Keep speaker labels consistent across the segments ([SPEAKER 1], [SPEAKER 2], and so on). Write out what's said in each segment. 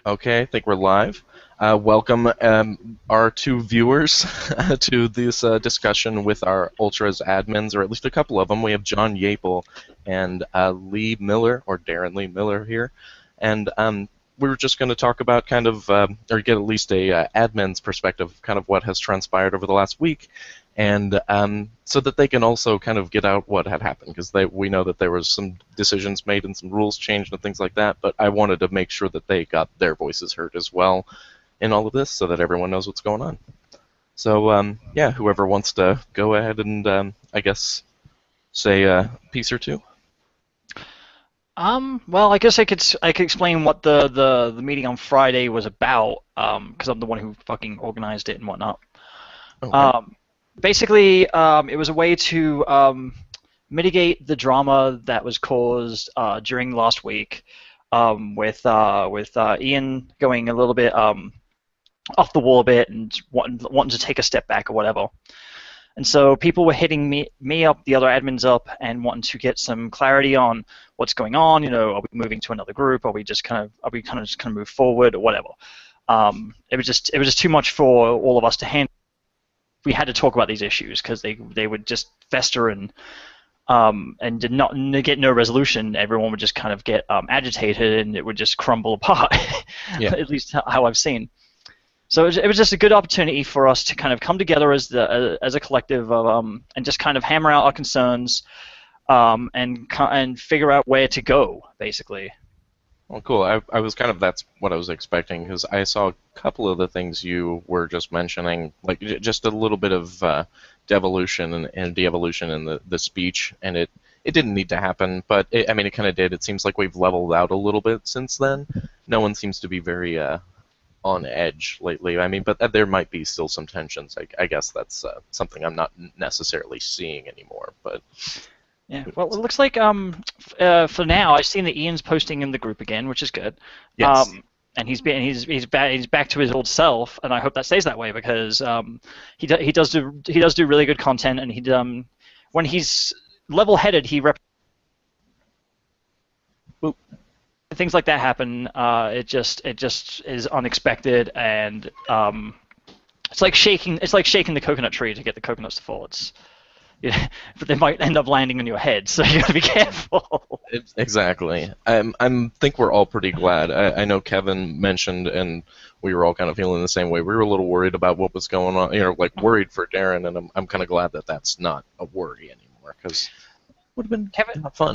[SPEAKER 1] Okay, I think we're live. Welcome our two viewers to this discussion with our Ultras admins, or at least a couple of them. We have John Yapel and Lee Miller, or Darren Lee Miller here. And we were just going to talk about or get at least a admin's perspective, kind of what has transpired over the last week, and so that they can also kind of get out what had happened, because we know that there was some decisions made and some rules changed and things like that, but I wanted to make sure that they got their voices heard as well in all of this so that everyone knows what's going on. So yeah, whoever wants to go ahead and I guess say a piece or two.
[SPEAKER 2] Well, I guess I could explain what the meeting on Friday was about, because I'm the one who fucking organized it and whatnot.
[SPEAKER 1] Okay.
[SPEAKER 2] Um, Basically, it was a way to mitigate the drama that was caused during last week, with Ian going a little bit off the wall a bit and wanting to take a step back or whatever. And so people were hitting me up, the other admins up, and wanting to get some clarity on what's going on. You know, are we moving to another group? Are we just kind of move forward or whatever? It was just too much for all of us to handle. We had to talk about these issues because they would just fester and did not get no resolution. Everyone would just kind of get agitated and it would just crumble apart.
[SPEAKER 1] Yeah.
[SPEAKER 2] At least how I've seen. So it was just a good opportunity for us to kind of come together as a collective and just kind of hammer out our concerns, and figure out where to go, basically.
[SPEAKER 1] Well, cool. I was that's what I was expecting, because I saw a couple of the things you were just mentioning, like just a little bit of devolution and de-evolution in the speech, and it didn't need to happen, but I mean, it kind of did. It seems like we've leveled out a little bit since then. No one seems to be very on edge lately. I mean, but there might be still some tensions. I guess that's something I'm not necessarily seeing anymore, but
[SPEAKER 2] Yeah. Well, it looks like for now I've seen that Ian's posting in the group again, which is good.
[SPEAKER 1] yes.
[SPEAKER 2] And he's back to his old self, and I hope that stays that way because he does do really good content, and when he's level-headed,
[SPEAKER 1] Oop.
[SPEAKER 2] things like that happen. It just is unexpected, and it's like shaking the coconut tree to get the coconuts to fall. Yeah, but they might end up landing on your head, so you gotta be careful.
[SPEAKER 1] Exactly. Think we're all pretty glad. I know Kevin mentioned, and we were all kind of feeling the same way. We were a little worried about what was going on, like worried for Darren, and I'm kind of glad that that's not a worry anymore, because it would have been
[SPEAKER 2] Kevin,
[SPEAKER 1] not fun.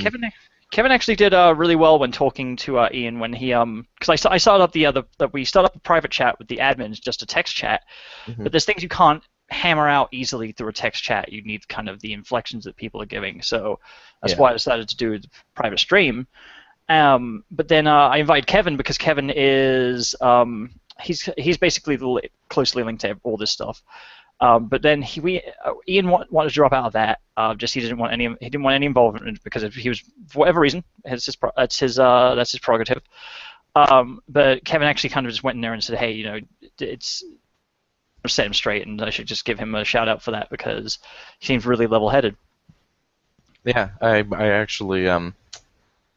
[SPEAKER 2] Kevin actually did really well when talking to Ian when he because I started up that we started up a private chat with the admins, just a text chat,
[SPEAKER 1] Hmm.
[SPEAKER 2] but there's things you can't hammer out easily through a text chat. You need kind of the inflections that people are giving, so that's
[SPEAKER 1] Yeah.
[SPEAKER 2] why I decided to do the private stream. But then I invited Kevin because Kevin is he's basically closely linked to all this stuff. But then Ian wanted to drop out of that. Just he didn't want any involvement because he was, for whatever reason, that's his prerogative. But Kevin actually kind of just went in there and said, hey, it's set him straight, and I should just give him a shout out for that because he seems really level headed.
[SPEAKER 1] Yeah. I actually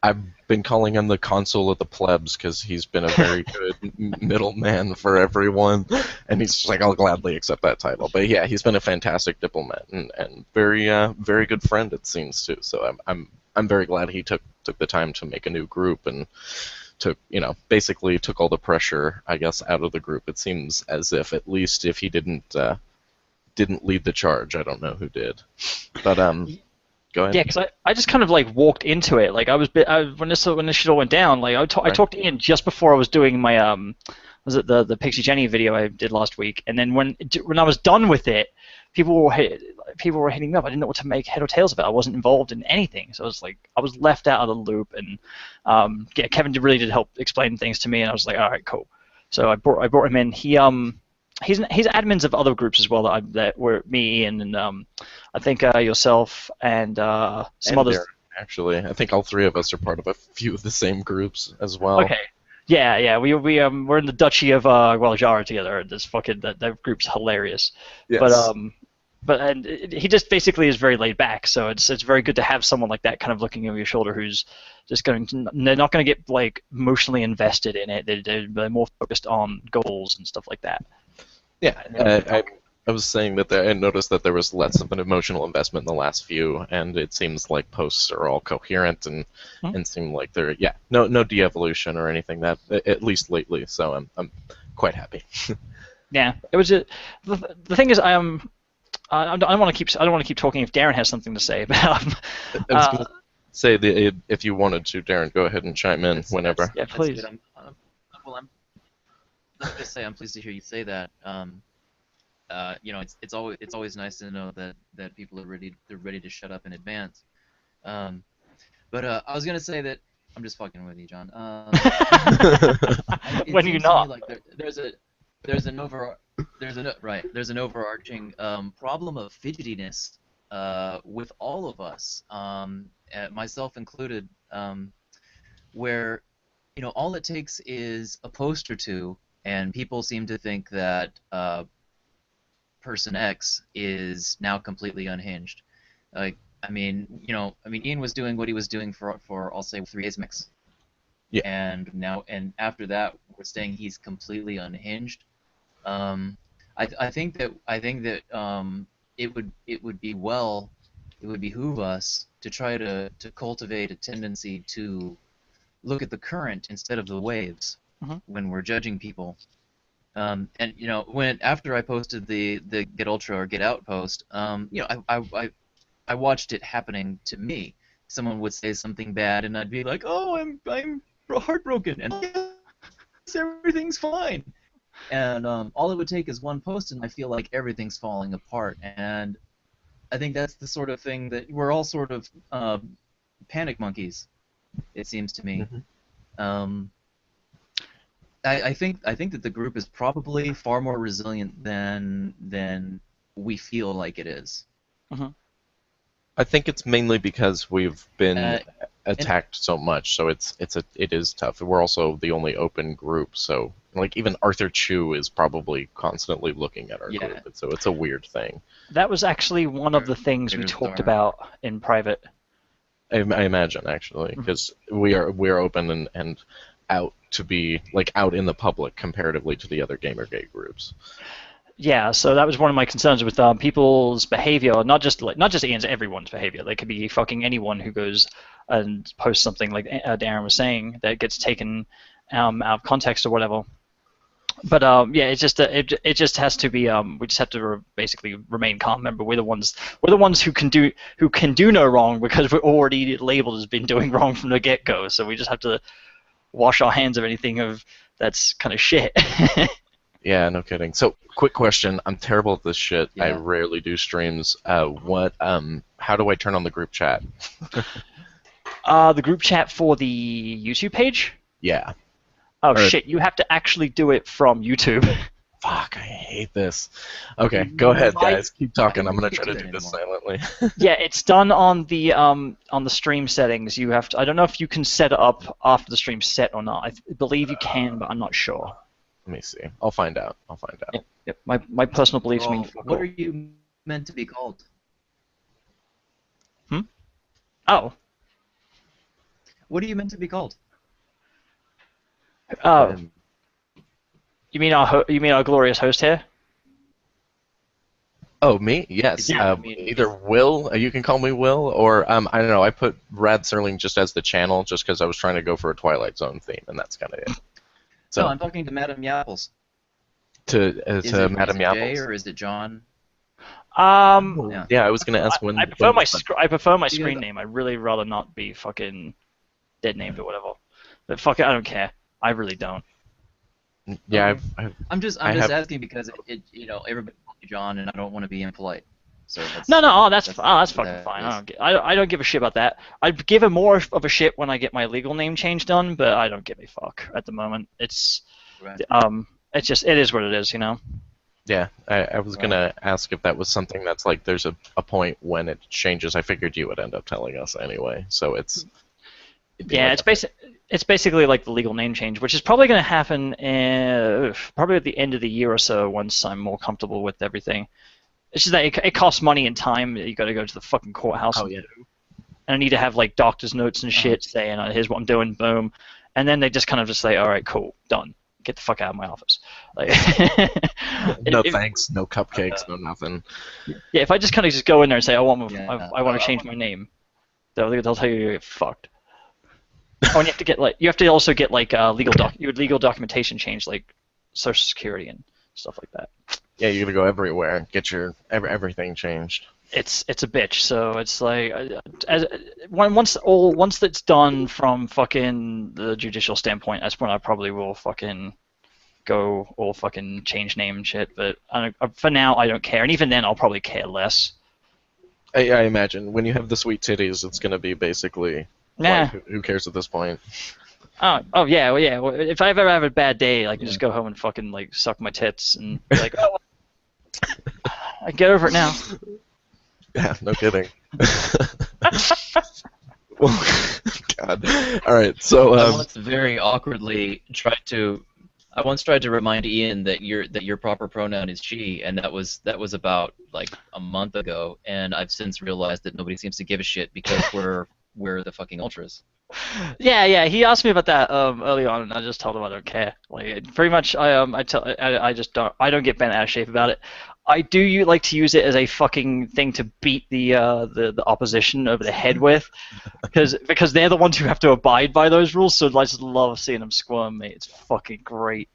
[SPEAKER 1] I've been calling him the consul of the plebs, because he's been a very good middleman for everyone, and he's just like, I'll gladly accept that title. But yeah, he's been a fantastic diplomat and very very good friend, it seems, too. So I'm very glad he took the time to make a new group and basically took all the pressure, I guess, out of the group. It seems as if, at least if he didn't lead the charge, I don't know who did. But go ahead.
[SPEAKER 2] Yeah, because I just kind of like walked into it. Like when this shit all went down, like I
[SPEAKER 1] Right.
[SPEAKER 2] talked to Ian just before I was doing my was it the Pixie Jenny video I did last week, and then when I was done with it, people were hitting me up. I didn't know what to make head or tails about. I wasn't involved in anything, so I was left out of the loop. And yeah, Kevin really did help explain things to me, and I was like, all right, cool. So I brought him in. He's admins of other groups as well that were me, Ian, and I think yourself and some
[SPEAKER 1] And
[SPEAKER 2] others.
[SPEAKER 1] Darren, actually, I think all three of us are part of a few of the same groups as well.
[SPEAKER 2] Okay. Yeah. We're in the Duchy of Guadalajara together. This fucking that group's hilarious. But
[SPEAKER 1] Yes.
[SPEAKER 2] he just basically is very laid back. So it's very good to have someone like that kind of looking over your shoulder who's just going to they're not going to get like emotionally invested in it. They're more focused on goals and stuff like that.
[SPEAKER 1] Yeah, I was saying that I noticed that there was less of an emotional investment in the last few, and it seems like posts are all coherent and seem like they're no de-evolution or anything that at least lately. So I'm quite happy.
[SPEAKER 2] Yeah, it was the thing is I don't want to keep talking if Darren has something to say, but
[SPEAKER 1] I was going to say if you wanted to, Darren, go ahead and chime in whenever.
[SPEAKER 2] Yeah, please.
[SPEAKER 3] Well, let's just say I'm pleased to hear you say that. It's always nice to know that people are ready to shut up in advance. But I was gonna say that I'm just fucking with you, John.
[SPEAKER 2] When you're not,
[SPEAKER 3] like there's an overarching problem of fidgetiness with all of us, myself included, where all it takes is a post or two, and people seem to think that person X is now completely unhinged. Ian was doing what he was doing for I'll say 3 days mix.
[SPEAKER 1] Yeah.
[SPEAKER 3] And after that, we're saying he's completely unhinged. I think that it would behoove us to try to cultivate a tendency to look at the current instead of the waves when we're judging people. And when after I posted the Get Ultra or Get Out post, I watched it happening to me. Someone would say something bad, and I'd be like, "Oh, I'm heartbroken," and yes, everything's fine. And all it would take is one post, and I feel like everything's falling apart. And I think that's the sort of thing that we're all sort of panic monkeys. It seems to me. I think that the group is probably far more resilient than we feel like it is.
[SPEAKER 1] I think it's mainly because we've been attacked so much, so it is tough. We're also the only open group, so like even Arthur Chu is probably constantly looking at our group, so it's a weird thing.
[SPEAKER 2] That was actually one of the things we talked about in private.
[SPEAKER 1] I imagine actually, because we're open and out to be like out in the public comparatively to the other Gamergate groups.
[SPEAKER 2] Yeah, so that was one of my concerns with people's behavior, not just Ian's, everyone's behavior. They could be fucking anyone who goes and posts something like Darren was saying that gets taken out of context or whatever. But yeah, it just has to be. We just have to basically remain calm. Remember, we're the ones who can do no wrong because we're already labeled as being doing wrong from the get-go. So we just have to wash our hands of anything that's kind of shit.
[SPEAKER 1] Yeah, no kidding. So, quick question. I'm terrible at this shit.
[SPEAKER 3] Yeah.
[SPEAKER 1] I rarely do streams. How do I turn on the group chat?
[SPEAKER 2] The group chat for the YouTube page?
[SPEAKER 1] Yeah.
[SPEAKER 2] Oh, shit. You have to actually do it from YouTube.
[SPEAKER 1] Fuck, I hate this. Okay, go ahead, guys. Keep talking. I'm going to try to do this silently.
[SPEAKER 2] Yeah, it's done on the stream settings. You have to. I don't know if you can set it up after the stream's set or not. I believe you can, but I'm not sure.
[SPEAKER 1] Let me see. I'll find out.
[SPEAKER 2] Yep. My personal beliefs mean fuck all.
[SPEAKER 3] What are you meant to be called?
[SPEAKER 2] Oh.
[SPEAKER 3] What are you meant to be called?
[SPEAKER 2] Oh. You mean our glorious host here?
[SPEAKER 1] Oh, me? Yes.
[SPEAKER 3] Yeah,
[SPEAKER 1] either Will, you can call me Will, or I don't know. I put Rad Serling just as the channel, just because I was trying to go for a Twilight Zone theme, and that's kind of it. So
[SPEAKER 3] no, I'm talking to Madam Yapples.
[SPEAKER 1] To Madam Yapples.
[SPEAKER 3] Jay or is it John?
[SPEAKER 1] Yeah, I was gonna ask when.
[SPEAKER 2] I prefer my screen name. I'd really rather not be fucking dead named or whatever. But fuck it, I don't care. I really don't.
[SPEAKER 1] Yeah,
[SPEAKER 3] I'm just asking because everybody calls me John, and I don't want to be impolite. So
[SPEAKER 2] that's fucking fine. I don't give a shit about that. I'd give it more of a shit when I get my legal name change done, but I don't give a fuck at the moment. It's it is what it is,
[SPEAKER 1] Yeah, I was gonna ask if that was something that's like there's a point when it changes. I figured you would end up telling us anyway, so it's.
[SPEAKER 2] Yeah, it's basically like the legal name change, which is probably going to happen probably at the end of the year or so once I'm more comfortable with everything. It's just that it costs money and time. You got to go to the fucking courthouse.
[SPEAKER 1] Oh, yeah.
[SPEAKER 2] And I need to have like doctor's notes and shit saying, "Here's what I'm doing." Boom. And then they just kind of just say, "All right, cool, done. Get the fuck out of my office." Like,
[SPEAKER 1] No thanks, no cupcakes, no nothing.
[SPEAKER 2] yeah, if I just kind of just go in there and say, I want to
[SPEAKER 3] Yeah.
[SPEAKER 2] change my name, they'll tell you you're fucked. Oh, and you have to also get like your legal documentation changed, like Social Security and stuff like that.
[SPEAKER 1] Yeah, you gotta go everywhere, get your everything changed.
[SPEAKER 2] It's a bitch. So it's like once that's done from fucking the judicial standpoint, that's when I probably will fucking go all fucking change name and shit. But for now, I don't care, and even then, I'll probably care less.
[SPEAKER 1] I imagine when you have the sweet titties, it's gonna be basically.
[SPEAKER 2] Yeah.
[SPEAKER 1] Like, who cares at this point?
[SPEAKER 2] Oh yeah, well, yeah. Well, if I ever have a bad day, I can just go home and fucking like suck my tits and be like, oh, I get over it now.
[SPEAKER 1] Yeah, no kidding. Well, God. All right, so
[SPEAKER 3] I once very awkwardly tried to. I once tried to remind Ian that your proper pronoun is she, and that was about like a month ago, and I've since realized that nobody seems to give a shit because we're the fucking ultras.
[SPEAKER 2] Yeah. He asked me about that early on, and I just told him I don't care. Like pretty much, I just don't get bent out of shape about it. I do like to use it as a fucking thing to beat the opposition over the head with, because they're the ones who have to abide by those rules. So I just love seeing them squirm, mate. It's fucking great.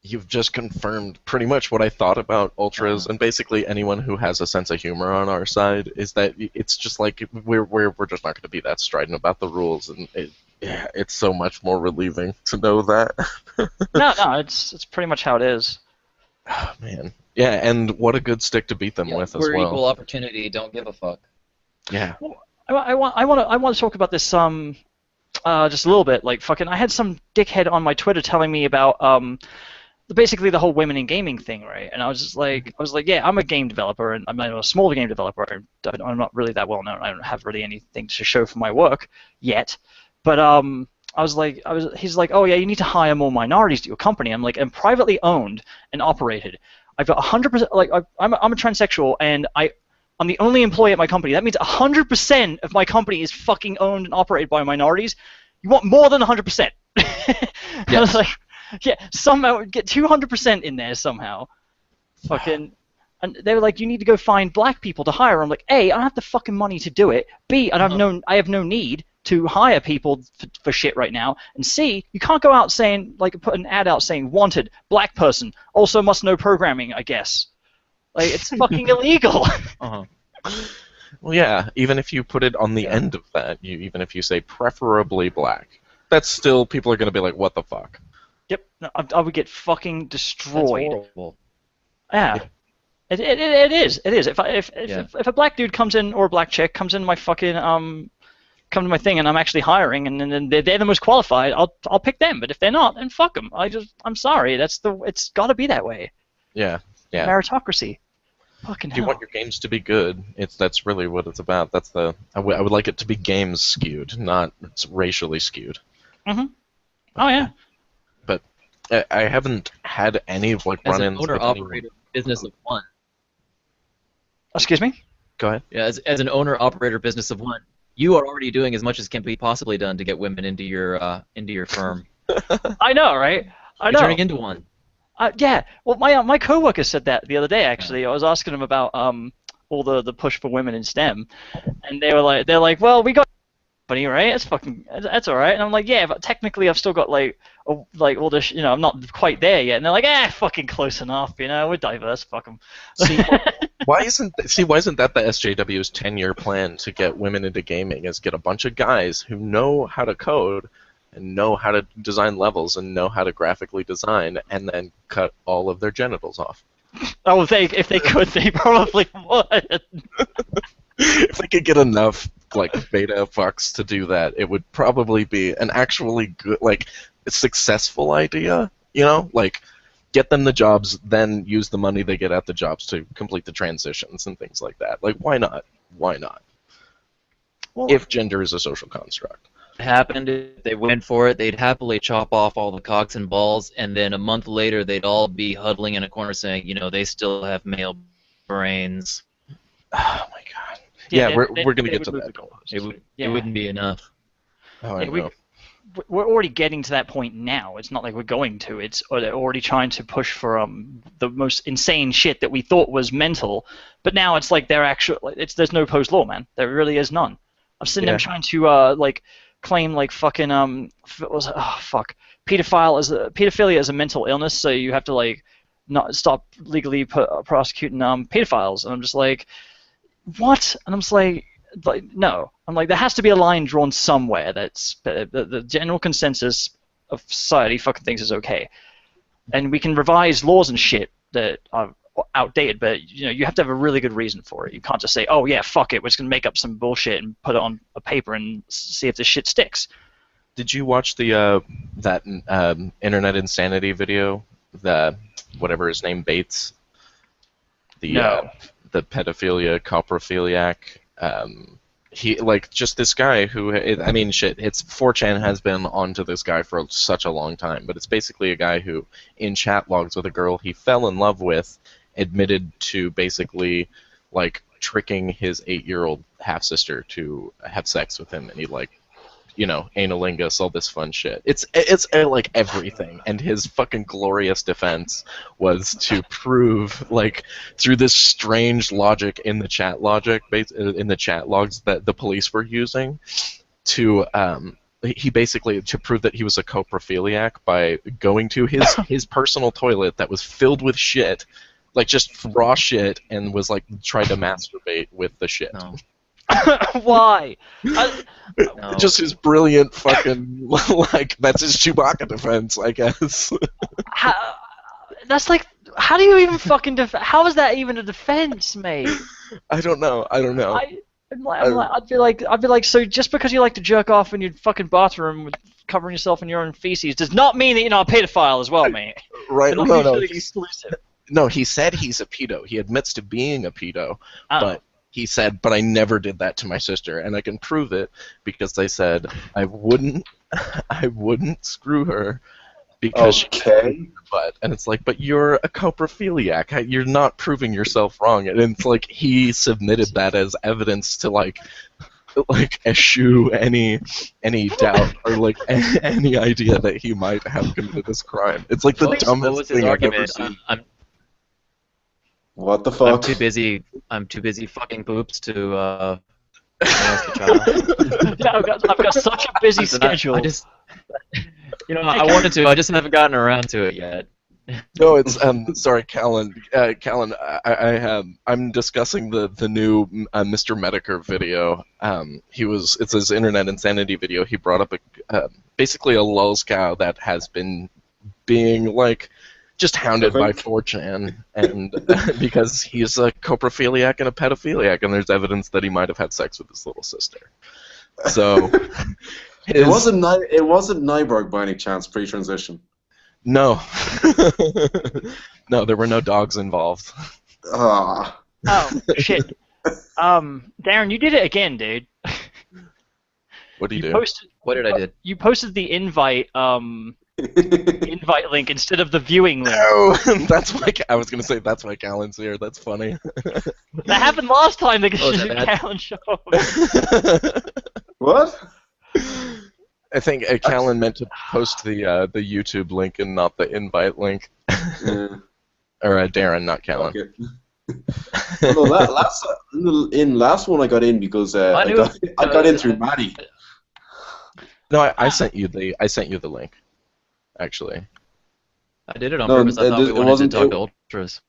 [SPEAKER 1] you've just confirmed pretty much what I thought about ultras and basically anyone who has a sense of humor on our side is that it's just like we're just not going to be that strident about the rules, and it's so much more relieving to know that.
[SPEAKER 2] No, it's pretty much how it is.
[SPEAKER 1] Oh, man. Yeah, and what a good stick to beat them with as
[SPEAKER 3] We're
[SPEAKER 1] well.
[SPEAKER 3] equal opportunity. Don't give a fuck.
[SPEAKER 1] Yeah.
[SPEAKER 2] I want to talk about this just a little bit. Like fucking, I had some dickhead on my Twitter telling me about basically the whole women in gaming thing, right? And I was like, yeah, I'm a game developer, and I'm a small game developer. And I'm not really that well known. I don't have really anything to show for my work yet. But he's like, oh yeah, you need to hire more minorities to your company. I'm like, I'm privately owned and operated. I've got 100%. Like, I'm a transsexual, and I'm the only employee at my company. That means 100% of my company is fucking owned and operated by minorities. You want more than 100%. I was like, yeah, somehow get 200% in there somehow. Fucking, and they were like, you need to go find black people to hire. I'm like, A, I don't have the fucking money to do it. B, I have no need to hire people for shit right now. And C, you can't go out saying, like, put an ad out saying, wanted, black person, also must know programming, I guess. Like, it's fucking illegal.
[SPEAKER 1] Uh-huh. Well, yeah, even if you put it on the end of that, even if you say preferably black, that's still, people are going to be like, what the fuck?
[SPEAKER 2] Yep, no, I would get fucking destroyed.
[SPEAKER 3] That's horrible.
[SPEAKER 2] Yeah. It is. If a black dude comes in, or a black chick comes in my fucking come to my thing, and I'm actually hiring, and then they're the most qualified, I'll pick them. But if they're not, then fuck them. I'm sorry. It's got to be that way.
[SPEAKER 1] Yeah.
[SPEAKER 2] Meritocracy. Fucking
[SPEAKER 1] If you
[SPEAKER 2] hell.
[SPEAKER 1] want your games to be good, that's really what it's about. I would like it to be games skewed, not racially skewed.
[SPEAKER 2] Mhm. Oh yeah.
[SPEAKER 1] But I haven't had any like
[SPEAKER 3] As an
[SPEAKER 1] run-ins with
[SPEAKER 3] owner-operator business of one.
[SPEAKER 2] Excuse me?
[SPEAKER 1] Go ahead.
[SPEAKER 3] Yeah, as an owner-operator business of one, you are already doing as much as can be possibly done to get women into your firm.
[SPEAKER 2] I know, right? I
[SPEAKER 3] You're
[SPEAKER 2] know.
[SPEAKER 3] turning into one.
[SPEAKER 2] Yeah. Well, my coworker said that the other day. Actually, I was asking him about all the push for women in STEM, and they're like, well, we got company, right? That's all right. And I'm like, yeah, but technically, I've still got like all this, I'm not quite there yet. And they're like, fucking close enough, we're diverse. Fuck them.
[SPEAKER 1] See, why isn't that the SJW's 10-year plan to get women into gaming? Is get a bunch of guys who know how to code and know how to design levels and know how to graphically design, and then cut all of their genitals off.
[SPEAKER 2] Oh, if they could, they probably would.
[SPEAKER 1] If they could get enough like beta fucks to do that, it would probably be an actually good, like, successful idea. Like, get them the jobs, then use the money they get at the jobs to complete the transitions and things like that. Like, why not? Why not?
[SPEAKER 2] Well,
[SPEAKER 1] If gender is a social construct.
[SPEAKER 3] Happened if they went for it, they'd happily chop off all the cocks and balls, and then a month later they'd all be huddling in a corner saying, they still have male brains.
[SPEAKER 1] Oh my god. Yeah, we're gonna
[SPEAKER 2] they
[SPEAKER 1] get
[SPEAKER 2] would
[SPEAKER 1] to
[SPEAKER 2] move
[SPEAKER 1] that.
[SPEAKER 2] the goalposts.
[SPEAKER 3] It wouldn't be enough.
[SPEAKER 1] Oh, I
[SPEAKER 2] Yeah,
[SPEAKER 1] know.
[SPEAKER 2] we're already getting to that point now. It's not like we're going to. Or they're already trying to push for the most insane shit that we thought was mental, but now it's like there's no post law, man. There really is none. I've seen them
[SPEAKER 1] Yeah.
[SPEAKER 2] trying to like claim like fucking pedophilia as a mental illness, so you have to like not stop legally prosecuting pedophiles, and I'm just like, what? And I'm just like no. I'm like, there has to be a line drawn somewhere that's the general consensus of society fucking thinks is okay, and we can revise laws and shit that are outdated, but you have to have a really good reason for it. You can't just say, oh yeah, fuck it, we're just gonna make up some bullshit and put it on a paper and see if this shit sticks.
[SPEAKER 1] Did you watch the that internet insanity video? The whatever his name, Bates,
[SPEAKER 2] No.
[SPEAKER 1] the pedophilia coprophiliac. He like just this guy who I mean shit. It's 4chan has been onto this guy for such a long time, but it's basically a guy who in chat logs with a girl he fell in love with admitted to basically like tricking his 8-year-old half sister to have sex with him, and he like analingus, all this fun shit. It's like everything, and his fucking glorious defense was to prove, like, through this strange logic in the chat logs that the police were using, to he basically to prove that he was a coprophiliac by going to his personal toilet that was filled with shit, like just raw shit, and was like tried to masturbate with the shit.
[SPEAKER 3] No.
[SPEAKER 2] Why?
[SPEAKER 3] No.
[SPEAKER 1] Just his brilliant fucking like that's his Chewbacca defense, I guess.
[SPEAKER 2] That's like, how do you even fucking how is that even a defense, mate?
[SPEAKER 1] I don't know.
[SPEAKER 2] I'd be like, so just because you like to jerk off in your fucking bathroom with covering yourself in your own feces does not mean that you're not a pedophile as well, mate.
[SPEAKER 1] Right?
[SPEAKER 2] They're not
[SPEAKER 1] No,
[SPEAKER 2] mutually exclusive.
[SPEAKER 1] no. He said he's a pedo. He admits to being a pedo,
[SPEAKER 2] Oh.
[SPEAKER 1] but he said, "But I never did that to my sister, and I can prove it because they said I wouldn't, I wouldn't screw her because she
[SPEAKER 4] Okay.
[SPEAKER 1] butt." And it's like, but you're a coprophiliac. You're not proving yourself wrong. And it's like he submitted that as evidence to like eschew any doubt or like any idea that he might have committed this crime. It's like the
[SPEAKER 3] What
[SPEAKER 1] dumbest
[SPEAKER 3] was his
[SPEAKER 1] thing I've ever
[SPEAKER 3] argument?
[SPEAKER 1] seen.
[SPEAKER 4] What the
[SPEAKER 3] I'm
[SPEAKER 4] fuck?
[SPEAKER 3] too busy. I'm too busy fucking poops to molest a child.
[SPEAKER 2] Yeah, I've got such a busy
[SPEAKER 3] I
[SPEAKER 2] schedule.
[SPEAKER 3] just, I wanted to. I just haven't gotten around to it yet.
[SPEAKER 1] No, it's sorry, Callan. Callan, I'm discussing the new Mr. Medicare video. It's his internet insanity video. He brought up basically a lulz cow that has been being like just hounded by 4chan, and because he's a coprophiliac and a pedophiliac, and there's evidence that he might have had sex with his little sister. So
[SPEAKER 4] It wasn't Nyborg by any chance pre-transition.
[SPEAKER 1] no, no, there were no dogs involved.
[SPEAKER 4] Ah.
[SPEAKER 2] Oh shit. Darren, you did it again, dude.
[SPEAKER 1] What do you do?
[SPEAKER 3] What did I do?
[SPEAKER 2] You posted the invite link instead of the viewing link.
[SPEAKER 1] No, that's why I was gonna say that's why Callan's here. That's funny.
[SPEAKER 2] That happened last time. The
[SPEAKER 3] Oh, is that bad?
[SPEAKER 2] Callan show.
[SPEAKER 4] What?
[SPEAKER 1] I think Callan meant to post the YouTube link and not the invite link.
[SPEAKER 4] Yeah.
[SPEAKER 1] Or Darren, not Callan.
[SPEAKER 4] Okay. No, last one I got in because I got in through Maddie.
[SPEAKER 1] No, I sent you the link. Actually,
[SPEAKER 3] I did it on
[SPEAKER 4] No,
[SPEAKER 3] purpose. I thought we
[SPEAKER 4] it
[SPEAKER 3] wanted
[SPEAKER 4] wasn't-
[SPEAKER 3] to talk
[SPEAKER 4] it-
[SPEAKER 3] to ultras.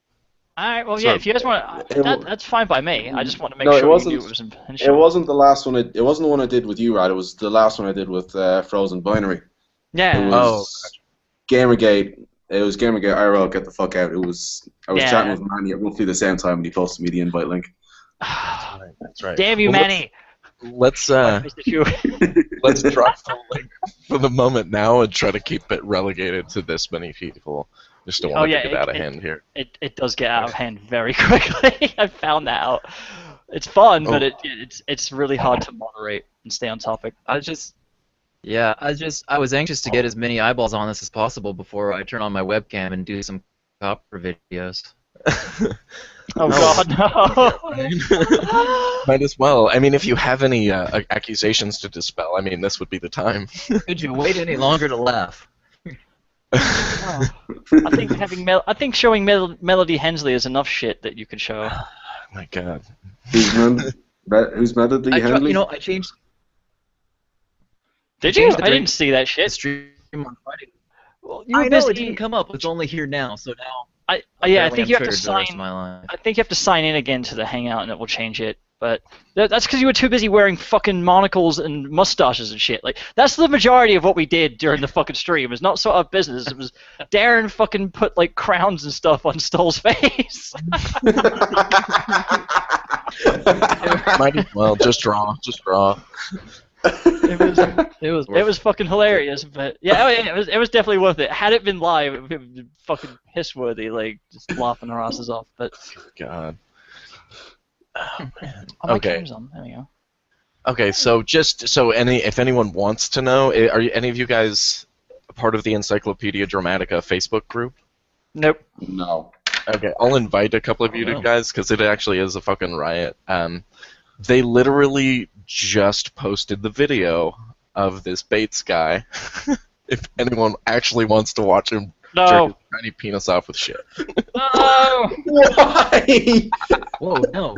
[SPEAKER 2] All right. Well,
[SPEAKER 1] So-
[SPEAKER 2] yeah. If you guys want, that's fine by me. I just want to make
[SPEAKER 4] No, it
[SPEAKER 2] sure you
[SPEAKER 4] wasn't-
[SPEAKER 2] knew it was
[SPEAKER 4] It
[SPEAKER 2] intentional.
[SPEAKER 4] wasn't the last one. It wasn't the one I did with you, Rad. It was the last one I did with Frozen Binary. It
[SPEAKER 2] Yeah.
[SPEAKER 4] was Gamergate. It was Gamergate IRL. Get the fuck out. I was
[SPEAKER 2] Yeah.
[SPEAKER 4] chatting with Manny at roughly the same time, and he posted me the invite link.
[SPEAKER 1] that's right.
[SPEAKER 2] Damn you,
[SPEAKER 1] Well,
[SPEAKER 2] Manny.
[SPEAKER 1] Let's
[SPEAKER 2] Mr. Chu.
[SPEAKER 1] let's drop the link for the moment now and try to keep it relegated to this many people. Just don't want
[SPEAKER 2] Oh,
[SPEAKER 1] it
[SPEAKER 2] yeah,
[SPEAKER 1] to get out of hand here.
[SPEAKER 2] It does get out of hand very quickly. I found that out. It's fun, but
[SPEAKER 1] Oh.
[SPEAKER 2] it's really hard to moderate and stay on topic.
[SPEAKER 3] I was anxious to get as many eyeballs on this as possible before I turn on my webcam and do some copper videos.
[SPEAKER 2] Oh God, no.
[SPEAKER 1] Might as well. I mean, if you have any accusations to dispel, I mean, this would be the time.
[SPEAKER 3] Could you wait any longer to laugh?
[SPEAKER 2] Oh. I think showing Melody Hensley is enough shit that you could show.
[SPEAKER 1] My God.
[SPEAKER 4] Who's Melody Henley?
[SPEAKER 3] I changed.
[SPEAKER 2] Did you? I didn't see that
[SPEAKER 3] The
[SPEAKER 2] shit.
[SPEAKER 3] stream on Friday.
[SPEAKER 2] Well, you were
[SPEAKER 3] I know
[SPEAKER 2] busy.
[SPEAKER 3] it didn't come up. It's only here now. So now.
[SPEAKER 2] I
[SPEAKER 3] apparently
[SPEAKER 2] think
[SPEAKER 3] I'm
[SPEAKER 2] you have to
[SPEAKER 3] triggered for the rest of
[SPEAKER 2] sign.
[SPEAKER 3] my life.
[SPEAKER 2] I think you have to sign in again to the Hangout, and it will change it. But that's because you were too busy wearing fucking monocles and mustaches and shit. Like that's the majority of what we did during the fucking stream. It was not sort of business. It was Darren fucking put like crowns and stuff on Stoll's face.
[SPEAKER 1] Might as well. Just draw.
[SPEAKER 2] It was fucking hilarious, but yeah, it was definitely worth it. Had it been live, it would have been fucking piss worthy, like just laughing our asses off. But
[SPEAKER 1] God. Oh man.
[SPEAKER 2] oh, my
[SPEAKER 1] Okay.
[SPEAKER 2] camera's on. There we go.
[SPEAKER 1] Okay. So if anyone wants to know, are any of you guys a part of the Encyclopedia Dramatica Facebook group?
[SPEAKER 2] Nope.
[SPEAKER 4] No.
[SPEAKER 1] Okay, I'll invite a couple of you
[SPEAKER 3] Oh.
[SPEAKER 1] guys because it actually is a fucking riot. They literally just posted the video of this Bates guy. If anyone actually wants to watch him jerk
[SPEAKER 2] No.
[SPEAKER 1] his tiny penis off with shit.
[SPEAKER 2] No.
[SPEAKER 4] Why?
[SPEAKER 3] Whoa, no.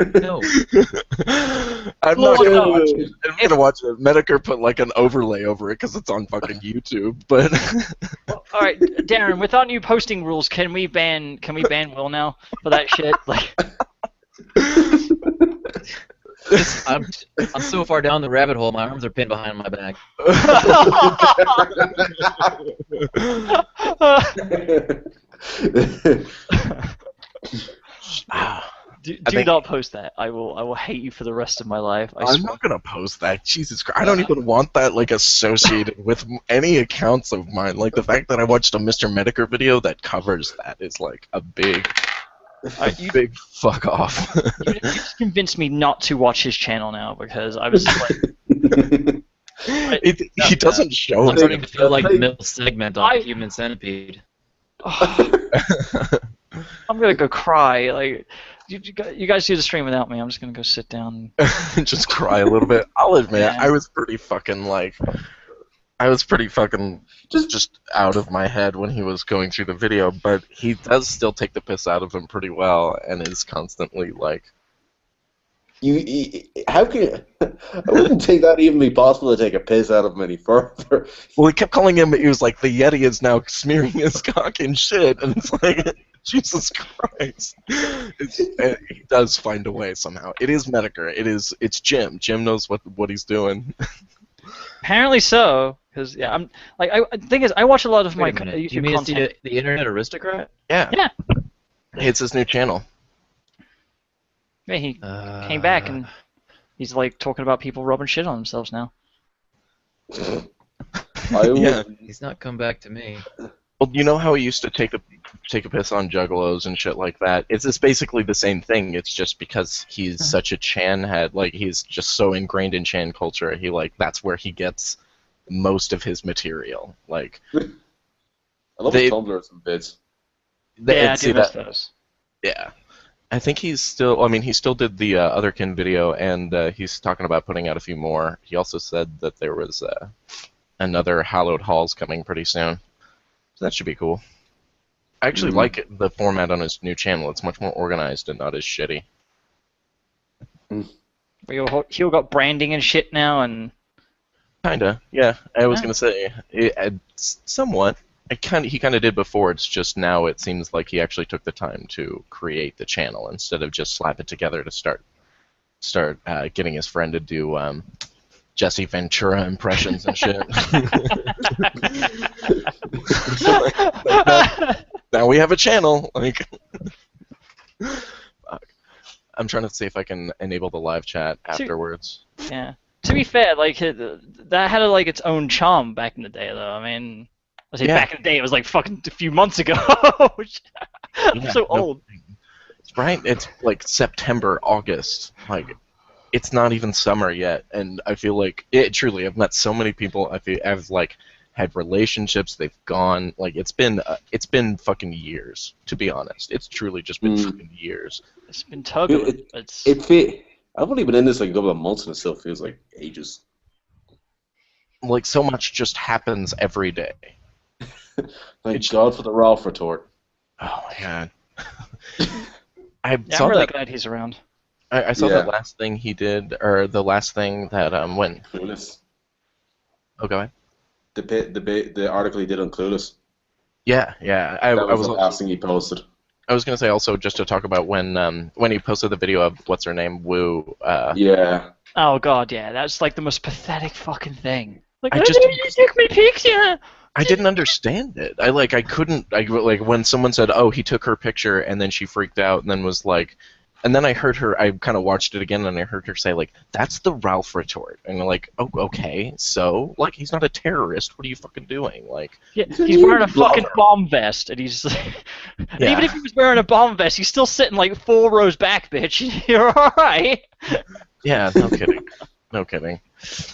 [SPEAKER 1] I'm
[SPEAKER 2] Lord,
[SPEAKER 1] not gonna
[SPEAKER 2] no.
[SPEAKER 1] watch it. I'm gonna watch it. Medicare put like an overlay over it because it's on fucking YouTube. But
[SPEAKER 2] All right, Darren. With our new posting rules, can we ban Will now for that shit? Like,
[SPEAKER 3] I'm so far down the rabbit hole. My arms are pinned behind my back.
[SPEAKER 2] do not post that. I will hate you for the rest of my life. I
[SPEAKER 1] I'm
[SPEAKER 2] swear.
[SPEAKER 1] not gonna post that. Jesus Christ! I don't even want that like associated with any accounts of mine. Like the fact that I watched a Mr. Medicare video that covers that is like a big big fuck off.
[SPEAKER 2] You just convinced me not to watch his channel now because I was like,
[SPEAKER 1] He doesn't show
[SPEAKER 3] I'm
[SPEAKER 1] it.
[SPEAKER 3] starting to feel like the middle segment on Human Centipede.
[SPEAKER 2] I'm gonna go cry. Like, you guys do the stream without me. I'm just gonna go sit down.
[SPEAKER 1] Just cry a little bit. I'll admit,
[SPEAKER 2] Yeah.
[SPEAKER 1] I was pretty fucking just out of my head when he was going through the video, but he does still take the piss out of him pretty well and is constantly like,
[SPEAKER 4] How can I wouldn't think that even be possible to take a piss out of him any further.
[SPEAKER 1] well, he kept calling him, he was like, the Yeti is now smearing his cock and shit, and it's like, Jesus Christ. He does find a way somehow. It is Medicare. It's Jim. Jim knows what he's doing.
[SPEAKER 2] Apparently so, because yeah, I'm like the thing is I watch a lot of my
[SPEAKER 3] Wait a minute.
[SPEAKER 2] YouTube
[SPEAKER 3] You mean
[SPEAKER 2] content.
[SPEAKER 3] the Internet Aristocrat?
[SPEAKER 1] Yeah.
[SPEAKER 2] Yeah.
[SPEAKER 1] It's his new channel.
[SPEAKER 2] Yeah, he came back and he's like talking about people rubbing shit on themselves now.
[SPEAKER 1] Yeah.
[SPEAKER 3] He's not come back to me.
[SPEAKER 1] Well, you know how he used to take a piss on juggalos and shit like that? It's basically the same thing. It's just because he's such a Chan head, like he's just so ingrained in Chan culture, that's where he gets most of his material. Like
[SPEAKER 4] I love his Tumblrs and bits.
[SPEAKER 2] Yeah, I do miss those.
[SPEAKER 1] Yeah. I think he still did the Otherkin video, and he's talking about putting out a few more. He also said that there was another Hallowed Halls coming pretty soon. So that should be cool. I actually like the format on his new channel. It's much more organized and not as shitty.
[SPEAKER 2] He'll got branding and shit now, and
[SPEAKER 1] Kinda, yeah. I was gonna say, somewhat. He kind of did before. It's just now it seems like he actually took the time to create the channel instead of just slap it together to start getting his friend to do Jesse Ventura impressions and shit. now we have a channel. Like, fuck. I'm trying to see if I can enable the live chat afterwards.
[SPEAKER 2] yeah. To be fair, like that had like its own charm back in the day, though. I mean, I say back in the day, it was like fucking a few months ago. I'm so old.
[SPEAKER 1] Right? It's like September, August. Like, it's not even summer yet, and I feel like truly, I've met so many people. I've like had relationships. They've gone like it's been fucking years, to be honest. It's truly just been fucking years.
[SPEAKER 2] It's been turbulent.
[SPEAKER 4] I've only been in this like a couple of months, and it still feels like ages.
[SPEAKER 1] Like so much just happens every day.
[SPEAKER 4] Thank God for the Ralph retort.
[SPEAKER 1] Oh my God.
[SPEAKER 2] I'm really glad he's around.
[SPEAKER 1] I saw that last thing he did, or the last thing that when.
[SPEAKER 4] Clueless.
[SPEAKER 1] Oh, go ahead.
[SPEAKER 4] The article he did on Clueless.
[SPEAKER 1] Yeah.
[SPEAKER 4] That was the last thing he posted.
[SPEAKER 1] I was gonna say also just to talk about when he posted the video of what's her name, Wu.
[SPEAKER 4] Yeah.
[SPEAKER 2] Oh God, yeah, that's like the most pathetic fucking thing. Like,
[SPEAKER 1] I just
[SPEAKER 2] you took my picture.
[SPEAKER 1] I didn't understand it. I couldn't. Like when someone said, "Oh, he took her picture," and then she freaked out, and then was like, and then I heard her. I kind of watched it again, and I heard her say, like, "That's the Ralph retort," and I'm like, "Oh, okay." So, like, he's not a terrorist. What are you fucking doing? Like,
[SPEAKER 2] yeah, he's wearing a fucking bomb vest, and he's. And even if he was wearing a bomb vest, he's still sitting like 4 rows back, bitch. You're all right.
[SPEAKER 1] Yeah, no kidding, no kidding.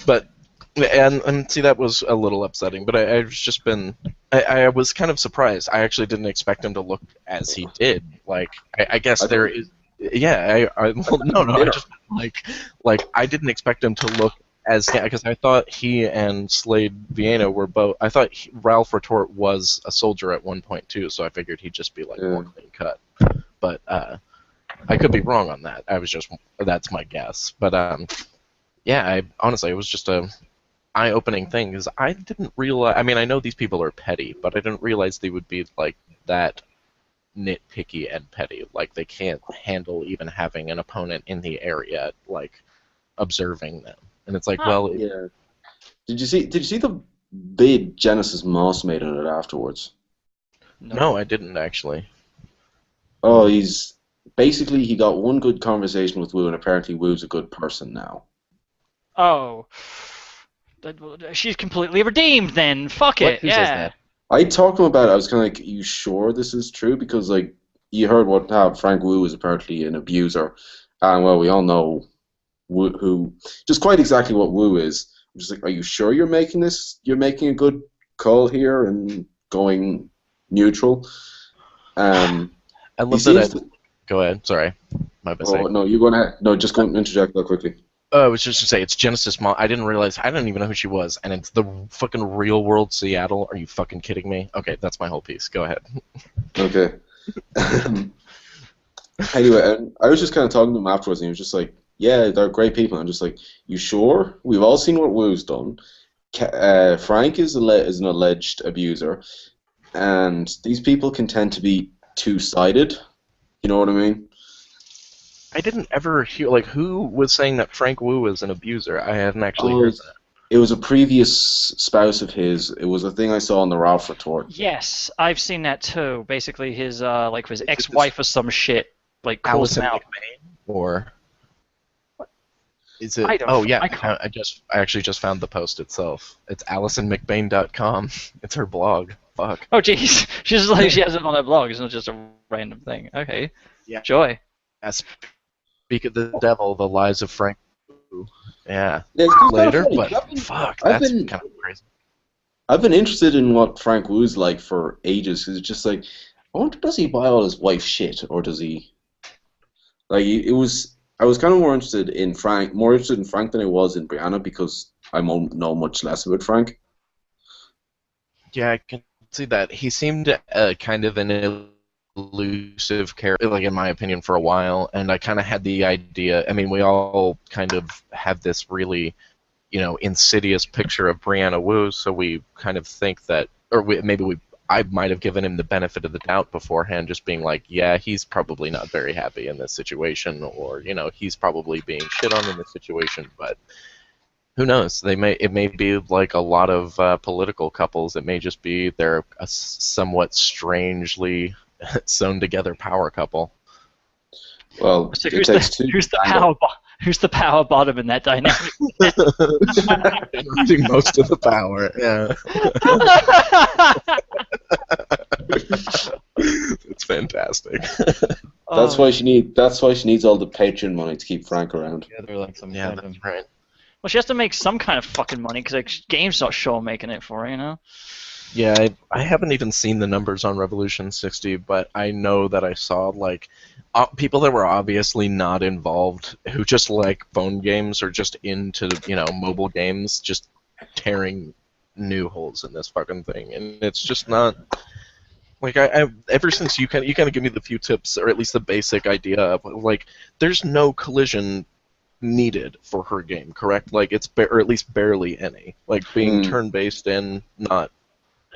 [SPEAKER 1] But. And see, that was a little upsetting, but I've just been... I was kind of surprised. I actually didn't expect him to look as he did. Like, I guess there is... Yeah, well, no, I just, like, I didn't expect him to look as... Because I thought he and Slade Vienna were both... I thought Ralph Retort was a soldier at one point, too, so I figured he'd just be, like, more clean cut. But, I could be wrong on that. That's my guess. But, yeah, honestly, it was just a... eye-opening thing because I didn't realize. I mean, I know these people are petty, but I didn't realize they would be like that nitpicky and petty. Like they can't handle even having an opponent in the area, like observing them. And it's like, well,
[SPEAKER 4] yeah. Did you see the big Genesis Moss made on it afterwards?
[SPEAKER 1] No, I didn't actually.
[SPEAKER 4] Oh, he got one good conversation with Wu, and apparently Wu's a good person now.
[SPEAKER 2] Oh. She's completely redeemed then. Fuck it.
[SPEAKER 1] Who says that?
[SPEAKER 4] I talked to him about it. I was kind of like, you sure this is true? Because, like, you heard how Frank Wu is apparently an abuser. And, well, we all know just quite exactly what Wu is. I'm just like, are you sure you're making a good call here and going neutral?
[SPEAKER 1] I love that. Go ahead. Sorry. My mistake.
[SPEAKER 4] Oh, no, you're going to... No, just go and interject that quickly.
[SPEAKER 1] I was just to say, it's Genesis Mom. I didn't even know who she was, and it's the fucking real world Seattle. Are you fucking kidding me? Okay, that's my whole piece. Go ahead.
[SPEAKER 4] Okay. Anyway, I was just kind of talking to him afterwards, and he was just like, yeah, they're great people. I'm just like, you sure? We've all seen what Wu's done. Frank is an alleged abuser, and these people can tend to be two-sided. You know what I mean?
[SPEAKER 1] I didn't ever hear, like, who was saying that Frank Wu was an abuser? I hadn't actually heard that.
[SPEAKER 4] It was a previous spouse of his. It was a thing I saw on the Ralph retort.
[SPEAKER 2] Yes, I've seen that too. Basically, his his ex-wife or some shit, like, calls him out.
[SPEAKER 1] Or is it?
[SPEAKER 2] I don't
[SPEAKER 1] oh
[SPEAKER 2] know.
[SPEAKER 1] yeah, I actually just found the post itself. It's AlisonMcBain.com. It's her blog. Fuck.
[SPEAKER 2] Oh jeez, she's like she has it on her blog. It's not just a random thing. Okay.
[SPEAKER 1] Yeah.
[SPEAKER 2] Joy.
[SPEAKER 1] Speak of the devil, the lies of Frank. Yeah.
[SPEAKER 4] Later,
[SPEAKER 1] but fuck, that's kind of crazy.
[SPEAKER 4] I've been interested in what Frank Wu's like for ages, because it's just like, I wonder, does he buy all his wife's shit, or does he? Like, I was kind of more interested in Frank than I was in Brianna, because I know much less about Frank.
[SPEAKER 1] Yeah, I can see that. He seemed kind of an elusive character, like in my opinion, for a while, and I kind of had the idea. I mean, we all kind of have this really, insidious picture of Brianna Wu, so we kind of think that, or I might have given him the benefit of the doubt beforehand, just being like, yeah, he's probably not very happy in this situation, or he's probably being shit on in this situation, but who knows? It may be like a lot of political couples. It may just be they're a somewhat strangely sewn together power couple.
[SPEAKER 4] Well,
[SPEAKER 2] so who's the power bottom in that dynamic?
[SPEAKER 1] Generating most of the power. Yeah. It's fantastic.
[SPEAKER 4] That's why she needs all the Patreon money to keep Frank around.
[SPEAKER 3] Yeah, they're like some
[SPEAKER 1] that's right.
[SPEAKER 2] Well, she has to make some kind of fucking money because like, game's not sure making it for her, you know.
[SPEAKER 1] Yeah, I haven't even seen the numbers on Revolution 60, but I know that I saw like people that were obviously not involved, who just like phone games or just into mobile games, just tearing new holes in this fucking thing, and it's just not. Like I ever since you kind of give me the few tips, or at least the basic idea of like, there's no collision needed for her game, correct? Like it's or at least barely any. Like being turn-based and not.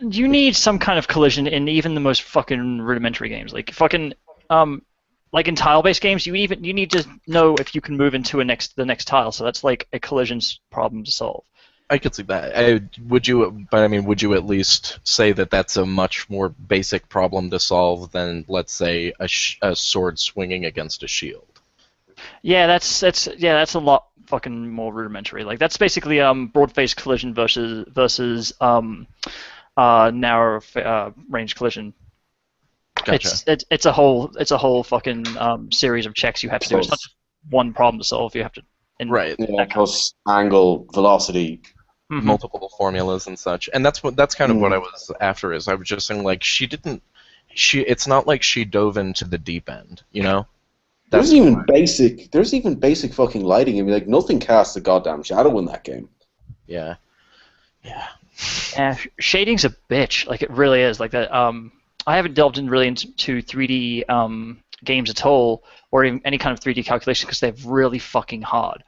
[SPEAKER 2] You need some kind of collision in even the most fucking rudimentary games, like fucking like in tile-based games. You need to know if you can move into the next tile. So that's like a collision problem to solve.
[SPEAKER 1] I could see that. Would you at least say that that's a much more basic problem to solve than, let's say, a sword swinging against a shield?
[SPEAKER 2] Yeah, that's a lot fucking more rudimentary. Like that's basically broad-faced collision versus narrow range collision.
[SPEAKER 1] Gotcha.
[SPEAKER 2] It's a whole fucking series of checks you have to do. It's not just one problem to solve. You have to
[SPEAKER 1] right.
[SPEAKER 4] Yeah, plus angle, velocity.
[SPEAKER 1] Multiple formulas and such, and that's kind of what I was after. Is I was just saying, like, it's not like she dove into the deep end, you know.
[SPEAKER 4] There's even basic fucking lighting. I mean, like, nothing casts a goddamn shadow in that game.
[SPEAKER 1] Yeah.
[SPEAKER 2] Yeah, shading's a bitch. Like it really is. Like that. I haven't delved really into 3D games at all, or even any kind of 3D calculation because they're really fucking hard.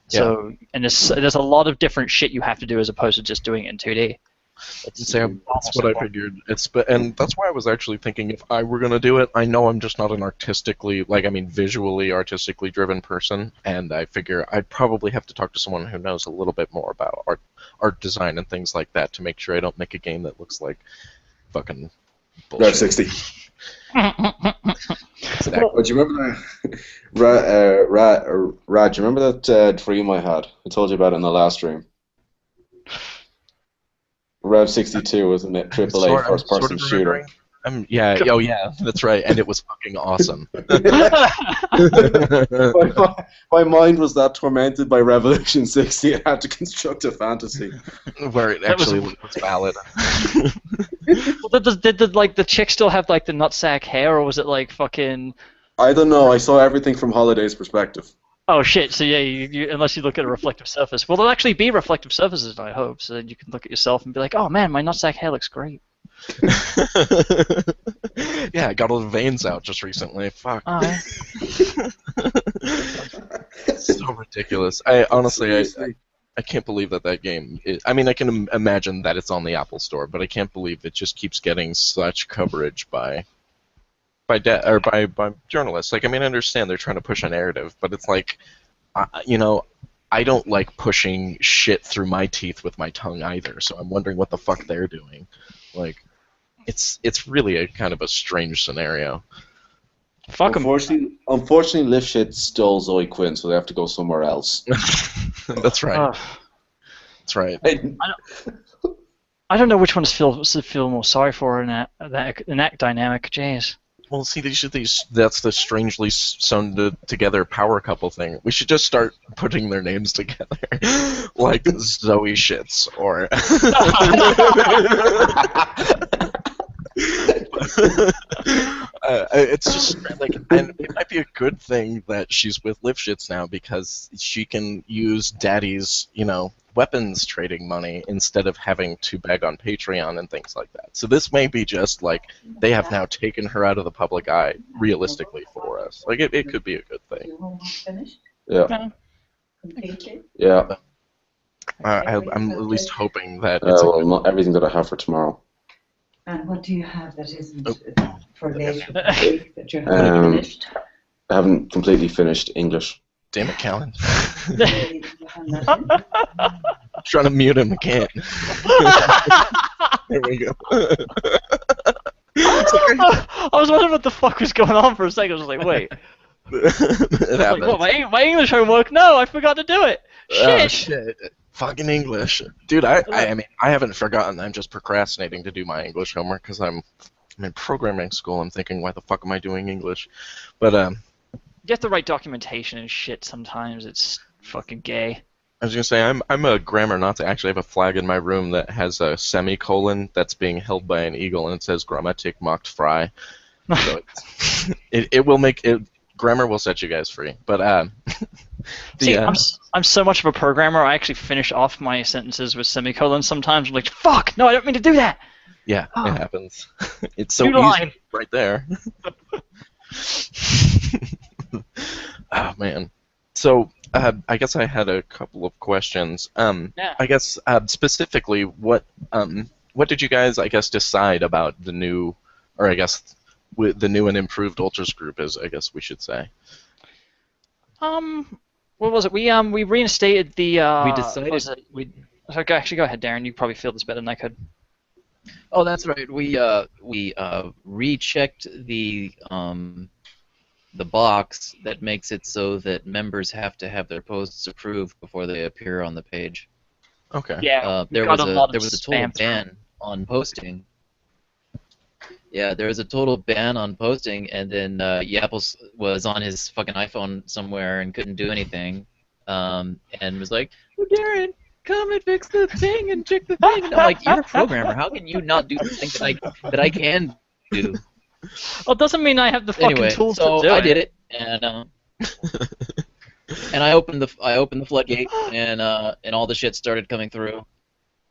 [SPEAKER 2] So, and there's a lot of different shit you have to do as opposed to just doing it in 2D.
[SPEAKER 1] That's what I figured. And that's why I was actually thinking if I were gonna do it. I know I'm just not an visually artistically driven person, and I figure I'd probably have to talk to someone who knows a little bit more about art design and things like that to make sure I don't make a game that looks like fucking bullshit.
[SPEAKER 4] Rev 60.
[SPEAKER 1] Exactly.
[SPEAKER 4] But do you remember that? Rad, do you remember that dream I had? I told you about it in the last stream. Rev 62 was a AAA first-person shooter.
[SPEAKER 1] Yeah, that's right, and it was fucking awesome.
[SPEAKER 4] my mind was that tormented by Revolution 60. I had to construct a fantasy
[SPEAKER 1] where it actually was valid.
[SPEAKER 2] Well, did the chick still have like the nutsack hair, or was it like fucking?
[SPEAKER 4] I don't know. I saw everything from Holiday's perspective.
[SPEAKER 2] Oh shit! So yeah, you unless you look at a reflective surface. Well, there'll actually be reflective surfaces, I hope, so that you can look at yourself and be like, "Oh man, my nutsack hair looks great."
[SPEAKER 1] Yeah, I got all the veins out just recently. Fuck. So ridiculous. I honestly, I can't believe that game. I mean, I can imagine that it's on the Apple Store, but I can't believe it just keeps getting such coverage by journalists. Like, I mean, I understand they're trying to push a narrative, but it's like, I don't like pushing shit through my teeth with my tongue either. So I'm wondering what the fuck they're doing. Like, it's really a kind of a strange scenario.
[SPEAKER 2] Fuck 'em.
[SPEAKER 4] Unfortunately, Lift Shit stole Zoe Quinn, so they have to go somewhere else.
[SPEAKER 1] That's right. That's right.
[SPEAKER 2] I don't know which one to feel more sorry for in that dynamic. Jeez.
[SPEAKER 1] Well, see, that's the strangely sewn together power couple thing. We should just start putting their names together, like Zoe Shits or. It's just like, and it might be a good thing that she's with Lifshits now because she can use Daddy's, weapons trading money instead of having to beg on Patreon and things like that. So this may be just like they have now taken her out of the public eye realistically for us. Like it could be a good thing.
[SPEAKER 4] Yeah.
[SPEAKER 5] Completely?
[SPEAKER 4] Yeah.
[SPEAKER 1] I'm at least hoping that.
[SPEAKER 4] Well, not everything that I have for tomorrow.
[SPEAKER 5] And what do you have that isn't for later week that you haven't finished?
[SPEAKER 4] I haven't completely finished English.
[SPEAKER 1] Damn it, Callan.
[SPEAKER 5] You have nothing?
[SPEAKER 1] I'm trying to mute him, I can't. There we go.
[SPEAKER 2] I was wondering what the fuck was going on for a second. I was like, wait.
[SPEAKER 1] It happens.
[SPEAKER 2] Like, what, my English homework? No, I forgot to do it. Shit.
[SPEAKER 1] Oh, shit. Fucking English. Dude, I mean, I haven't forgotten. I'm just procrastinating to do my English homework because I'm in programming school. I'm thinking, why the fuck am I doing English? But,
[SPEAKER 2] You have to write documentation and shit sometimes. It's fucking gay.
[SPEAKER 1] I was gonna say I'm a grammar Nazi. I actually have a flag in my room that has a semicolon that's being held by an eagle, and it says "Grammatik macht frei." So it will make it. Grammar will set you guys free. But
[SPEAKER 2] See,
[SPEAKER 1] the
[SPEAKER 2] I'm so much of a programmer. I actually finish off my sentences with semicolons sometimes. I'm like, fuck, no, I don't mean to do that.
[SPEAKER 1] yeah,
[SPEAKER 2] Oh.
[SPEAKER 1] it happens. It's so
[SPEAKER 2] New
[SPEAKER 1] easy
[SPEAKER 2] line.
[SPEAKER 1] right there. Oh man. So I guess I had a couple of questions.
[SPEAKER 2] Yeah.
[SPEAKER 1] I guess specifically, what did you guys, I guess, decide about the new, or I guess with the new and improved Ultras group, as I guess we should say.
[SPEAKER 2] What was it? We reinstated the.
[SPEAKER 3] We
[SPEAKER 2] what
[SPEAKER 3] decided
[SPEAKER 2] was it?
[SPEAKER 3] we.
[SPEAKER 2] So actually, go ahead, Darren. You probably feel this better than I could.
[SPEAKER 3] Oh, that's right. We rechecked the box that makes it so that members have to have their posts approved before they appear on the page.
[SPEAKER 1] Okay.
[SPEAKER 2] Yeah.
[SPEAKER 3] There
[SPEAKER 2] got
[SPEAKER 3] was
[SPEAKER 2] a lot
[SPEAKER 3] there
[SPEAKER 2] of
[SPEAKER 3] was a total
[SPEAKER 2] spam
[SPEAKER 3] ban on posting. Yeah, there was a total ban on posting, and then Yapples was on his fucking iPhone somewhere and couldn't do anything, and was like, "Oh, Darren, come and fix the thing and check the thing." And I'm like, "You're a programmer. How can you not do the thing that I can do?"
[SPEAKER 2] Well, it doesn't mean I have the fucking
[SPEAKER 3] Anyway,
[SPEAKER 2] tools
[SPEAKER 3] so
[SPEAKER 2] to do
[SPEAKER 3] I
[SPEAKER 2] it.
[SPEAKER 3] did it, and and I opened the floodgate, and all the shit started coming through.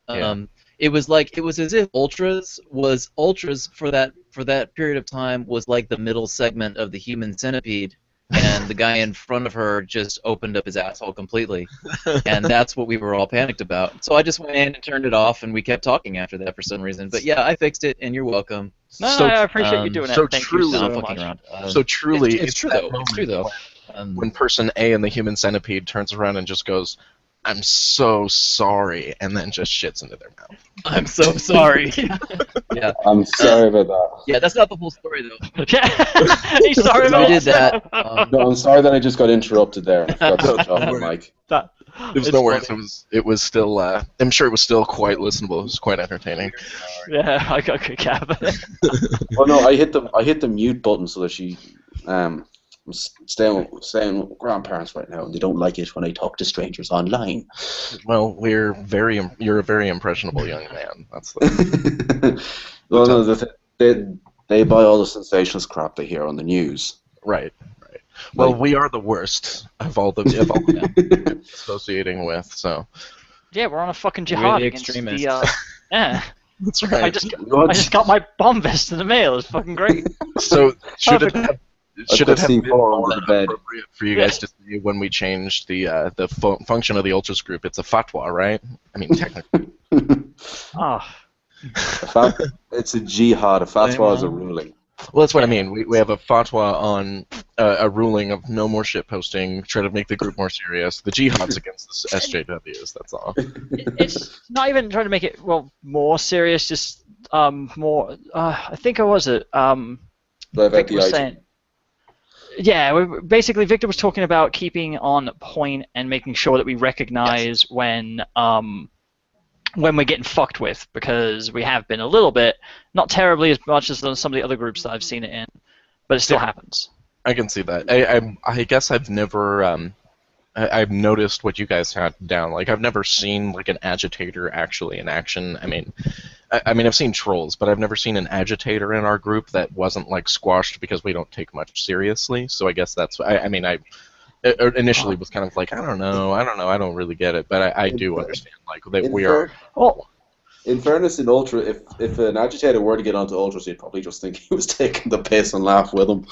[SPEAKER 1] Yeah.
[SPEAKER 3] It was as if Ultras for that period of time was like the middle segment of the human centipede, and the guy in front of her just opened up his asshole completely, and that's what we were all panicked about. So I just went in and turned it off, and we kept talking after that for some reason. But yeah, I fixed it, and you're welcome.
[SPEAKER 2] No,
[SPEAKER 1] So-
[SPEAKER 2] I appreciate you doing
[SPEAKER 1] so
[SPEAKER 2] that. Thank
[SPEAKER 1] truly-
[SPEAKER 2] you
[SPEAKER 3] No,
[SPEAKER 2] so
[SPEAKER 3] I'm
[SPEAKER 2] much.
[SPEAKER 3] fucking around.
[SPEAKER 1] So truly,
[SPEAKER 3] it's true
[SPEAKER 1] that
[SPEAKER 3] though.
[SPEAKER 1] moment
[SPEAKER 3] It's true though.
[SPEAKER 1] when person A in the human centipede turns around and just goes, "I'm so sorry," and then just shits into their mouth.
[SPEAKER 3] I'm so sorry. Yeah.
[SPEAKER 4] I'm sorry about that.
[SPEAKER 3] Yeah, that's not the whole story though.
[SPEAKER 2] Yeah. He's sorry
[SPEAKER 3] We
[SPEAKER 2] about
[SPEAKER 3] did that.
[SPEAKER 4] No, I'm sorry that I just got interrupted there. I forgot to switch off
[SPEAKER 1] Don't
[SPEAKER 4] the
[SPEAKER 1] worry.
[SPEAKER 4] mic.
[SPEAKER 2] That,
[SPEAKER 1] It was
[SPEAKER 2] it's
[SPEAKER 1] no worries.
[SPEAKER 2] funny.
[SPEAKER 1] It was still. I'm sure it was still quite listenable. It was quite entertaining.
[SPEAKER 2] Yeah, I got good cap.
[SPEAKER 4] Well, no, I hit the mute button so that she. I'm staying with grandparents right now, and they don't like it when I talk to strangers online.
[SPEAKER 1] Well, you're a very impressionable young man. That's the
[SPEAKER 4] Well, no, they buy all the sensationalist crap they hear on the news.
[SPEAKER 1] right. Well,
[SPEAKER 4] Like-
[SPEAKER 1] we are the worst of all the associating with. So
[SPEAKER 2] Yeah, we're on a fucking
[SPEAKER 3] We're
[SPEAKER 2] jihad
[SPEAKER 3] the
[SPEAKER 2] against
[SPEAKER 3] extremists.
[SPEAKER 2] the. Yeah,
[SPEAKER 1] that's right.
[SPEAKER 2] I just got my bomb vest in the mail. It's fucking great.
[SPEAKER 1] So should it
[SPEAKER 2] Perfect.
[SPEAKER 1] should
[SPEAKER 4] I
[SPEAKER 1] it have
[SPEAKER 4] see
[SPEAKER 1] been
[SPEAKER 4] Paul
[SPEAKER 1] more
[SPEAKER 4] under the bed.
[SPEAKER 1] appropriate for you guys to see when we changed the function of the Ultras group? It's a fatwa, right? I mean, technically.
[SPEAKER 2] Oh,
[SPEAKER 4] It's a jihad. A fatwa is a ruling.
[SPEAKER 1] Well, that's what I mean. We have a fatwa on a ruling of no more shit posting, try to make the group more serious. The jihad's against the SJWs, that's all.
[SPEAKER 2] it's not even trying to make it more serious. Just more. I think I was it.
[SPEAKER 4] But about
[SPEAKER 2] Victor
[SPEAKER 4] the
[SPEAKER 2] was
[SPEAKER 4] IT.
[SPEAKER 2] saying. Yeah, basically Victor was talking about keeping on point and making sure that we recognize when we're getting fucked with, because we have been a little bit, not terribly as much as some of the other groups that I've seen it in, but it still happens.
[SPEAKER 1] I can see that. I guess I've never I've noticed what you guys had down. Like I've never seen like an agitator actually in action. I mean I've seen trolls, but I've never seen an agitator in our group that wasn't like squashed because we don't take much seriously. So I guess that's I initially was kind of like I don't know, I don't really get it, but I do understand like that we are.
[SPEAKER 2] Oh,
[SPEAKER 4] In fairness, in Ultra, if an agitator were to get onto Ultras, you'd probably just think he was taking the piss and laugh with him.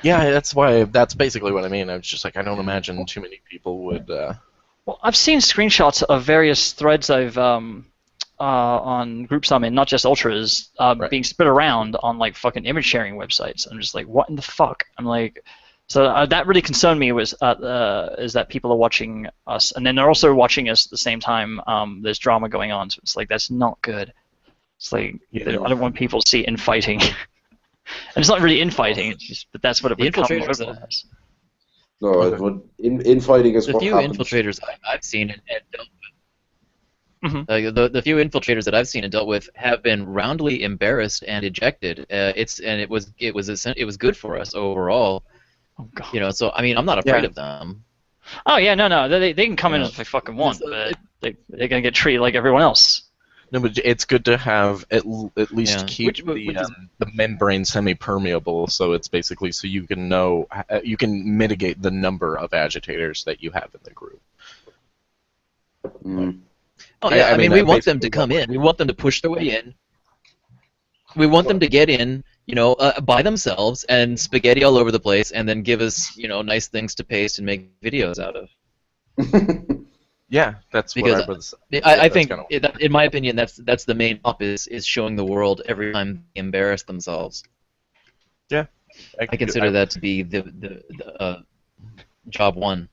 [SPEAKER 1] Yeah, that's basically what I mean. I was just like I don't imagine too many people would.
[SPEAKER 2] well, I've seen screenshots of various threads I've on groups I'm in, not just ultras,
[SPEAKER 1] Right.
[SPEAKER 2] being spit around on like fucking image sharing websites. I'm just like, what in the fuck? I'm like, so that really concerned me is that people are watching us, and then they're also watching us at the same time. There's drama going on, so it's like that's not good. It's like
[SPEAKER 1] Yeah.
[SPEAKER 2] I don't want people to see infighting, and it's not really infighting. It's just, but that's what it
[SPEAKER 3] The
[SPEAKER 2] would come
[SPEAKER 3] infiltrators,
[SPEAKER 2] over as.
[SPEAKER 4] No, it would, infighting is
[SPEAKER 3] The
[SPEAKER 4] what
[SPEAKER 3] few
[SPEAKER 4] happens.
[SPEAKER 3] infiltrators I've seen and dealt with,
[SPEAKER 2] Mhm.
[SPEAKER 3] the few infiltrators that I've seen and dealt with have been roundly embarrassed and ejected. It was good for us overall.
[SPEAKER 2] Oh god.
[SPEAKER 3] You know, so I mean, I'm not afraid
[SPEAKER 1] Yeah.
[SPEAKER 3] of them.
[SPEAKER 2] Oh yeah, no, they can come
[SPEAKER 6] You
[SPEAKER 2] in
[SPEAKER 6] know,
[SPEAKER 2] as they fucking want,
[SPEAKER 6] it's-
[SPEAKER 2] but they're gonna get treated like everyone else.
[SPEAKER 1] No, but it's good to have at least
[SPEAKER 6] Yeah.
[SPEAKER 1] keep
[SPEAKER 6] Which is
[SPEAKER 1] the membrane semi-permeable, so it's basically so you can know you can mitigate the number of agitators that you have in the group.
[SPEAKER 4] Mm.
[SPEAKER 6] oh yeah, I mean we want them
[SPEAKER 1] basically
[SPEAKER 6] to come
[SPEAKER 1] what
[SPEAKER 6] in. We want them to push their way in. We want them to get in, by themselves and spaghetti all over the place, and then give us, nice things to paste and make videos out of.
[SPEAKER 1] Yeah, that's
[SPEAKER 6] Because
[SPEAKER 1] what I was.
[SPEAKER 6] I think,
[SPEAKER 1] kinda-
[SPEAKER 6] in my opinion, that's the main up is showing the world every time they embarrass themselves. I consider that to be the job one.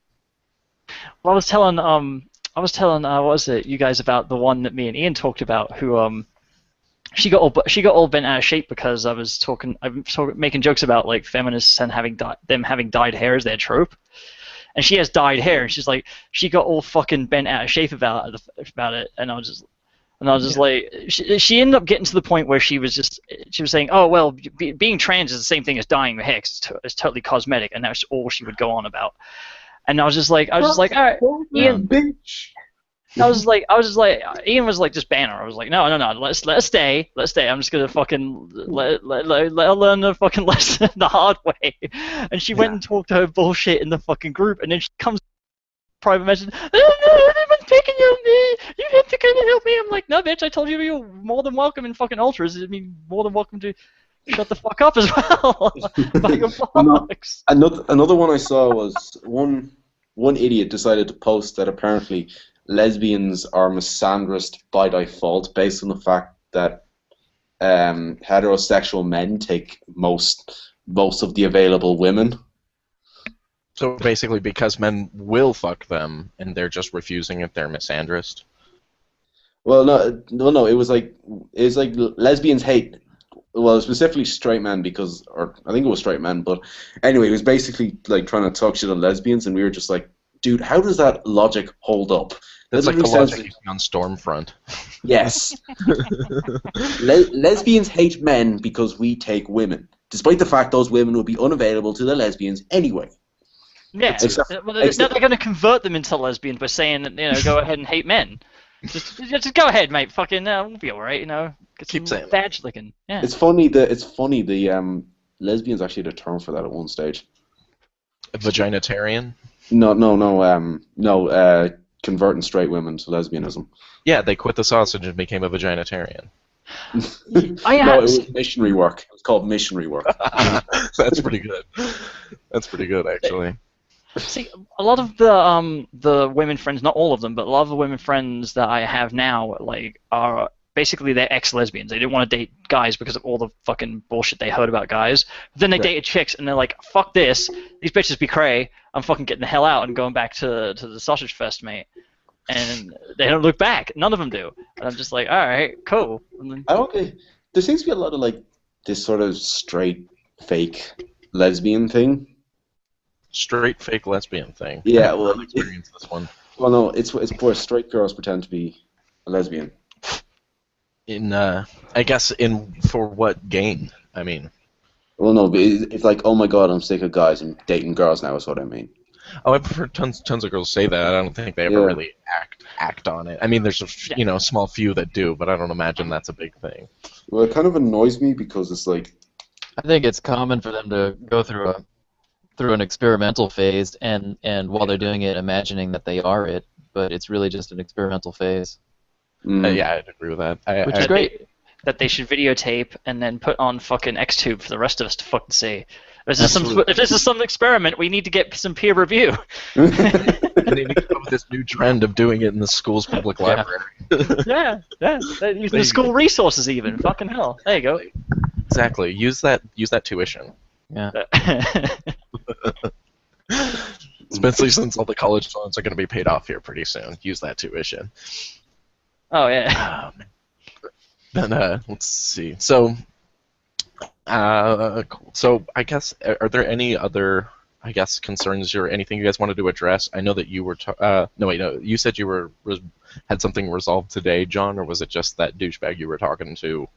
[SPEAKER 2] Well, I was telling what was it, you guys, about the one that me and Ian talked about, who she got all bent out of shape because I'm making jokes about like feminists and them having dyed hair as their trope. And she has dyed hair, and she got all fucking bent out of shape about it, and I was just like, she ended up getting to the point where she was saying, oh well, being trans is the same thing as dyeing your hair, 'cause it's totally cosmetic, and that's all she would go on about. And I was just like, all right, Ian.
[SPEAKER 4] Bitch.
[SPEAKER 2] I was just like, Ian was like, just ban her. I was like, no, let's stay. I'm just gonna fucking let her learn the fucking lesson the hard way. And she went and talked to her bullshit in the fucking group, and then she comes private message, oh, no, everyone's picking on me. You have to come and help me. I'm like, no, bitch, I told you you're more than welcome in fucking ultras. I mean, more than welcome to shut the fuck up as well about your bollocks.
[SPEAKER 4] Another one I saw was one idiot decided to post that apparently lesbians are misandrist by default based on the fact that heterosexual men take most of the available women.
[SPEAKER 1] So basically, because men will fuck them, and they're just refusing it, they're misandrist.
[SPEAKER 4] Well, no. It was like lesbians hate. Well, specifically straight men or I think it was straight men, but anyway, it was basically like trying to talk shit on lesbians, and we were just like, dude, how does that logic hold up?
[SPEAKER 1] That's like the
[SPEAKER 4] literally
[SPEAKER 1] logic on Stormfront.
[SPEAKER 4] Yes. Lesbians hate men because we take women, despite the fact those women would be unavailable to the lesbians anyway.
[SPEAKER 2] Yeah, well, they're going to convert them into lesbians by saying, go ahead and hate men. Just go ahead, mate. Fucking, we'll be all right. Get
[SPEAKER 1] Keep
[SPEAKER 2] some
[SPEAKER 1] saying
[SPEAKER 2] badge licking. Yeah.
[SPEAKER 4] It's funny. The lesbians actually had a term for that at one stage.
[SPEAKER 1] A vaginitarian?
[SPEAKER 4] No. Converting straight women to lesbianism.
[SPEAKER 1] Yeah, they quit the sausage and became a vaginitarian.
[SPEAKER 4] No, it was missionary work. It was called missionary work.
[SPEAKER 1] That's pretty good. That's pretty good, actually.
[SPEAKER 2] See, a lot of the women friends, not all of them, but a lot of the women friends that I have now, like, are basically they're ex-lesbians. They didn't want to date guys because of all the fucking bullshit they heard about guys. But then they dated chicks, and they're like, fuck this. These bitches be cray. I'm fucking getting the hell out and going back to the sausage fest, mate. And they don't look back. None of them do. And I'm just like, all right, cool. And then,
[SPEAKER 4] there seems to be a lot of like this sort of straight fake lesbian thing.
[SPEAKER 1] Straight fake lesbian thing.
[SPEAKER 4] Yeah,
[SPEAKER 1] I've
[SPEAKER 4] well,
[SPEAKER 1] experienced this one.
[SPEAKER 4] Well, no, it's where straight girls pretend to be a lesbian.
[SPEAKER 1] I guess for what gain? I mean.
[SPEAKER 4] Well, no, but it's like, oh my god, I'm sick of guys and dating girls now. Is what I mean.
[SPEAKER 1] Oh, I've heard tons of girls say that. I don't think they ever really act on it. I mean, there's a small few that do, but I don't imagine that's a big thing.
[SPEAKER 4] Well, it kind of annoys me because it's like,
[SPEAKER 6] I think it's common for them to go through an experimental phase, and while they're doing it, imagining that they are it, but it's really just an experimental phase.
[SPEAKER 1] Yeah, I'd agree with that.
[SPEAKER 6] Which is great.
[SPEAKER 2] That they should videotape and then put on fucking XTube for the rest of us to fucking see. If this is some experiment, we need to get some peer review.
[SPEAKER 1] And they need to come with this new trend of doing it in the school's public library.
[SPEAKER 2] Yeah. Using the school resources even. Fucking hell. There you go.
[SPEAKER 1] Exactly. Use that tuition.
[SPEAKER 6] Yeah.
[SPEAKER 1] Especially since all the college loans are going to be paid off here pretty soon. Use that tuition.
[SPEAKER 2] Oh yeah.
[SPEAKER 1] Then let's see. So, so I guess are there any other concerns or anything you guys wanted to address? I know that you were you said you had something resolved today, John, or was it just that douchebag you were talking to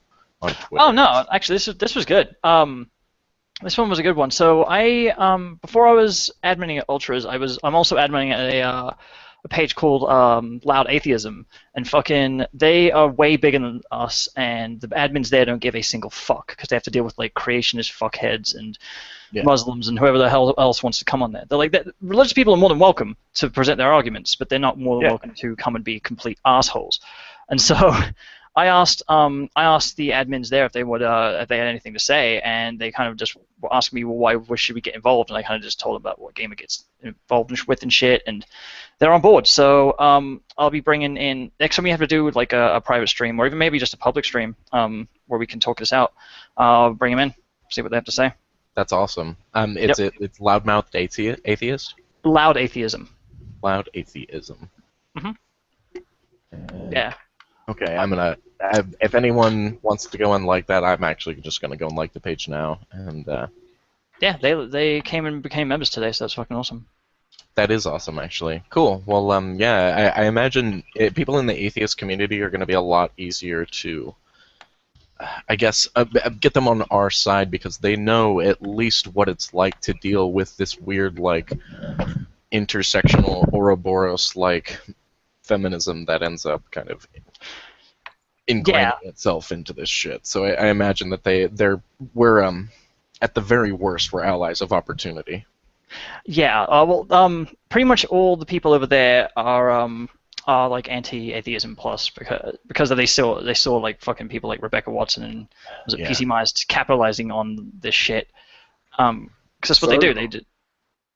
[SPEAKER 1] on Twitter?
[SPEAKER 2] Oh no, actually this was good. This one was a good one. So before I was adminning at Ultras, I'm also adminning at a page called Loud Atheism, and fucking they are way bigger than us, and the admins there don't give a single fuck because they have to deal with like creationist fuckheads and Muslims and whoever the hell else wants to come on there. They're like religious people are more than welcome to present their arguments, but they're not more than welcome to come and be complete assholes. And so I asked the admins there if they had anything to say, and they kind of just were asking me, well, why should we get involved? And I kind of just told them about what Gamer gets involved with and shit, and they're on board. So I'll be bringing in next time we have to do like a private stream or even maybe just a public stream where we can talk this out. I'll bring them in, see what they have to say.
[SPEAKER 1] That's awesome. It's loudmouthed atheist.
[SPEAKER 2] Loud atheism.
[SPEAKER 1] Loud atheism.
[SPEAKER 2] Yeah.
[SPEAKER 1] Okay, I'm gonna. If anyone wants to go and like that, I'm actually just gonna go and like the page now. And
[SPEAKER 2] yeah, they came and became members today, so that's fucking awesome.
[SPEAKER 1] That is awesome, actually. Cool. Well, yeah, I imagine people in the atheist community are gonna be a lot easier to, I guess, get them on our side because they know at least what it's like to deal with this weird, like, intersectional Ouroboros-like feminism that ends up kind of ingraining itself into this shit. So I imagine that we're at the very worst, we're allies of opportunity.
[SPEAKER 2] Yeah. Well, pretty much all the people over there are like anti-atheism plus because they saw like fucking people like Rebecca Watson and was it PC Myers capitalizing on this shit. Because that's what they do. They did.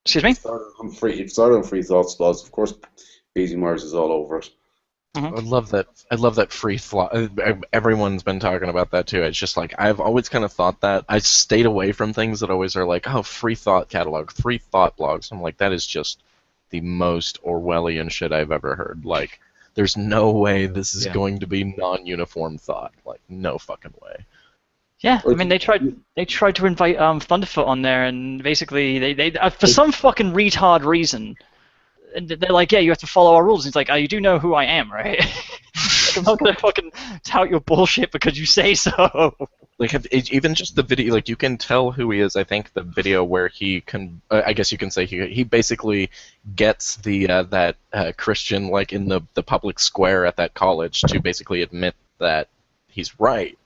[SPEAKER 2] Excuse me.
[SPEAKER 4] It started on free thoughts laws. Of course, PC Myers is all over it.
[SPEAKER 1] I love that free thought. Everyone's been talking about that too. It's just like I've always kind of thought that. I stayed away from things that always are like, oh, free thought catalog, free thought blogs. I'm like, that is just the most Orwellian shit I've ever heard. Like, there's no way this is going to be non-uniform thought. Like, no fucking way.
[SPEAKER 2] Yeah, I mean they tried to invite Thunderfoot on there, and basically they for some fucking retard reason. And they're like, yeah, you have to follow our rules. And it's like, oh, you do know who I am, right? Like, I'm not gonna fucking tout your bullshit because you say so.
[SPEAKER 1] Like, even just the video, like, you can tell who he is. I think the video where he can, I guess you can say he basically gets the that Christian, like, in the public square at that college to basically admit that he's right.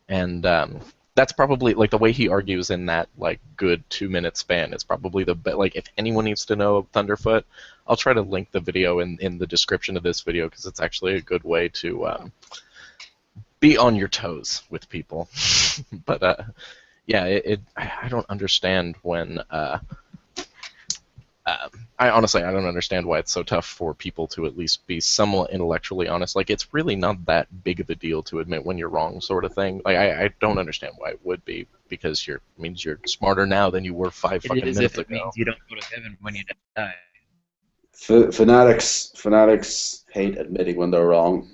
[SPEAKER 1] And that's probably, like, the way he argues in that, like, good 2-minute span is probably the best. Like, if anyone needs to know Thunderfoot, I'll try to link the video in the description of this video because it's actually a good way to be on your toes with people. But, yeah, I don't understand when... I don't understand why it's so tough for people to at least be somewhat intellectually honest. Like, it's really not that big of a deal to admit when you're wrong, sort of thing. Like, I don't understand why it would be, because it means you're smarter now than you were five fucking minutes ago.
[SPEAKER 6] It means you don't go to heaven when you die.
[SPEAKER 4] Fanatics hate admitting when they're wrong.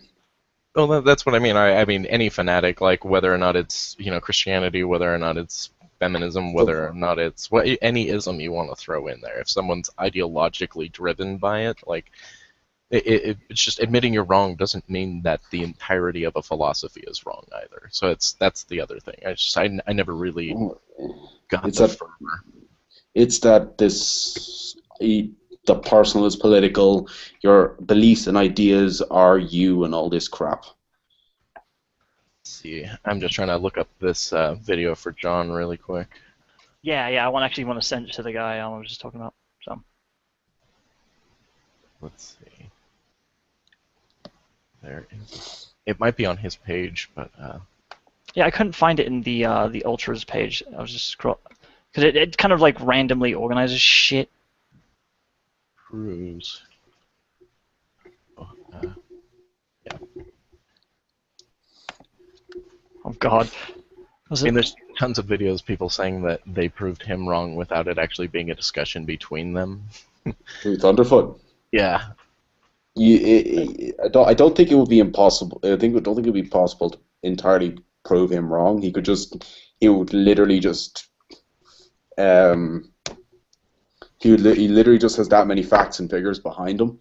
[SPEAKER 1] Well, that's what I mean. I mean, any fanatic, like, whether or not it's, Christianity, whether or not it's feminism, whether or not it's any ism you want to throw in there. If someone's ideologically driven by it, like, it's just admitting you're wrong doesn't mean that the entirety of a philosophy is wrong either. So that's the other thing. I never really got the fervor.
[SPEAKER 4] It's that the personal is political, your beliefs and ideas are you, and all this crap.
[SPEAKER 1] See, I'm just trying to look up this video for John really quick.
[SPEAKER 2] Yeah, I actually want to send it to the guy I was just talking about. So.
[SPEAKER 1] Let's see. There is. It might be on his page, but.
[SPEAKER 2] Yeah, I couldn't find it in the Ultras page. I was just scrolling because it kind of like randomly organizes shit.
[SPEAKER 1] Cruise. Oh, yeah.
[SPEAKER 2] Oh God.
[SPEAKER 1] I mean, there's tons of videos people saying that they proved him wrong without it actually being a discussion between them.
[SPEAKER 4] Thunderfoot.
[SPEAKER 1] Yeah.
[SPEAKER 4] I don't think it would be impossible. I don't think it would be possible to entirely prove him wrong. He would literally just. He literally just has that many facts and figures behind him.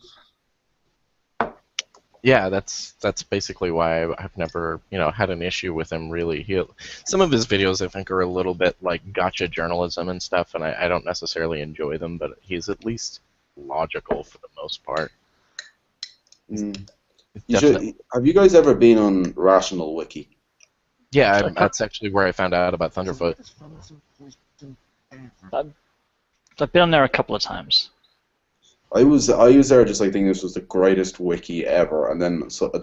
[SPEAKER 1] Yeah, that's basically why I've never, had an issue with him really. Some of his videos I think are a little bit like gotcha journalism and stuff, and I don't necessarily enjoy them, but he's at least logical for the most part.
[SPEAKER 4] Mm.
[SPEAKER 1] Definitely.
[SPEAKER 4] Have you guys ever been on Rational Wiki?
[SPEAKER 1] Yeah, that's actually where I found out about Thunderfoot.
[SPEAKER 2] I've been on there a couple of times.
[SPEAKER 4] I was there just like thinking this was the greatest wiki ever, and then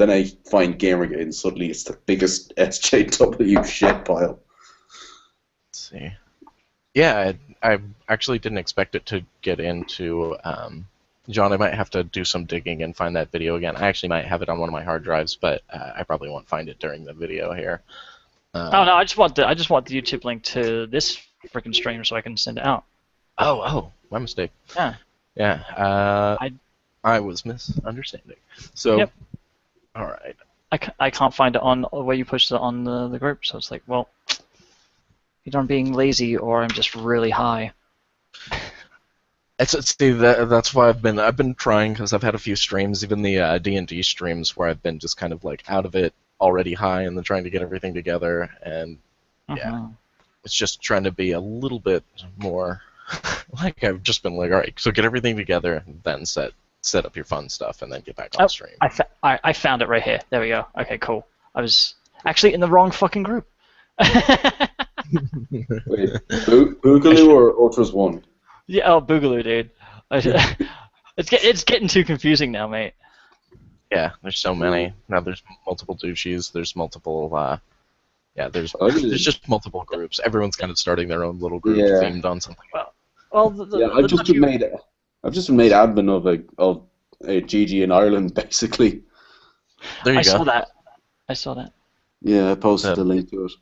[SPEAKER 4] I find Gamergate, and suddenly it's the biggest SJW shit pile.
[SPEAKER 1] Let's see. Yeah, I actually didn't expect it to get into. John, I might have to do some digging and find that video again. I actually might have it on one of my hard drives, but I probably won't find it during the video here.
[SPEAKER 2] Oh no, I just want the YouTube link to this freaking stream so I can send it out.
[SPEAKER 1] Oh, my mistake.
[SPEAKER 2] Yeah.
[SPEAKER 1] Yeah. I was misunderstanding. So,
[SPEAKER 2] yep.
[SPEAKER 1] All right.
[SPEAKER 2] I can't find it on where you posted it on the group, so it's like, well, either I'm being lazy or I'm just really high.
[SPEAKER 1] See, that's why I've been trying, because I've had a few streams, even the D&D streams, where I've been just kind of like out of it, already high, and then trying to get everything together, and yeah, it's just trying to be a little bit more. Like I've just been like, all right, so get everything together, then set up your fun stuff, and then get back on stream.
[SPEAKER 2] I found it right here. There we go. Okay, cool. I was actually in the wrong fucking group.
[SPEAKER 4] Wait, Boogaloo or Ultras 1?
[SPEAKER 2] Yeah, Boogaloo, dude. It's getting too confusing now, mate.
[SPEAKER 1] Yeah, there's so many. Now there's multiple douches, there's multiple, there's just multiple groups. Everyone's kind of starting their own little group themed on something.
[SPEAKER 4] I've just been made admin of a GG in Ireland, basically.
[SPEAKER 1] There you go.
[SPEAKER 2] I saw that.
[SPEAKER 4] Yeah, I posted the link to it.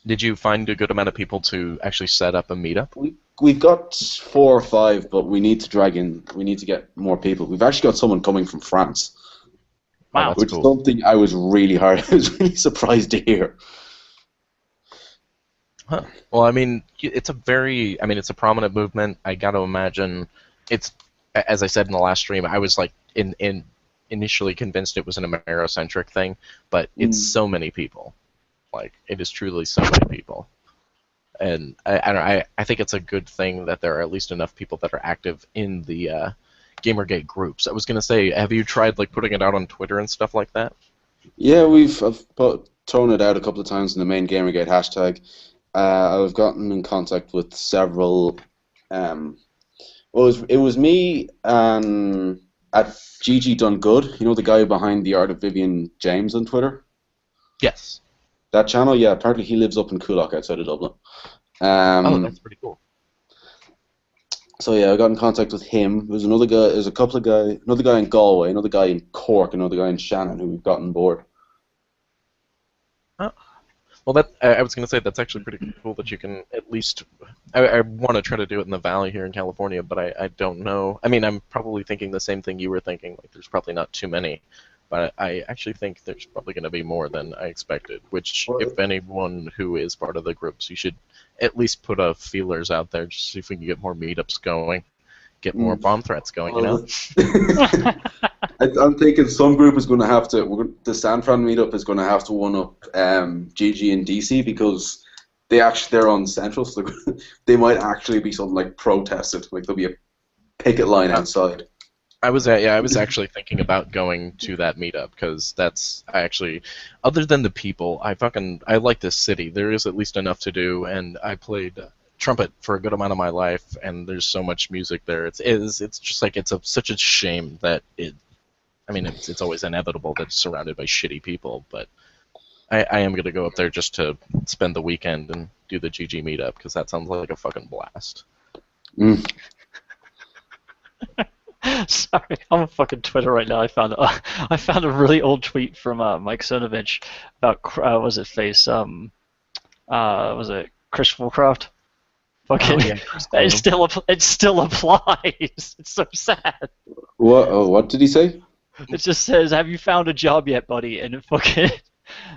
[SPEAKER 1] Did you find a good amount of people to actually set up a meetup?
[SPEAKER 4] We've got 4 or 5, but we need to get more people. We've actually got someone coming from France.
[SPEAKER 2] Wow,
[SPEAKER 4] which
[SPEAKER 1] cool.
[SPEAKER 4] is something I was really surprised to hear.
[SPEAKER 1] Huh. Well, I mean, it's a prominent movement. I got to imagine it's, as I said in the last stream, I was like initially convinced it was an Amerocentric thing, but it's so many people. Like, it is truly so many people. And I think it's a good thing that there are at least enough people that are active in the Gamergate groups. I was going to say, have you tried like putting it out on Twitter and stuff like that?
[SPEAKER 4] Yeah, I've thrown it out a couple of times in the main Gamergate hashtag. I've gotten in contact with several. It was me at GG Done Good. You know the guy behind the Art of Vivian James on Twitter.
[SPEAKER 1] Yes.
[SPEAKER 4] That channel, yeah. Apparently, he lives up in Coolock outside of Dublin.
[SPEAKER 1] That's pretty cool.
[SPEAKER 4] So yeah, I got in contact with him. There's another guy. There's a couple of guys. Another guy in Galway. Another guy in Cork. Another guy in Shannon who we've got on board.
[SPEAKER 1] Oh. Well, I was going to say that's actually pretty cool that you can at least. I want to try to do it in the Valley here in California, but I don't know. I mean, I'm probably thinking the same thing you were thinking. Like, there's probably not too many, but I actually think there's probably going to be more than I expected. Which, if anyone who is part of the groups, you should at least put feelers out there, just see if we can get more meetups going, get more bomb threats going.
[SPEAKER 4] I'm thinking some group is going to have to. The San Fran meetup is going to have to one up GG in DC because they're on Central, so they might actually be something like protested. Like there'll be a picket line outside.
[SPEAKER 1] I was actually thinking about going to that meetup because other than the people, I like this city. There is at least enough to do, and I played trumpet for a good amount of my life, and there's so much music there. It's just like such a shame that it's always inevitable that it's surrounded by shitty people, but I am gonna go up there just to spend the weekend and do the GG meetup because that sounds like a fucking blast.
[SPEAKER 2] Sorry, I'm on fucking Twitter right now. I found a really old tweet from Mike Cernovich about was it Chris Woolcraft? Fucking, it still applies. It's so sad.
[SPEAKER 4] What did he say?
[SPEAKER 2] It just says, "Have you found a job yet, buddy?" And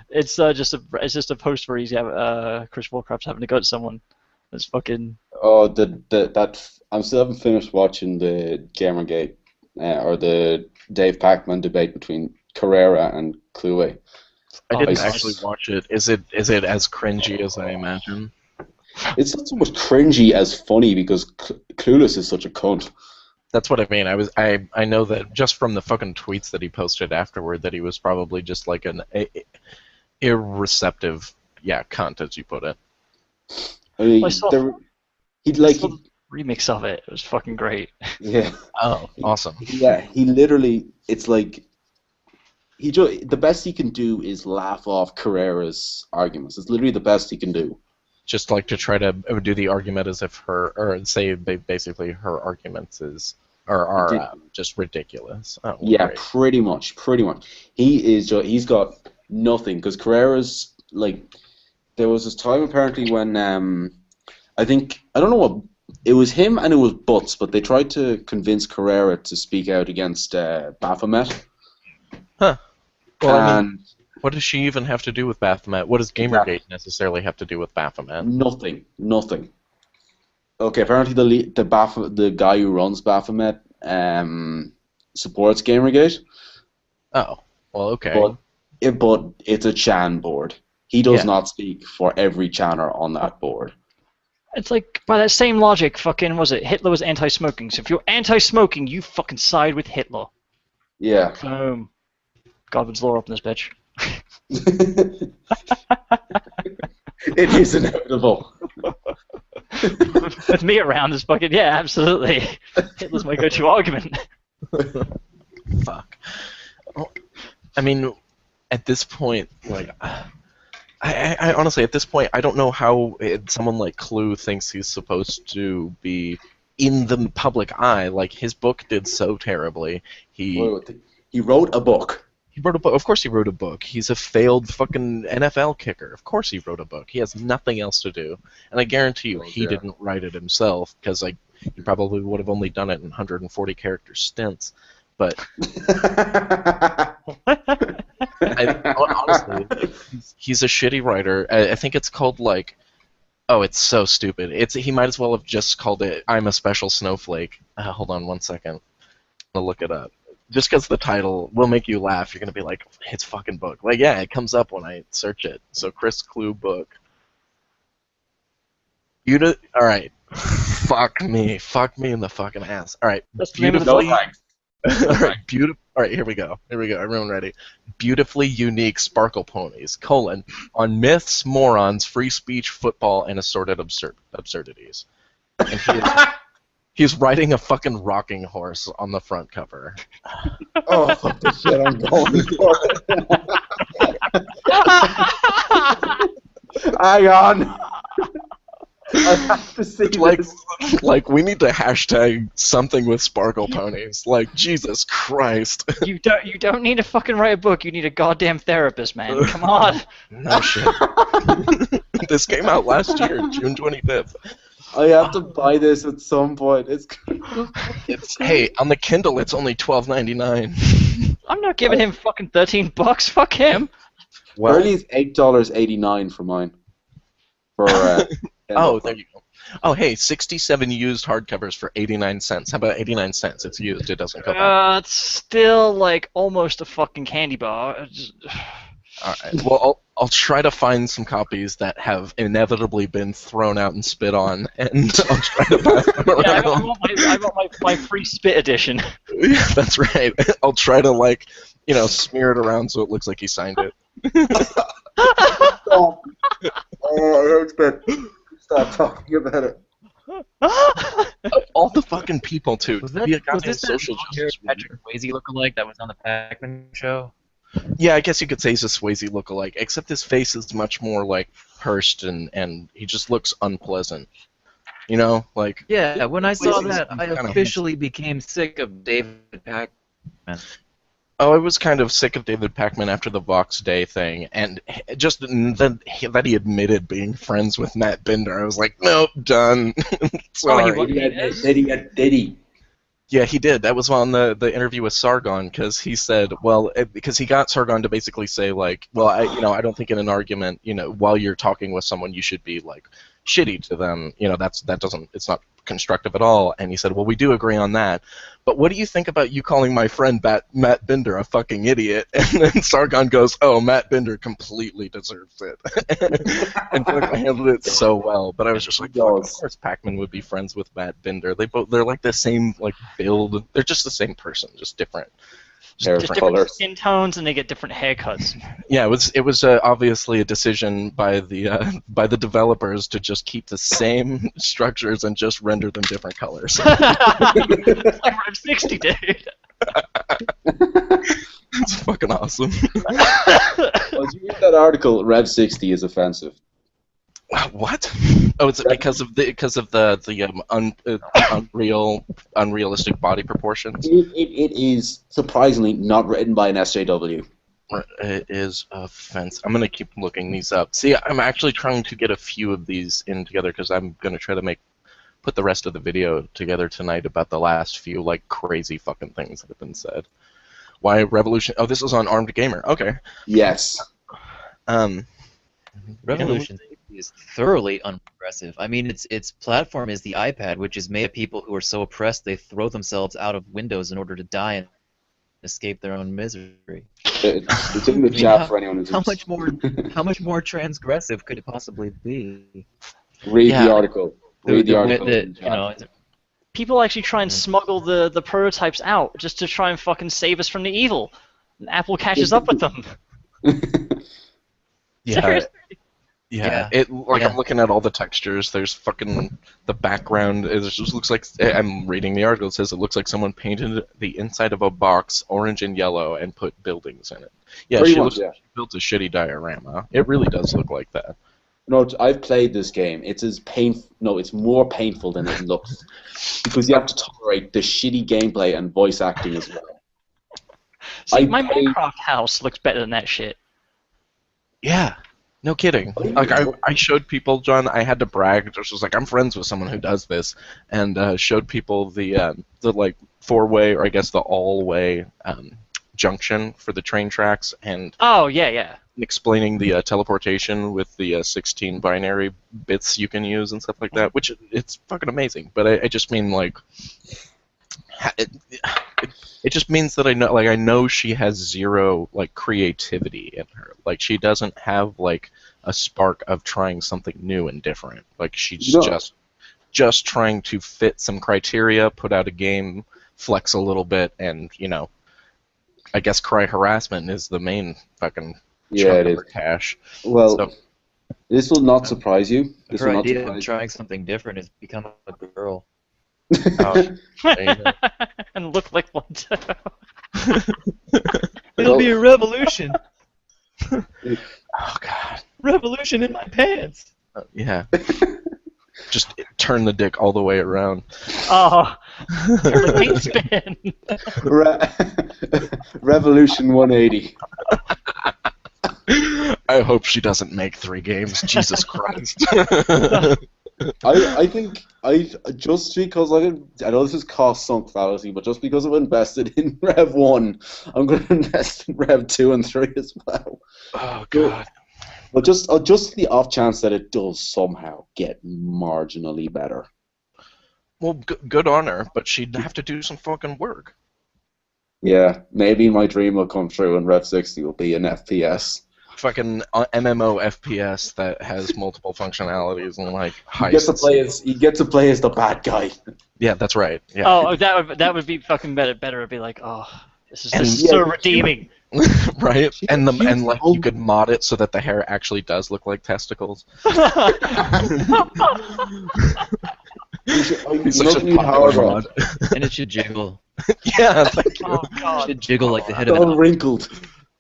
[SPEAKER 2] it's just a post where he's Chris Woolcraft's having to go to someone. It's fucking.
[SPEAKER 4] Oh, I still haven't finished watching the Gamergate or the Dave Pacman debate between Carrera and Clue.
[SPEAKER 1] I
[SPEAKER 2] Oh,
[SPEAKER 1] didn't
[SPEAKER 2] God.
[SPEAKER 1] actually watch it. Is it as cringy as I imagine?
[SPEAKER 4] It's not so much cringy as funny because Clueless is such a cunt.
[SPEAKER 1] That's what I mean. I know that just from the fucking tweets that he posted afterward that he was probably just like an irreceptive, cunt, as you put it.
[SPEAKER 4] I mean,
[SPEAKER 2] I saw
[SPEAKER 4] he'd like
[SPEAKER 2] the remix of it. It was fucking great.
[SPEAKER 4] yeah.
[SPEAKER 1] Oh, awesome.
[SPEAKER 4] Yeah, he literally, it's like, the best he can do is laugh off Carrera's arguments. It's literally the best he can do.
[SPEAKER 1] Just like to try to do the argument as if basically her arguments are just ridiculous. Oh,
[SPEAKER 4] Yeah,
[SPEAKER 1] great.
[SPEAKER 4] pretty much. He's got nothing, because Carrera's, like, there was this time apparently when, I don't know what, it was him and it was Butts, but they tried to convince Carrera to speak out against Baphomet.
[SPEAKER 1] Huh. Well, I
[SPEAKER 4] And
[SPEAKER 1] mean, what does she even have to do with Baphomet? What does Gamergate necessarily have to do with Baphomet?
[SPEAKER 4] nothing. Okay, apparently the guy who runs Baphomet supports Gamergate,
[SPEAKER 1] Oh, well, okay.
[SPEAKER 4] but it's a Chan board. He does not speak for every Channer on that board.
[SPEAKER 2] It's like, by that same logic, fucking, Hitler was anti-smoking. So if you're anti-smoking, you fucking side with Hitler.
[SPEAKER 4] Yeah.
[SPEAKER 2] Boom. Godwin's law up in this bitch.
[SPEAKER 4] It is inevitable.
[SPEAKER 2] With me around, is fucking, yeah, absolutely. Hitler's my go-to argument.
[SPEAKER 1] Fuck. Well, I mean, at this point, like, I honestly, at this point, I don't know how someone like Clue thinks he's supposed to be in the public eye. Like, his book did so terribly. He
[SPEAKER 4] wrote a book.
[SPEAKER 1] He wrote a book. Of course he wrote a book. He's a failed fucking NFL kicker. Of course he wrote a book. He has nothing else to do. And I guarantee you he didn't write it himself, because like he probably would have only done it in 140 character stints. But honestly, he's a shitty writer. I think it's called like, oh, it's so stupid. He might as well have just called it "I'm a Special Snowflake." Hold on one second. I'll look it up. Just because the title will make you laugh, you're gonna be like, "It's fucking book." Like, yeah, it comes up when I search it. So Chris Clue book. All right. Fuck me in the fucking ass. All right.
[SPEAKER 2] That's the name of the book.
[SPEAKER 1] All right, All right, here we go. Everyone ready? Beautifully unique sparkle ponies, on myths, morons, free speech, football, and assorted absurdities. And he's riding a fucking rocking horse on the front cover.
[SPEAKER 4] Oh, fuck the shit, I'm going for it. Hang on. I have to see this.
[SPEAKER 1] Like, we need to hashtag something with sparkle ponies. Like, Jesus Christ.
[SPEAKER 2] You don't need to fucking write a book. You need a goddamn therapist, man. Come on.
[SPEAKER 1] No shit. This came out last year, June 25th.
[SPEAKER 4] I have to buy this at some point.
[SPEAKER 1] Hey, on the Kindle it's only $12.99.
[SPEAKER 2] I'm not giving him fucking $13. Fuck him.
[SPEAKER 4] Well, early is $8.89 for mine. For
[SPEAKER 1] oh, there you go. Oh, hey, 67 used hardcovers for 89 cents. How about 89 cents? It's used. It doesn't go back.
[SPEAKER 2] It's still like almost a fucking candy bar.
[SPEAKER 1] All right. Well, I'll try to find some copies that have inevitably been thrown out and spit on, and I'll try to pass them around.
[SPEAKER 2] I got my free spit edition.
[SPEAKER 1] Yeah, that's right. I'll try to, like, smear it around so it looks like he signed it.
[SPEAKER 4] Stop. Oh, stop talking about it.
[SPEAKER 1] All the fucking people, too.
[SPEAKER 6] Was
[SPEAKER 1] this
[SPEAKER 6] social justice Patrick Swayze lookalike that was on the Pac-Man show?
[SPEAKER 1] Yeah, I guess you could say he's a Swayze lookalike, except his face is much more, like, pursed, and he just looks unpleasant. Like...
[SPEAKER 6] Yeah, when I saw that, I officially became sick of David Pac-Man.
[SPEAKER 1] Oh, I was kind of sick of David Pacman after the Vox Day thing, and just that he admitted being friends with Matt Binder. I was like, nope, done. Sorry.
[SPEAKER 4] Did he?
[SPEAKER 1] Yeah, he did. That was on the interview with Sargon, because he said, because he got Sargon to basically say, like, well, I don't think in an argument, while you're talking with someone, you should be, like, shitty to them, it's not constructive at all. And he said, well, we do agree on that. But what do you think about you calling my friend Matt Binder a fucking idiot? And then Sargon goes, oh, Matt Binder completely deserves it. And fucking handled it so well. But I was just like, fuck, of course Pac-Man would be friends with Matt Binder. They're like the same like build. They're just the same person, just different.
[SPEAKER 2] Just different skin tones, and they get different haircuts.
[SPEAKER 1] Yeah, it was obviously a decision by the developers to just keep the same structures and just render them different colors.
[SPEAKER 2] Like Rev 60 did.
[SPEAKER 1] It's fucking awesome.
[SPEAKER 4] Well, did you read that article? Rev 60 is offensive.
[SPEAKER 1] What? Oh, is it because of the unrealistic body proportions?
[SPEAKER 4] It is surprisingly not written by an SJW.
[SPEAKER 1] It is offensive. I'm gonna keep looking these up. See, I'm actually trying to get a few of these in together because I'm gonna try to put the rest of the video together tonight about the last few like crazy fucking things that have been said. Why Revolution? Oh, this is on Armed Gamer. Okay.
[SPEAKER 4] Yes.
[SPEAKER 6] Revolution is thoroughly unprogressive. I mean, its platform is the iPad, which is made of people who are so oppressed they throw themselves out of windows in order to die and escape their own misery.
[SPEAKER 4] It's in the chat for anyone who's
[SPEAKER 6] how much more transgressive could it possibly be?
[SPEAKER 4] Read the article. Read the article.
[SPEAKER 2] People actually try and smuggle the prototypes out just to try and fucking save us from the evil. And Apple catches up with them.
[SPEAKER 1] Yeah. Yeah. I'm looking at all the textures. There's fucking the background. It just looks like I'm reading the article. It says it looks like someone painted the inside of a box orange and yellow and put buildings in it. Yeah, she built a shitty diorama. It really does look like that.
[SPEAKER 4] No, I've played this game. It's as painful. No, it's more painful than it looks because you have to tolerate the shitty gameplay and voice acting as well.
[SPEAKER 2] See, my Minecraft house looks better than that shit.
[SPEAKER 1] Yeah, no kidding. Like I showed people, John. I had to brag. Just was like, I'm friends with someone who does this, and showed people the like four-way or I guess the all-way junction for the train tracks and.
[SPEAKER 2] Oh yeah.
[SPEAKER 1] Explaining the teleportation with the 16 binary bits you can use and stuff like that, which it's fucking amazing. But I just mean like. It just means that I know she has zero like creativity in her. Like she doesn't have like a spark of trying something new and different. Like she's just trying to fit some criteria, put out a game, flex a little bit, and I guess cry harassment is the main fucking chunk of her cash.
[SPEAKER 4] Well, this will not surprise you.
[SPEAKER 6] Her idea of trying something different is become a girl.
[SPEAKER 2] And look like one too.
[SPEAKER 6] It'll be a revolution.
[SPEAKER 1] Oh god.
[SPEAKER 6] Revolution in my pants.
[SPEAKER 1] Yeah. Just turn the dick all the way around.
[SPEAKER 2] Oh. Turn the paint
[SPEAKER 4] spin. Revolution 180.
[SPEAKER 1] I hope she doesn't make 3 games. Jesus Christ.
[SPEAKER 4] I think just because I know this is cost sunk fallacy, but just because I've invested in Rev 1, I'm going to invest in Rev 2 and 3 as well.
[SPEAKER 1] Oh god.
[SPEAKER 4] But just the off chance that it does somehow get marginally better.
[SPEAKER 1] Well, good on her, but she'd have to do some fucking work.
[SPEAKER 4] Yeah, maybe my dream will come true and Rev 60 will be an FPS.
[SPEAKER 1] Fucking MMO FPS that has multiple functionalities and like
[SPEAKER 4] heists. You get to play as the bad guy.
[SPEAKER 1] Yeah, that's right. Yeah.
[SPEAKER 2] Oh, that would be fucking better. It'd be like, oh, this is so redeeming.
[SPEAKER 1] Right? And like you could mod it so that the hair actually does look like testicles.
[SPEAKER 6] It's such a popular mod. And it should jiggle.
[SPEAKER 1] Yeah, thank you.
[SPEAKER 2] Oh, God.
[SPEAKER 6] It should jiggle like the head of
[SPEAKER 4] all wrinkled.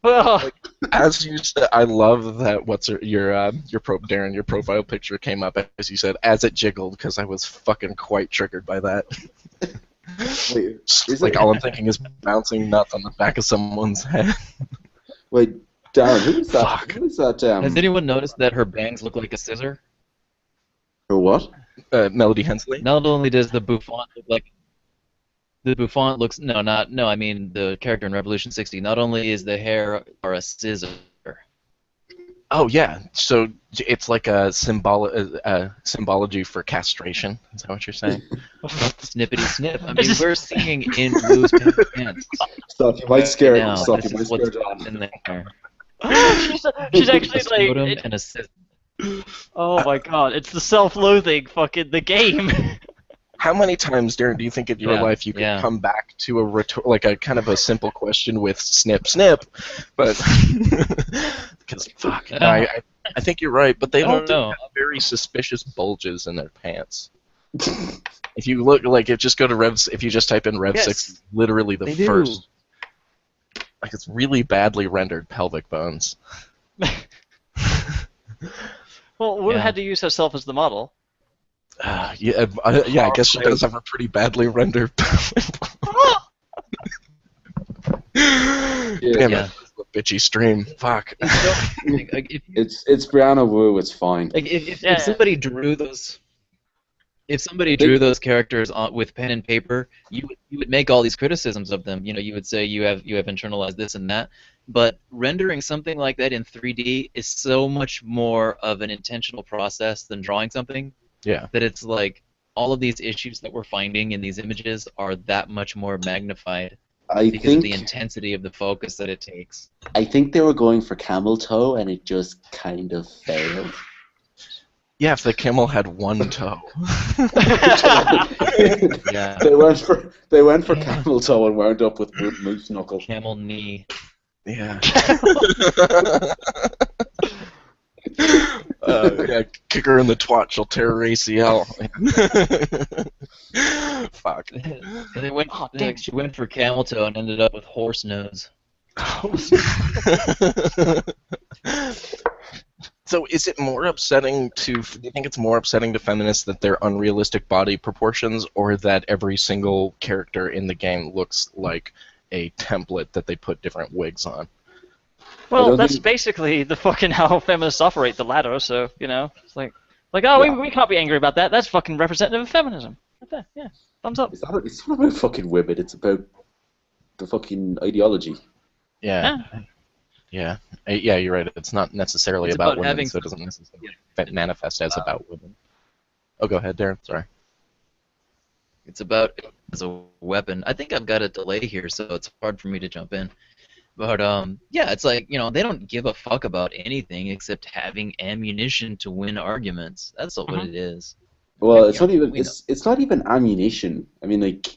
[SPEAKER 1] Like, as you said, I love that. Darren? Your profile picture came up as you said, as it jiggled, because I was fucking quite triggered by that. Wait, all I'm thinking is bouncing nuts on the back of someone's head.
[SPEAKER 4] Wait, Darren, who is that?
[SPEAKER 1] Fuck.
[SPEAKER 4] Who is that?
[SPEAKER 6] Has anyone noticed that her bangs look like a scissor?
[SPEAKER 4] Her what?
[SPEAKER 1] Melody Hensley.
[SPEAKER 6] Not only does the bouffant look like the bouffant looks I mean the character in Revolution 60. Not only is the hair or a scissor.
[SPEAKER 1] Oh yeah, so it's like a symbology for castration. Is that what you're saying?
[SPEAKER 6] Snippety snip. I
[SPEAKER 2] It's
[SPEAKER 6] mean,
[SPEAKER 2] just-
[SPEAKER 6] we're singing in Woo's pants
[SPEAKER 4] Stuff you might scare.
[SPEAKER 6] now.
[SPEAKER 4] Stuff
[SPEAKER 6] This
[SPEAKER 4] you might
[SPEAKER 6] is what's
[SPEAKER 4] scare John.
[SPEAKER 6] in there.
[SPEAKER 2] she's actually
[SPEAKER 6] A scrotum
[SPEAKER 2] like,
[SPEAKER 6] and a cyst.
[SPEAKER 2] oh my god, it's the self-loathing fucking the game.
[SPEAKER 1] How many times, Darren, do you think in your
[SPEAKER 6] Yeah,
[SPEAKER 1] life you could
[SPEAKER 6] yeah.
[SPEAKER 1] come back to like a kind of a simple question with snip, snip? But because fuck, no, I think you're right. But they
[SPEAKER 6] I
[SPEAKER 1] all
[SPEAKER 6] don't
[SPEAKER 1] do
[SPEAKER 6] know.
[SPEAKER 1] have very suspicious bulges in their pants. If you look, like, just go to Rev. If you just type in Rev
[SPEAKER 6] Yes,
[SPEAKER 1] 6, literally the
[SPEAKER 6] they do.
[SPEAKER 1] first. Like, it's really badly rendered pelvic bones.
[SPEAKER 2] Well, Wu
[SPEAKER 6] Yeah.
[SPEAKER 2] had to use herself as the model.
[SPEAKER 1] Yeah, I guess she does have a pretty badly rendered pelvic bone. Damn
[SPEAKER 6] Yeah.
[SPEAKER 1] it, a bitchy stream. Fuck.
[SPEAKER 6] Like,
[SPEAKER 4] It's Brianna Wu. It's fine.
[SPEAKER 2] Yeah.
[SPEAKER 6] if somebody drew those, if somebody drew those characters with pen and paper, you would make all these criticisms of them. You know, you would say you have internalized this and that. But rendering something like that in 3D is so much more of an intentional process than drawing something.
[SPEAKER 1] Yeah.
[SPEAKER 6] That it's like all of these issues that we're finding in these images are that much more magnified
[SPEAKER 4] I
[SPEAKER 6] because of the
[SPEAKER 4] think
[SPEAKER 6] intensity of the focus that it takes.
[SPEAKER 4] they were going for camel toe, and it just kind of failed.
[SPEAKER 1] Yeah, if the camel had one toe.
[SPEAKER 6] Yeah.
[SPEAKER 4] They went for camel toe and wound up with moose knuckle.
[SPEAKER 6] Camel knee.
[SPEAKER 1] Yeah. Yeah, kick her in the twat, she'll tear her ACL. Fuck.
[SPEAKER 6] They went.
[SPEAKER 2] Oh, damn.
[SPEAKER 6] She went for camel toe and ended up with horse nose.
[SPEAKER 1] So is it more upsetting do you think it's more upsetting to feminists that they're unrealistic body proportions, or that every single character in the game looks like a template that they put different wigs on?
[SPEAKER 2] Well,
[SPEAKER 4] don't
[SPEAKER 2] that's
[SPEAKER 4] think-
[SPEAKER 2] basically the fucking how feminists operate, the latter. So it's like oh,
[SPEAKER 4] Yeah.
[SPEAKER 2] we can't be angry about that. That's fucking representative of feminism. Right there. Yeah, thumbs up.
[SPEAKER 4] It's not about fucking women. It's about the fucking ideology.
[SPEAKER 1] Yeah. Yeah. Yeah, you're right. It's not necessarily
[SPEAKER 6] It's
[SPEAKER 1] about
[SPEAKER 6] about
[SPEAKER 1] women,
[SPEAKER 6] having-
[SPEAKER 1] so it doesn't necessarily manifest as about women. Oh, go ahead, Darren. Sorry.
[SPEAKER 6] It's about as a weapon. I think I've got a delay here, so it's hard for me to jump in. But yeah, it's like, you know, they don't give a fuck about anything except having ammunition to win arguments. That's what it is.
[SPEAKER 4] Well,
[SPEAKER 6] Yeah,
[SPEAKER 4] it's not even
[SPEAKER 6] we know.
[SPEAKER 4] it's not even ammunition. I mean, like,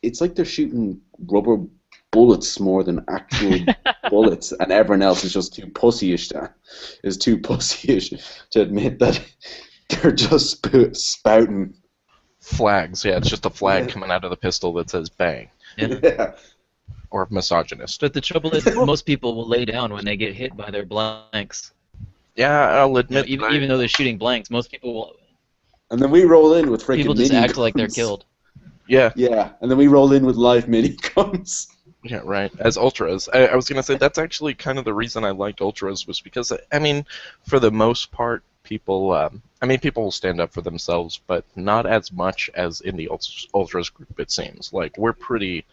[SPEAKER 4] it's like they're shooting rubber bullets more than actual bullets, and everyone else is just too pussyish to admit that they're just spouting.
[SPEAKER 1] Flags. Yeah, it's just a flag
[SPEAKER 4] Yeah.
[SPEAKER 1] coming out of the pistol that says bang.
[SPEAKER 4] Yeah.
[SPEAKER 1] Or misogynist.
[SPEAKER 6] But the trouble is, most people will lay down when they get hit by their blanks.
[SPEAKER 1] Yeah, I'll
[SPEAKER 6] You know,
[SPEAKER 1] admit
[SPEAKER 6] even though they're shooting blanks, most people will.
[SPEAKER 4] And then we roll in with freaking
[SPEAKER 6] People just
[SPEAKER 4] mini
[SPEAKER 6] act like they're
[SPEAKER 4] guns.
[SPEAKER 6] killed.
[SPEAKER 1] Yeah,
[SPEAKER 4] Yeah, and then we roll in with live mini guns.
[SPEAKER 1] yeah, right. As ultras, I was gonna say that's actually kind of the reason I liked ultras, was because, I mean, for the most part, people people will stand up for themselves, but not as much as in the ultras group. It seems like we're pretty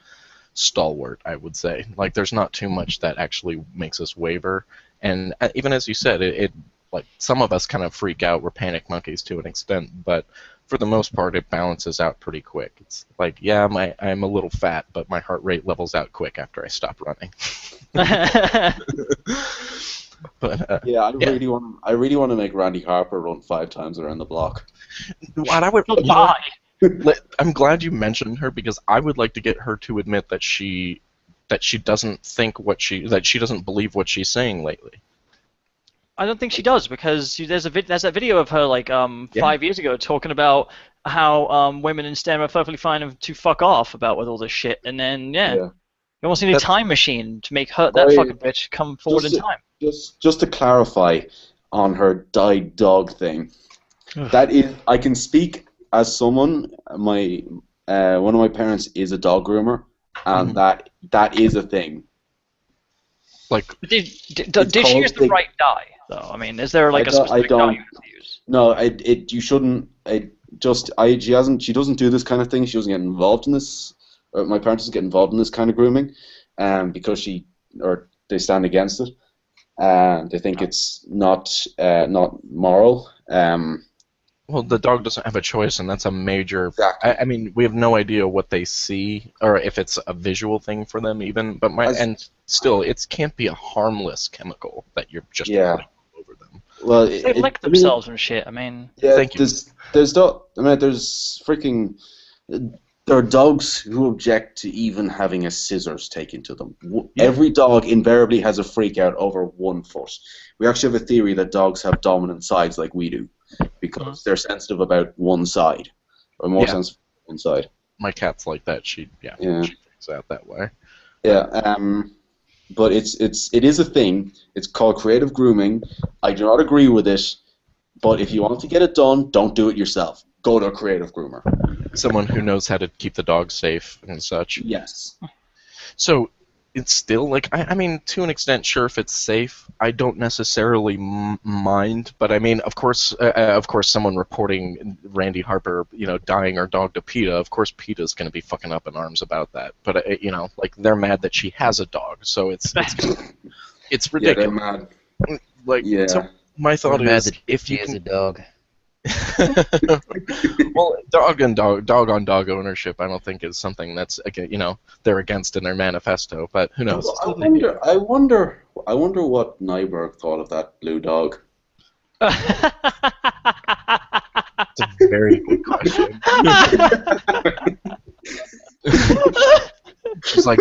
[SPEAKER 1] stalwart, I would say. Like, there's not too much that actually makes us waver, and even as you said, it like, some of us kind of freak out. We're panic monkeys to an extent, but for the most part, it balances out pretty quick. It's like, yeah, I'm a little fat, but my heart rate levels out quick after I stop running. But
[SPEAKER 4] Yeah, I really want to make Randy Harper run 5 times around the block.
[SPEAKER 1] what I would,
[SPEAKER 2] Why?
[SPEAKER 1] I'm glad you mentioned her, because I would like to get her to admit that she doesn't think that she doesn't believe what she's saying lately.
[SPEAKER 2] I don't think she does, because there's that video of her like 5 years ago talking about how women in STEM are perfectly fine to fuck off about with all this shit, and then you almost need a time machine to make her that fucking bitch come forward in time.
[SPEAKER 4] Just to clarify on her died dog thing, that is, I can speak as someone. My one of my parents is a dog groomer, and that is a thing.
[SPEAKER 2] Did she use the right dye, though? I mean, is there like a specific dye you have to use?
[SPEAKER 4] No, you shouldn't. She doesn't do this kind of thing. She doesn't get involved in this. Or my parents doesn't get involved in this kind of grooming, because they stand against it. They think it's not moral.
[SPEAKER 1] Well, the dog doesn't have a choice, and that's a major.
[SPEAKER 4] Exactly.
[SPEAKER 1] I mean, we have no idea what they see, or if it's a visual thing for them, even. But and still, it can't be a harmless chemical that you're just
[SPEAKER 4] Yeah.
[SPEAKER 1] putting over them.
[SPEAKER 4] Well,
[SPEAKER 2] They lick themselves and shit. I mean,
[SPEAKER 4] yeah,
[SPEAKER 1] Thank you.
[SPEAKER 4] there's freaking. There are dogs who object to even having a scissors taken to them.
[SPEAKER 1] Yeah.
[SPEAKER 4] Every dog invariably has a freak out over 1 foot. We actually have a theory that dogs have dominant sides like we do, because they're sensitive about one side, or more sensitive about one side.
[SPEAKER 1] My cat's like that. She freaks out that way.
[SPEAKER 4] Yeah, but it is a thing. It's called creative grooming. I do not agree with it, but if you want to get it done, don't do it yourself. Go to a creative groomer.
[SPEAKER 1] Someone who knows how to keep the dog safe and such.
[SPEAKER 4] Yes.
[SPEAKER 1] So it's still like I mean, to an extent, sure, if it's safe, I don't necessarily mind. But I mean, of course, someone reporting Randy Harper, dying her dog to PETA. Of course, PETA's going to be fucking up in arms about that. But like they're mad that she has a dog, so it's it's ridiculous.
[SPEAKER 4] Yeah, they're mad.
[SPEAKER 1] Like,
[SPEAKER 4] Yeah.
[SPEAKER 1] so my thought
[SPEAKER 6] Mad
[SPEAKER 1] is,
[SPEAKER 6] that
[SPEAKER 1] if
[SPEAKER 6] she
[SPEAKER 1] you
[SPEAKER 6] is
[SPEAKER 1] can
[SPEAKER 6] a dog.
[SPEAKER 1] well, dog on dog ownership, I don't think is something that's they're against in their manifesto. But who knows?
[SPEAKER 4] I wonder what Nyberg thought of that blue dog.
[SPEAKER 1] It's a very good question. She's like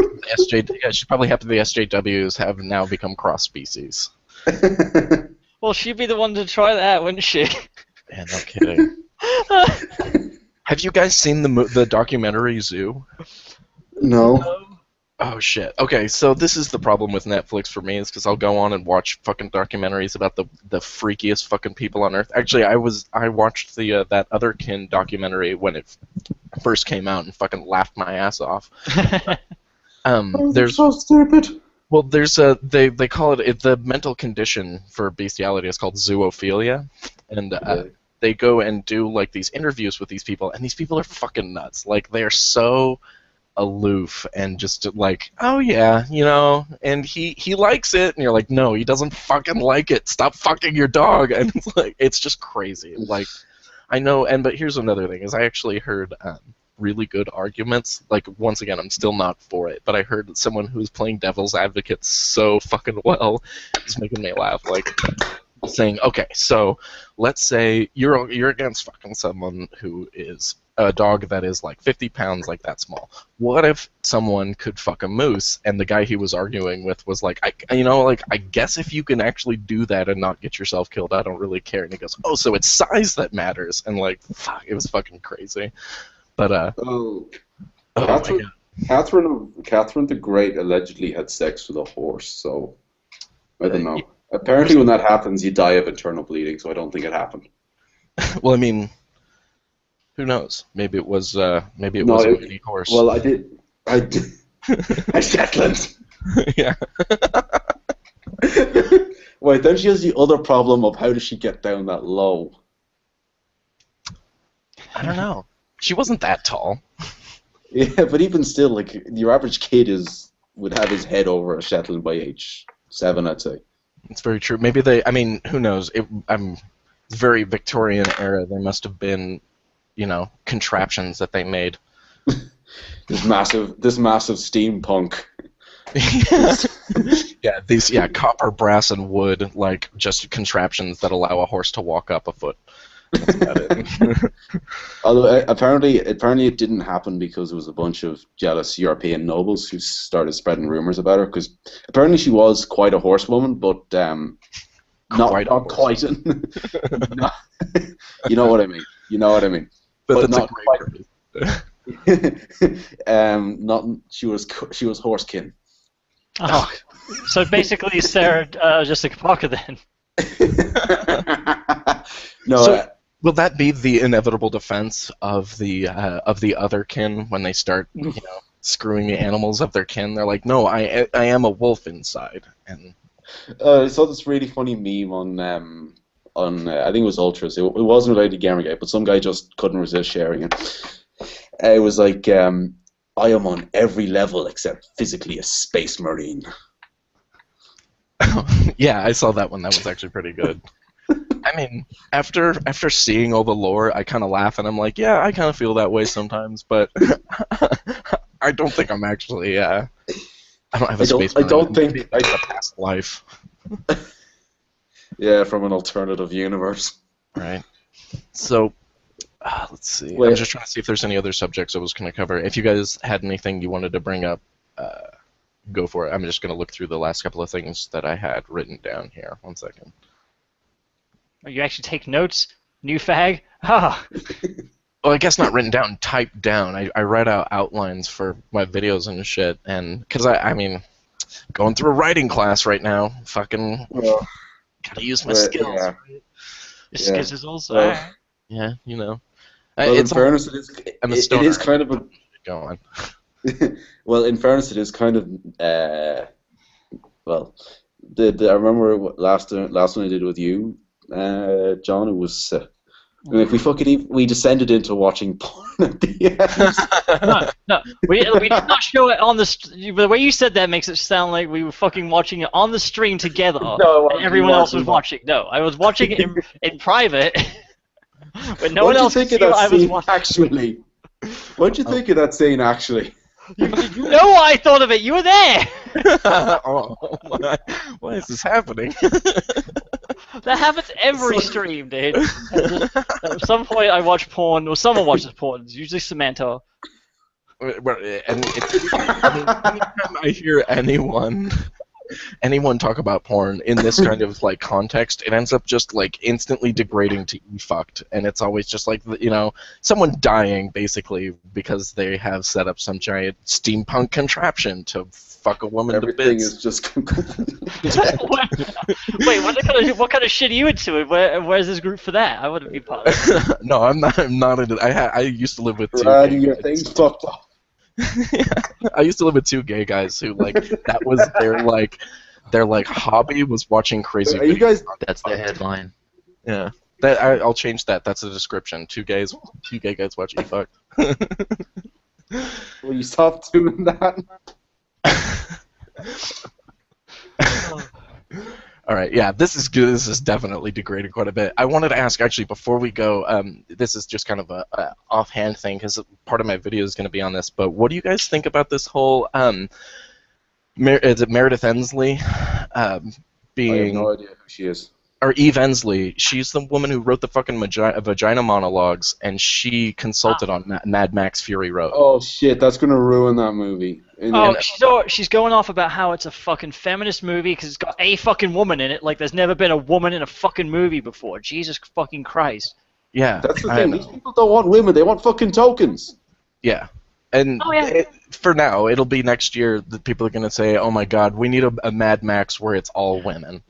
[SPEAKER 1] she's probably happy the SJWs have now become cross species.
[SPEAKER 2] well, she'd be the one to try that, wouldn't she?
[SPEAKER 1] Yeah, no kidding. Have you guys seen the documentary Zoo?
[SPEAKER 4] No.
[SPEAKER 1] Oh shit. Okay, so this is the problem with Netflix for me, is because I'll go on and watch fucking documentaries about the freakiest fucking people on earth. Actually, I watched the that Otherkin documentary when it first came out and fucking laughed my ass off. There's
[SPEAKER 4] so stupid.
[SPEAKER 1] Well, there's they call it the mental condition for bestiality is called zoophilia, and they go and do like these interviews with these people, and these people are fucking nuts. Like they're so aloof and just like, oh yeah, and he likes it, and you're like, no, he doesn't fucking like it. Stop fucking your dog. And it's like, it's just crazy. Like, I know, but here's another thing: is I actually heard really good arguments. Like, once again, I'm still not for it, but I heard someone who was playing devil's advocate so fucking well. It's making me laugh. Like, saying, okay, so let's say you're against fucking someone who is a dog that is like 50 pounds, like that small. What if someone could fuck a moose? And the guy he was arguing with was like, I guess if you can actually do that and not get yourself killed, I don't really care. And he goes, oh, so it's size that matters. And like, fuck, it was fucking crazy. But
[SPEAKER 4] Catherine the Great allegedly had sex with a horse, so I don't know. Apparently, when that happens, you die of internal bleeding. So I don't think it happened.
[SPEAKER 1] Well, I mean, who knows? Maybe it was a mini horse.
[SPEAKER 4] Well, I did. A Shetland.
[SPEAKER 1] Yeah.
[SPEAKER 4] Wait, then she has the other problem of how does she get down that low?
[SPEAKER 1] I don't know. She wasn't that tall.
[SPEAKER 4] Yeah, but even still, like your average kid would have his head over a Shetland by age 7, I'd say.
[SPEAKER 1] It's very true. Maybe who knows? It's very Victorian era. There must have been, contraptions that they made.
[SPEAKER 4] This massive steampunk.
[SPEAKER 1] Yeah, copper, brass, and wood, like just contraptions that allow a horse to walk up a foot. That's about it.
[SPEAKER 4] Although apparently it didn't happen because it was a bunch of jealous European nobles who started spreading rumors about her. Because apparently she was quite a horsewoman, but not quite. You know what I mean.
[SPEAKER 1] But that's
[SPEAKER 4] not
[SPEAKER 1] a great
[SPEAKER 4] she was horsekin.
[SPEAKER 2] Oh, so basically, Sarah Jessica Parker then.
[SPEAKER 4] No.
[SPEAKER 1] So, will that be the inevitable defense of the other kin when they start, screwing the animals of their kin? They're like, no, I am a wolf inside. And
[SPEAKER 4] I saw this really funny meme on I think it was Ultras. It wasn't related to Gamergate, but some guy just couldn't resist sharing it. It was like, I am on every level except physically a space marine.
[SPEAKER 1] Yeah, I saw that one. That was actually pretty good. I mean, after seeing all the lore, I kind of laugh and I'm like, yeah, I kind of feel that way sometimes, but I don't think I'm actually. I don't have a space.
[SPEAKER 4] I don't think.
[SPEAKER 1] Maybe it's a past life.
[SPEAKER 4] Yeah, from an alternative universe.
[SPEAKER 1] Right. So, let's see.
[SPEAKER 4] Wait.
[SPEAKER 1] I'm just trying to see if there's any other subjects I was going to cover. If you guys had anything you wanted to bring up, go for it. I'm just going to look through the last couple of things that I had written down here. 1 second.
[SPEAKER 2] Oh, you actually take notes, new fag? Ah.
[SPEAKER 1] Well, I guess not written down, typed down. I write out outlines for my videos and shit, and because I mean, going through a writing class right now, fucking gotta use my skills.
[SPEAKER 4] Yeah.
[SPEAKER 2] Your skills is also.
[SPEAKER 4] Well,
[SPEAKER 1] Yeah, you know.
[SPEAKER 4] well,
[SPEAKER 1] It's
[SPEAKER 4] in fairness, it is kind of a.
[SPEAKER 1] Go on.
[SPEAKER 4] Well, in fairness, it is kind of. Well, I remember last one I did with you, John. It was. Like we descended into watching porn at the end.
[SPEAKER 2] No, we did not show it on the way you said that makes it sound like we were fucking watching it on the stream together, and everyone else was watching. No, I was watching it in private, but no one else could see what I was watching.
[SPEAKER 4] Actually, what'd you think of that scene? Actually,
[SPEAKER 2] you know what I thought of it. You were there.
[SPEAKER 1] Oh, why is this happening?
[SPEAKER 2] That happens every stream, dude. At some point, I watch porn, or someone watches porn. It's usually Samantha.
[SPEAKER 1] And anytime I hear anyone talk about porn in this kind of like context, it ends up just like instantly degrading to fucked, and it's always just like, you know, someone dying basically because they have set up some giant steampunk contraption to fuck a woman to
[SPEAKER 4] everything
[SPEAKER 1] bits.
[SPEAKER 4] is just.
[SPEAKER 2] Wait, what kind of shit are you into? Where's this group for that? I wouldn't be part of it.
[SPEAKER 1] No, I'm not into. I used to live with two.
[SPEAKER 4] Brad, your
[SPEAKER 1] guys.
[SPEAKER 4] thing's fucked up.
[SPEAKER 1] I used to live with two gay guys who like that was their hobby was watching crazy.
[SPEAKER 4] Are you guys?
[SPEAKER 6] That's the headline.
[SPEAKER 1] Yeah, I'll change that. That's a description. Two gay guys watch e-fuck.
[SPEAKER 4] Will you stop doing that?
[SPEAKER 1] All right, yeah, this is good. This is definitely degraded quite a bit. I wanted to ask, actually, before we go, this is just kind of a offhand thing, because part of my video is going to be on this, but what do you guys think about this whole, is it Meredith Ensley being...
[SPEAKER 4] I have no idea who she is.
[SPEAKER 1] Or Eve Ensley. She's the woman who wrote the fucking vagina monologues, and she consulted on Mad Max Fury Road.
[SPEAKER 4] Oh shit, that's gonna ruin that movie.
[SPEAKER 2] She's going off about how it's a fucking feminist movie because it's got a fucking woman in it. Like there's never been a woman in a fucking movie before. Jesus fucking Christ.
[SPEAKER 1] Yeah.
[SPEAKER 4] That's the thing. These people don't want women. They want fucking tokens.
[SPEAKER 1] Yeah. And for now, it'll be next year that people are going to say, oh my god, we need a Mad Max where it's all women.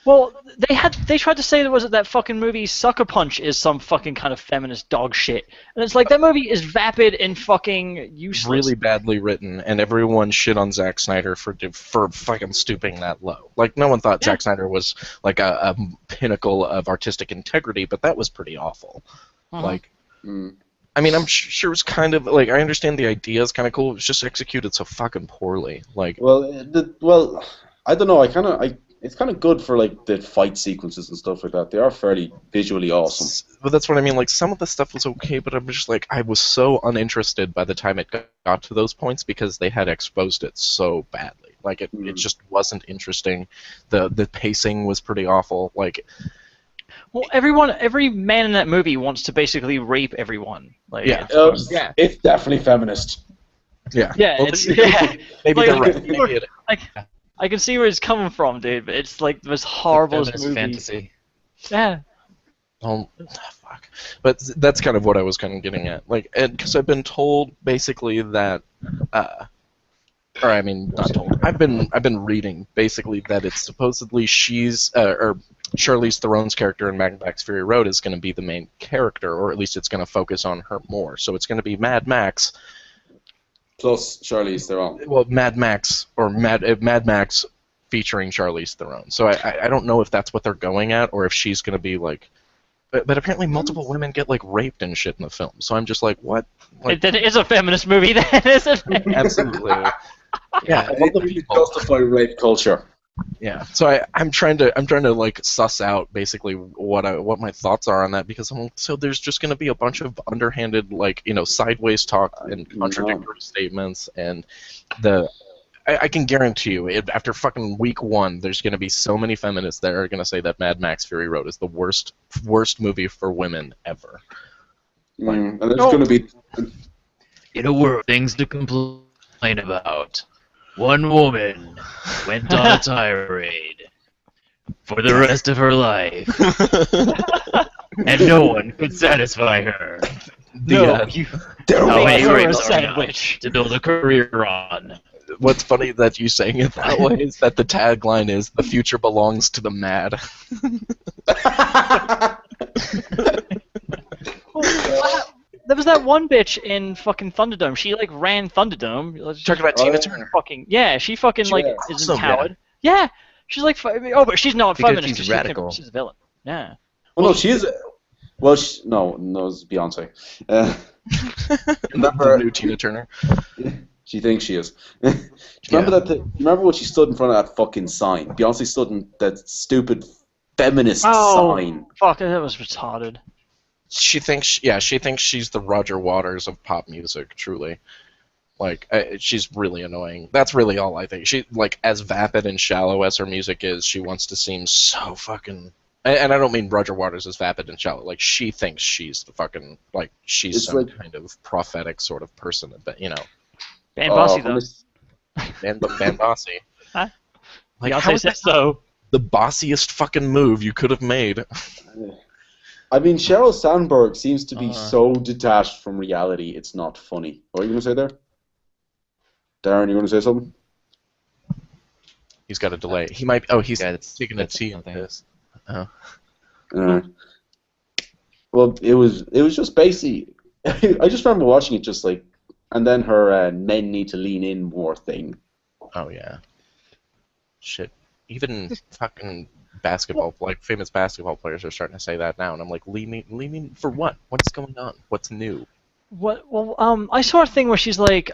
[SPEAKER 2] Well, they tried to say that fucking movie Sucker Punch is some fucking kind of feminist dog shit, and it's like that movie is vapid and fucking useless.
[SPEAKER 1] Really badly written, and everyone shit on Zack Snyder for fucking stooping that low. Like no one thought Zack Snyder was like a pinnacle of artistic integrity, but that was pretty awful. Like, I mean, I'm sure it's kind of like I understand the idea is kind of cool. It was just executed so fucking poorly. Like,
[SPEAKER 4] well, I don't know. It's kind of good for like the fight sequences and stuff like that. They are fairly visually awesome.
[SPEAKER 1] But that's what I mean. Like some of the stuff was okay, but I'm just like I was so uninterested by the time it got to those points because they had exposed it so badly. Like it just wasn't interesting. The pacing was pretty awful. Like,
[SPEAKER 2] well, every man in that movie wants to basically rape everyone. Like,
[SPEAKER 4] it's definitely feminist.
[SPEAKER 1] Yeah.
[SPEAKER 2] Yeah.
[SPEAKER 1] Well, maybe they're right. Maybe
[SPEAKER 2] I can see where it's coming from, dude, but it's like the most horrible movie.
[SPEAKER 6] Fantasy.
[SPEAKER 2] Yeah.
[SPEAKER 1] Oh, fuck. But that's kind of what I was kind of getting at. Like, because I've been told basically that, or I mean, not told. I've been reading basically that it's supposedly she's or Charlize Theron's character in Mad Max Fury Road is going to be the main character, or at least it's going to focus on her more. So it's going to be Mad Max.
[SPEAKER 4] Plus Charlize Theron.
[SPEAKER 1] Well, Mad Max or Mad Max featuring Charlize Theron. So I don't know if that's what they're going at or if she's going to be like. But apparently multiple women get like raped and shit in the film. So I'm just like, what? Like,
[SPEAKER 2] It is a feminist movie, then, isn't it?
[SPEAKER 1] absolutely. Yeah.
[SPEAKER 4] All the people justify rape culture.
[SPEAKER 1] Yeah, so I'm trying to like suss out basically what my thoughts are on that, because I'm like, so there's just going to be a bunch of underhanded, like, sideways talk and
[SPEAKER 4] No.
[SPEAKER 1] contradictory statements, and I can guarantee you, after fucking week one, there's going to be so many feminists that are going to say that Mad Max Fury Road is the worst movie for women ever.
[SPEAKER 4] And there's going to be.
[SPEAKER 6] In a world of things to complain about, one woman went on a tirade for the rest of her life, and no one could satisfy her.
[SPEAKER 2] No, you
[SPEAKER 6] How many
[SPEAKER 2] made her a
[SPEAKER 6] rings are enough
[SPEAKER 2] sandwich.
[SPEAKER 6] to build a career on?
[SPEAKER 1] What's funny that you saying it that way is that the tagline is "The future belongs to the mad."
[SPEAKER 2] There was that one bitch in fucking Thunderdome. She like ran Thunderdome.
[SPEAKER 1] Talking about Tina Turner.
[SPEAKER 2] Fucking yeah, she fucking like is
[SPEAKER 1] Awesome,
[SPEAKER 2] empowered. Yeah, she's like but she's not
[SPEAKER 6] Because
[SPEAKER 2] feminist.
[SPEAKER 6] she's radical.
[SPEAKER 2] She's a villain. Yeah.
[SPEAKER 4] Well, no, she is. Well, no, it's Beyonce. Remember,
[SPEAKER 1] The new Tina Turner.
[SPEAKER 4] she thinks she is. Remember remember when she stood in front of that fucking sign? Beyonce stood in that stupid feminist sign.
[SPEAKER 2] Fuck, that was retarded.
[SPEAKER 1] She thinks she's the Roger Waters of pop music. Truly, like she's really annoying. That's really all I think. She, like, as vapid and shallow as her music is, she wants to seem so fucking. And I don't mean Roger Waters is vapid and shallow. Like, she thinks she's the fucking, like, she's
[SPEAKER 4] It's
[SPEAKER 1] some
[SPEAKER 4] like-
[SPEAKER 1] kind of prophetic sort of person. But
[SPEAKER 2] And bossy though.
[SPEAKER 1] Van Bossy.
[SPEAKER 2] Huh?
[SPEAKER 1] Like,
[SPEAKER 2] Beyonce
[SPEAKER 1] how is
[SPEAKER 2] said
[SPEAKER 1] that
[SPEAKER 2] so.
[SPEAKER 1] the bossiest fucking move you could have made?
[SPEAKER 4] I mean, Sheryl Sandberg seems to be so detached from reality, it's not funny. What are you going to say there? Darren, you going to say something?
[SPEAKER 1] He's got a delay. He might. Oh, he's taking a
[SPEAKER 6] that's
[SPEAKER 1] tea on
[SPEAKER 6] something.
[SPEAKER 1] this. Oh.
[SPEAKER 4] Well, it was just basically. I just remember watching it just like, and then her men need to lean in more thing.
[SPEAKER 1] Oh yeah. Shit. Even fucking basketball, like famous basketball players are starting to say that now, and I'm like, leaning for what? What's going on? What's new?
[SPEAKER 2] What? Well, I saw a thing where she's like,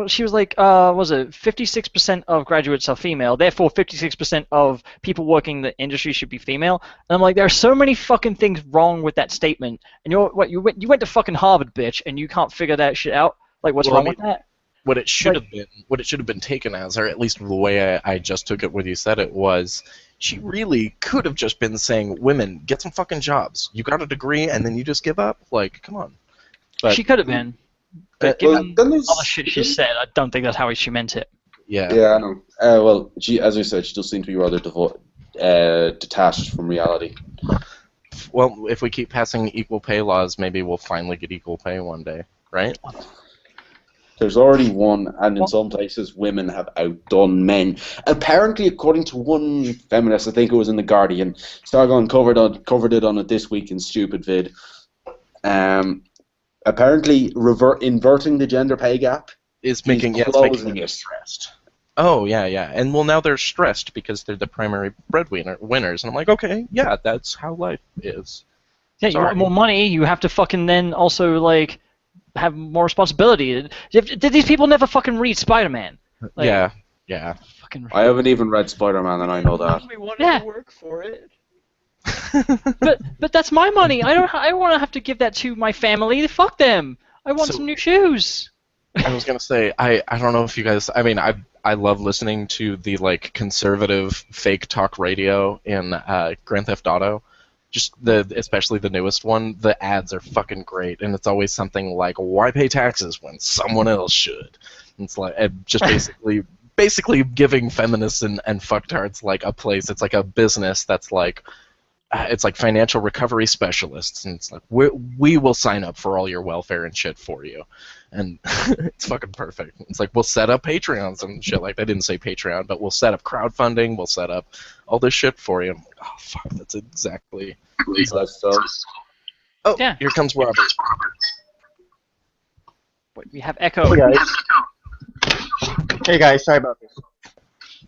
[SPEAKER 2] she was like, was it 56% of graduates are female, therefore 56% of people working in the industry should be female. And I'm like, there are so many fucking things wrong with that statement. And you went to fucking Harvard, bitch, and you can't figure that shit out. Like, what's wrong with that?
[SPEAKER 1] What it should have been taken as, or at least the way I just took it when you said it, was she really could have just been saying, women, get some fucking jobs. You got a degree and then you just give up? Like, come on. But,
[SPEAKER 2] She could have been. But
[SPEAKER 4] Well,
[SPEAKER 2] given
[SPEAKER 4] then there's-
[SPEAKER 2] all the shit she said, I don't think that's how she meant it.
[SPEAKER 1] yeah.
[SPEAKER 4] Yeah, I know. Well, as we said, she does seem to be rather detached from reality.
[SPEAKER 1] Well, if we keep passing equal pay laws, maybe we'll finally get equal pay one day, right?
[SPEAKER 4] There's already one, and in some places, women have outdone men. Apparently, according to one feminist, I think it was in the Guardian, Sargon covered it on a This Week in Stupid vid. Apparently, inverting the gender pay gap
[SPEAKER 1] It's making
[SPEAKER 4] closing
[SPEAKER 1] women
[SPEAKER 4] it.
[SPEAKER 1] stressed. Oh yeah, yeah, and well now they're stressed because they're the primary winners, and I'm like, okay, yeah, that's how life is.
[SPEAKER 2] Yeah, you want more money, you have to fucking then also, like, have more responsibility. Did these people never fucking read Spider-Man? Like,
[SPEAKER 1] Yeah.
[SPEAKER 2] Fucking.
[SPEAKER 4] I haven't even read Spider-Man, and I know that.
[SPEAKER 6] We wanted to work for it.
[SPEAKER 2] But that's my money. I don't want to have to give that to my family. Fuck them. I want some new shoes.
[SPEAKER 1] I was gonna say, I don't know if you guys. I mean, I love listening to the like conservative fake talk radio in Grand Theft Auto. Just especially the newest one. The ads are fucking great, and it's always something like, "Why pay taxes when someone else should?" And it's like just basically giving feminists and fucktards like a place. It's like a business that's like. It's like financial recovery specialists, and it's like we will sign up for all your welfare and shit for you, and it's fucking perfect. It's like we'll set up Patreons and shit like that. I didn't say Patreon, but we'll set up crowdfunding. We'll set up all this shit for you. I'm like, oh fuck, that's exactly. Oh, yeah. Here comes Robert.
[SPEAKER 2] Wait, we have echo.
[SPEAKER 7] Hey guys, sorry about this.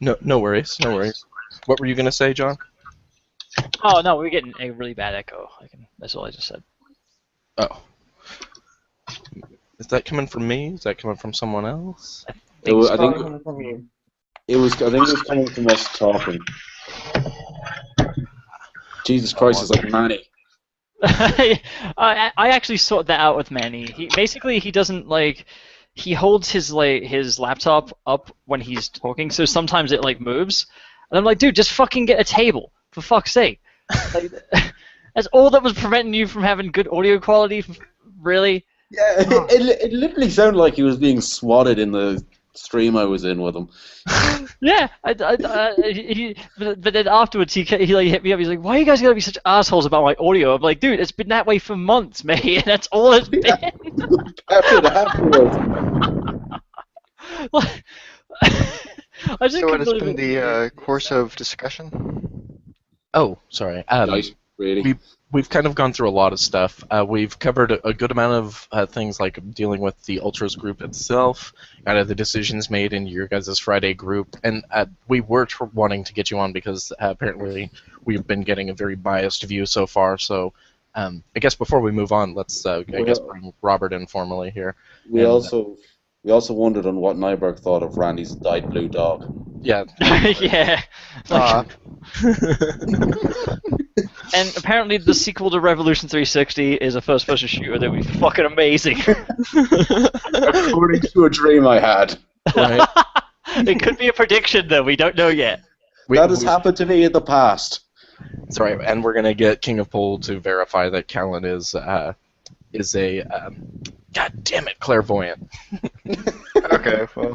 [SPEAKER 1] No worries, no worries. What were you gonna say, John?
[SPEAKER 2] Oh no, we're getting a really bad echo. That's all I just said.
[SPEAKER 1] Oh. Is that coming from me? Is that coming from someone else?
[SPEAKER 4] I think It was. I think it was coming from us talking. Jesus Christ, it's like Manny.
[SPEAKER 2] I actually sorted that out with Manny. He doesn't he holds his laptop up when he's talking, so sometimes it moves, and I'm like, dude, just fucking get a table for fuck's sake. Like, that's all that was preventing you from having good audio quality. Really?
[SPEAKER 4] Yeah, it literally sounded like he was being swatted in the stream I was in with him.
[SPEAKER 2] Yeah, but then afterwards he hit me up. He's like, "Why are you guys gonna be such assholes about my audio?" I'm like, "Dude, it's been that way for months, mate. That's all it's been."
[SPEAKER 4] Afterwards.
[SPEAKER 2] I just
[SPEAKER 7] So what
[SPEAKER 2] couldn't
[SPEAKER 7] has
[SPEAKER 2] believe
[SPEAKER 7] been
[SPEAKER 2] it.
[SPEAKER 7] the course of discussion?
[SPEAKER 1] Oh, sorry.
[SPEAKER 4] Nice, really.
[SPEAKER 1] We've kind of gone through a lot of stuff. We've covered a good amount of things like dealing with the Ultras group itself, kind of the decisions made in your guys' Friday group, and we were wanting to get you on because apparently we've been getting a very biased view so far. So I guess before we move on, let's bring Robert in formally here.
[SPEAKER 4] We also wondered on what Nyberg thought of Randy's dyed blue dog.
[SPEAKER 1] Yeah.
[SPEAKER 2] Yeah. And apparently the sequel to Revolution 360 is a first-person shooter that would be fucking amazing.
[SPEAKER 4] According to a dream I had.
[SPEAKER 1] Right.
[SPEAKER 2] It could be a prediction, though. We don't know yet.
[SPEAKER 4] That has happened to me in the past.
[SPEAKER 1] Sorry, and we're gonna get King of Pole to verify that Callan is a God damn it, clairvoyant.
[SPEAKER 7] Okay, well,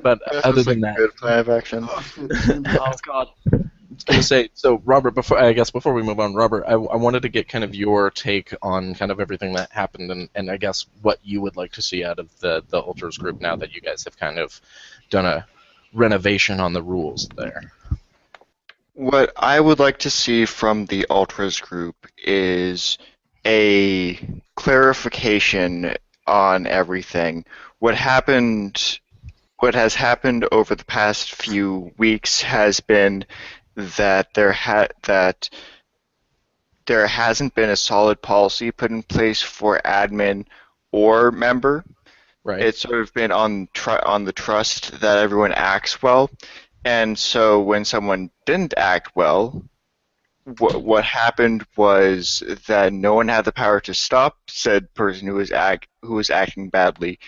[SPEAKER 1] But
[SPEAKER 7] this
[SPEAKER 1] other
[SPEAKER 7] was
[SPEAKER 1] than
[SPEAKER 7] a
[SPEAKER 1] that,
[SPEAKER 7] good plan of action.
[SPEAKER 2] Oh, God.
[SPEAKER 1] I was gonna say, so Robert, before we move on, Robert, I wanted to get kind of your take on kind of everything that happened, and I guess what you would like to see out of the Ultras group now that you guys have kind of done a renovation on the rules there.
[SPEAKER 7] What I would like to see from the Ultras group is a clarification on everything. What has happened over the past few weeks has been that there hasn't been a solid policy put in place for admin or member.
[SPEAKER 1] Right.
[SPEAKER 7] It's sort of been on the trust that everyone acts well, and so when someone didn't act well, what happened was that no one had the power to stop said person who was acting badly,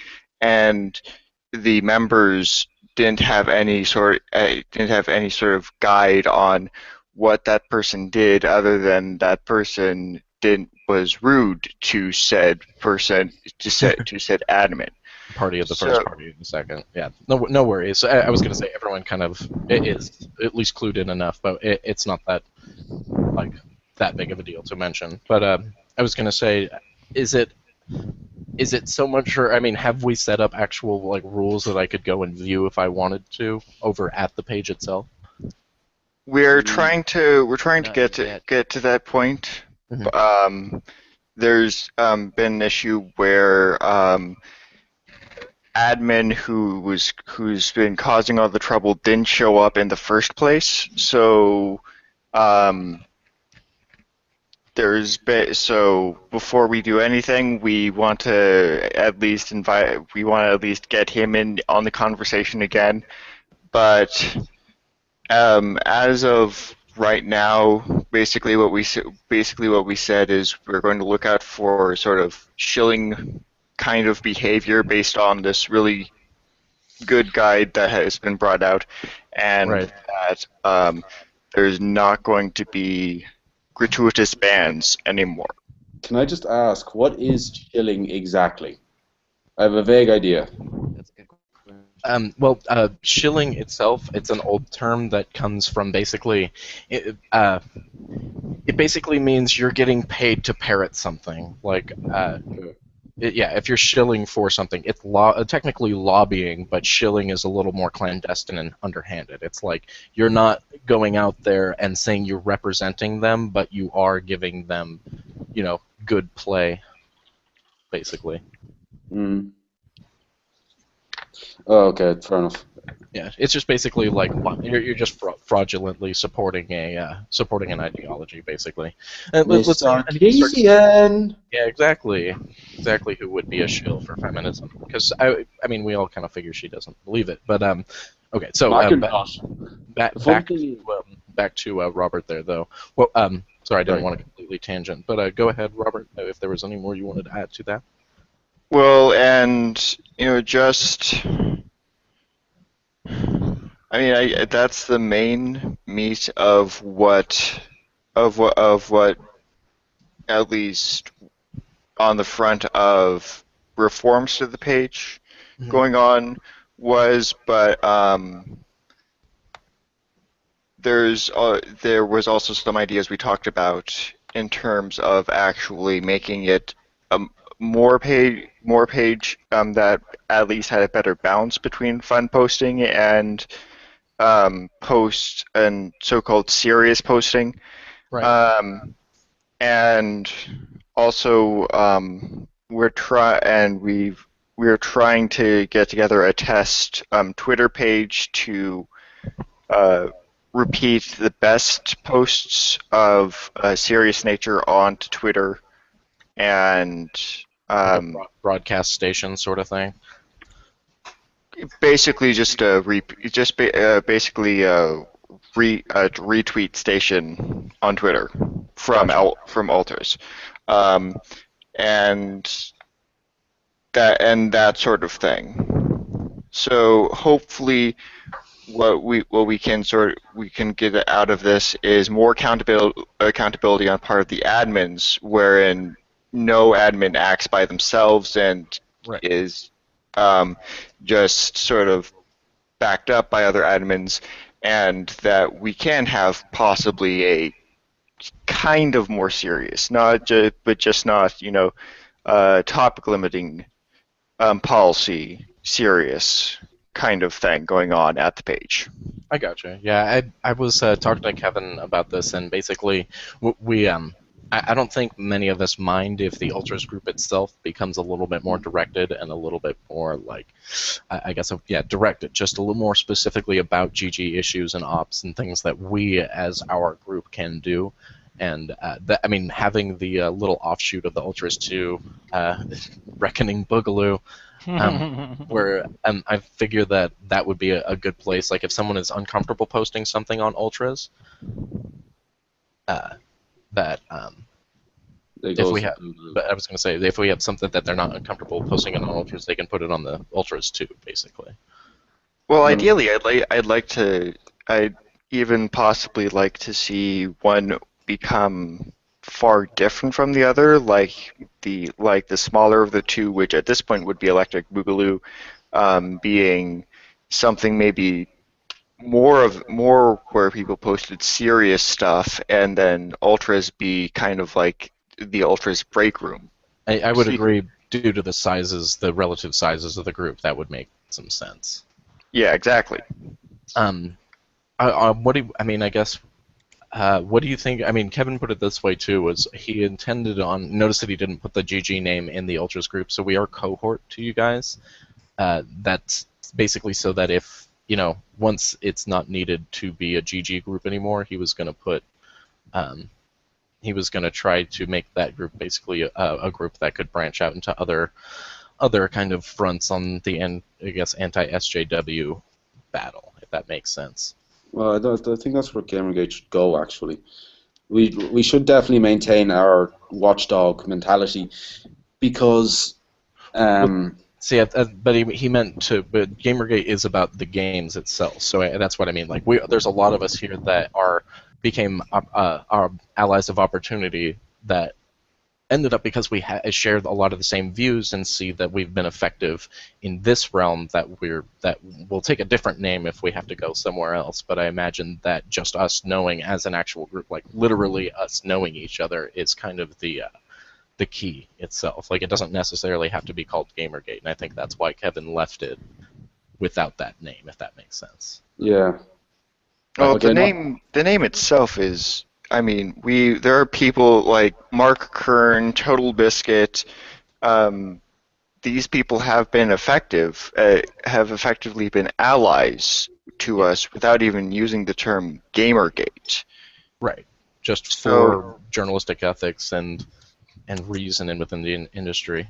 [SPEAKER 7] and the members didn't have any sort of guide on what that person did other than that person was rude to said person to said admin.
[SPEAKER 1] Party of the first, party of the second. Yeah, no worries. I was gonna say everyone kind of is at least clued in enough, but it's not that big of a deal to mention. But I was gonna say, is it so much? Or I mean, have we set up actual rules that I could go and view if I wanted to over at the page itself?
[SPEAKER 7] We're trying to get to that point.
[SPEAKER 1] Mm-hmm.
[SPEAKER 7] There's been an issue where admin who's been causing all the trouble didn't show up in the first place. So before we do anything, we want to at least get him in on the conversation again. But as of right now, basically what we said is we're going to look out for sort of shilling kind of behavior based on this really good guide that has been brought out, and that there's not going to be gratuitous bans anymore.
[SPEAKER 4] Can I just ask, what is chilling exactly? I have a vague idea.
[SPEAKER 3] That's a good question.
[SPEAKER 1] Shilling itself, it's an old term that comes from basically, it basically means you're getting paid to parrot something. If you're shilling for something, it's technically lobbying, but shilling is a little more clandestine and underhanded. It's like you're not going out there and saying you're representing them, but you are giving them, good play, basically.
[SPEAKER 4] Mm. Oh, okay, fair enough.
[SPEAKER 1] Yeah, it's just basically like you're just fraudulently supporting an ideology, basically. Let's
[SPEAKER 4] Cartesian.
[SPEAKER 1] Yeah, exactly who would be a shill for feminism? Because I mean, we all kind of figure she doesn't believe it. But I Okay, so
[SPEAKER 4] Macintosh.
[SPEAKER 1] back
[SPEAKER 4] The fun
[SPEAKER 1] back
[SPEAKER 4] thing
[SPEAKER 1] to, Robert there though. Well, sorry, I didn't
[SPEAKER 4] Sorry.
[SPEAKER 1] want to completely tangent, but go ahead, Robert, if there was any more you wanted to add to that.
[SPEAKER 7] Well, and just that's the main meat of what at least on the front of reforms to the page
[SPEAKER 1] Mhm.
[SPEAKER 7] going on was, but there was also some ideas we talked about in terms of actually making it more page that at least had a better balance between fun posting and post and so-called serious posting.
[SPEAKER 1] Right.
[SPEAKER 7] Um, and also we're trying to get together a test Twitter page to uh, repeat the best posts of a serious nature onto Twitter, and
[SPEAKER 1] Like a
[SPEAKER 7] um,
[SPEAKER 1] broadcast station sort of thing.
[SPEAKER 7] basically just a basically a retweet station on Twitter from
[SPEAKER 1] Gotcha.
[SPEAKER 7] from alters, um, and that sort of thing. So hopefully, what we can get out of this is more accountability on part of the admins, wherein no admin acts by themselves and
[SPEAKER 1] Right.
[SPEAKER 7] is just sort of backed up by other admins, and that we can have possibly a kind of more serious, but just not topic limiting policy serious kind of thing going on at the page.
[SPEAKER 1] I gotcha. Yeah, I was talking to Kevin about this, and basically, we I don't think many of us mind if the ultras group itself becomes a little bit more directed and a little bit more like, I guess, yeah, directed, just a little more specifically about GG issues and ops and things that we as our group can do. And I mean, having the little offshoot of the Ultras 2, Reckoning Boogaloo, where I figure that would be a good place. Like if someone is uncomfortable posting something on Ultras, that
[SPEAKER 4] They
[SPEAKER 1] if
[SPEAKER 4] go
[SPEAKER 1] we
[SPEAKER 4] to
[SPEAKER 1] have,
[SPEAKER 4] Google.
[SPEAKER 1] but I was going to say if we have something that they're not uncomfortable posting it on Ultras, they can put it on the Ultras too, basically.
[SPEAKER 7] Well,
[SPEAKER 4] When-
[SPEAKER 7] ideally, I'd even possibly like to see one become far different from the other, like the smaller of the two, which at this point would be Electric Boogaloo, being something maybe more where people posted serious stuff, and then Ultras be kind of like the Ultras break room.
[SPEAKER 1] I would
[SPEAKER 7] See-
[SPEAKER 1] agree due to the relative sizes of the group, that would make some sense.
[SPEAKER 7] Yeah, exactly.
[SPEAKER 1] What do you, I mean? I guess. What do you think? I mean, Kevin put it this way too: was he intended on? Notice that he didn't put the GG name in the Ultras group, so we are cohort to you guys. That's basically so that if once it's not needed to be a GG group anymore, he was going to put. He was going to try to make that group basically a group that could branch out into other kind of fronts on the I guess anti-SJW battle, if that makes sense.
[SPEAKER 4] Well, I think that's where Gamergate should go. Actually, we should definitely maintain our watchdog mentality because
[SPEAKER 1] See, but he meant to. But Gamergate is about the games itself, so that's what I mean. Like, there's a lot of us here that became our allies of opportunity that ended up because we shared a lot of the same views and see that we've been effective in this realm. That we'll take a different name if we have to go somewhere else. But I imagine that just us knowing as an actual group, like literally us knowing each other, is kind of the key itself. Like it doesn't necessarily have to be called Gamergate, and I think that's why Kevin left it without that name, if that makes sense.
[SPEAKER 4] yeah.
[SPEAKER 7] Well,
[SPEAKER 4] Okay,
[SPEAKER 7] the name itself is. I mean, there are people like Mark Kern, Total Biscuit. These people have been have effectively been allies to us without even using the term Gamergate.
[SPEAKER 1] Right. Just
[SPEAKER 7] So
[SPEAKER 1] for journalistic ethics and reason and within the industry.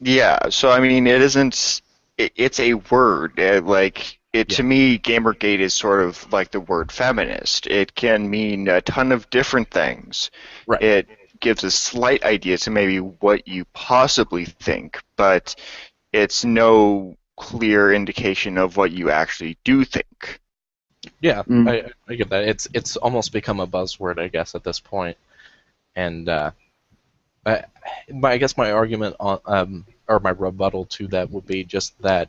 [SPEAKER 7] yeah, so I mean, it isn't. It's a word. Like To me, Gamergate is sort of like the word feminist. It can mean a ton of different things.
[SPEAKER 1] Right.
[SPEAKER 7] It gives a slight idea to maybe what you possibly think, but it's no clear indication of what you actually do think.
[SPEAKER 1] Yeah,
[SPEAKER 4] Mm.
[SPEAKER 1] I get that. It's almost become a buzzword, I guess, at this point. And I guess my argument on or my rebuttal to that would be just that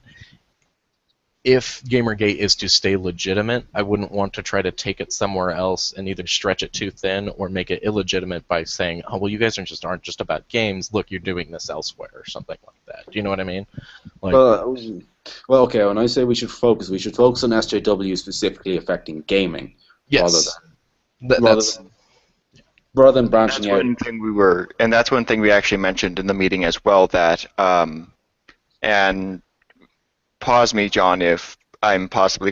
[SPEAKER 1] if Gamergate is to stay legitimate, I wouldn't want to try to take it somewhere else and either stretch it too thin or make it illegitimate by saying, "Oh, well, you guys aren't just about games. Look, you're doing this elsewhere," or something like that. Do you know what I mean? Like,
[SPEAKER 4] Well, okay. When I say we should focus on SJW specifically affecting gaming, rather
[SPEAKER 1] yes,
[SPEAKER 4] than
[SPEAKER 1] that's
[SPEAKER 4] rather than
[SPEAKER 7] That's
[SPEAKER 4] branching out.
[SPEAKER 7] one thing that's one thing we actually mentioned in the meeting as well. That and pause me, John, if I'm possibly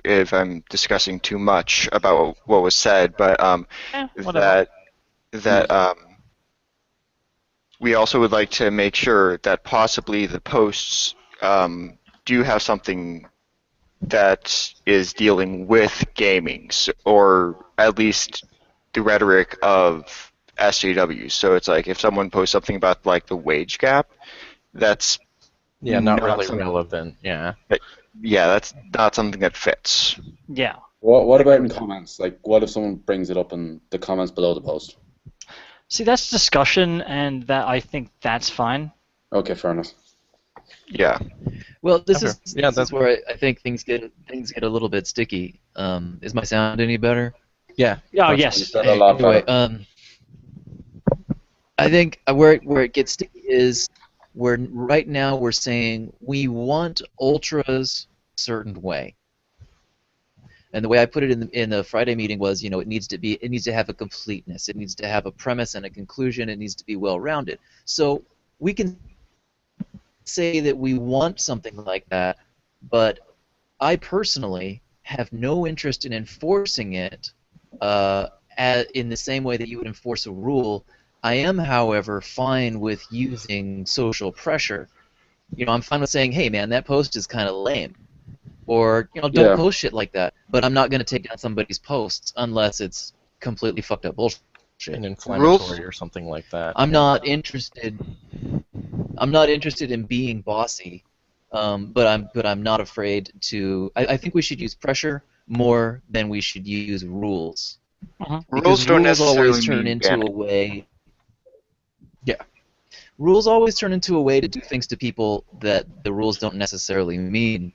[SPEAKER 7] if I'm discussing too much about what was said, but
[SPEAKER 2] Whatever.
[SPEAKER 7] that we also would like to make sure that possibly the posts do have something that is dealing with gaming, or at least the rhetoric of SJW. So it's like if someone posts something about like the wage gap, that's
[SPEAKER 1] not really
[SPEAKER 7] something,
[SPEAKER 1] relevant. Yeah.
[SPEAKER 7] that's not something that fits.
[SPEAKER 2] Yeah.
[SPEAKER 4] What about in comments? Like, what if someone brings it up in the comments below the post?
[SPEAKER 2] See, that's discussion, and that I think that's fine.
[SPEAKER 4] Okay, fair enough.
[SPEAKER 7] Yeah.
[SPEAKER 6] Well, this
[SPEAKER 1] Okay.
[SPEAKER 6] is
[SPEAKER 1] Yeah,
[SPEAKER 6] this is where I think things get a little bit sticky. Is my sound any better?
[SPEAKER 1] Yeah.
[SPEAKER 2] Oh,
[SPEAKER 1] Much
[SPEAKER 2] yes.
[SPEAKER 4] better. A lot
[SPEAKER 6] Anyway,
[SPEAKER 4] better.
[SPEAKER 6] I think where it gets sticky is where right now we're saying we want ultras a certain way. And the way I put it in the Friday meeting was, it needs to have a completeness. It needs to have a premise and a conclusion. It needs to be well-rounded. So we can say that we want something like that, but I personally have no interest in enforcing it in the same way that you would enforce a rule. I am, however, fine with using social pressure. I'm fine with saying, hey, man, that post is kind of lame. Or, don't
[SPEAKER 4] Yeah.
[SPEAKER 6] post shit like that. But I'm not going to take down somebody's posts unless it's completely fucked up bullshit.
[SPEAKER 1] and inflammatory or something like that.
[SPEAKER 6] I'm not interested in being bossy, but I'm not afraid to. I think we should use pressure more than we should use rules.
[SPEAKER 2] Mhm.
[SPEAKER 6] Because
[SPEAKER 7] Rules don't
[SPEAKER 6] always
[SPEAKER 7] necessarily
[SPEAKER 6] turn
[SPEAKER 7] mean
[SPEAKER 6] into
[SPEAKER 7] banning.
[SPEAKER 6] a way. Yeah, rules always turn into a way to do things to people that the rules don't necessarily mean.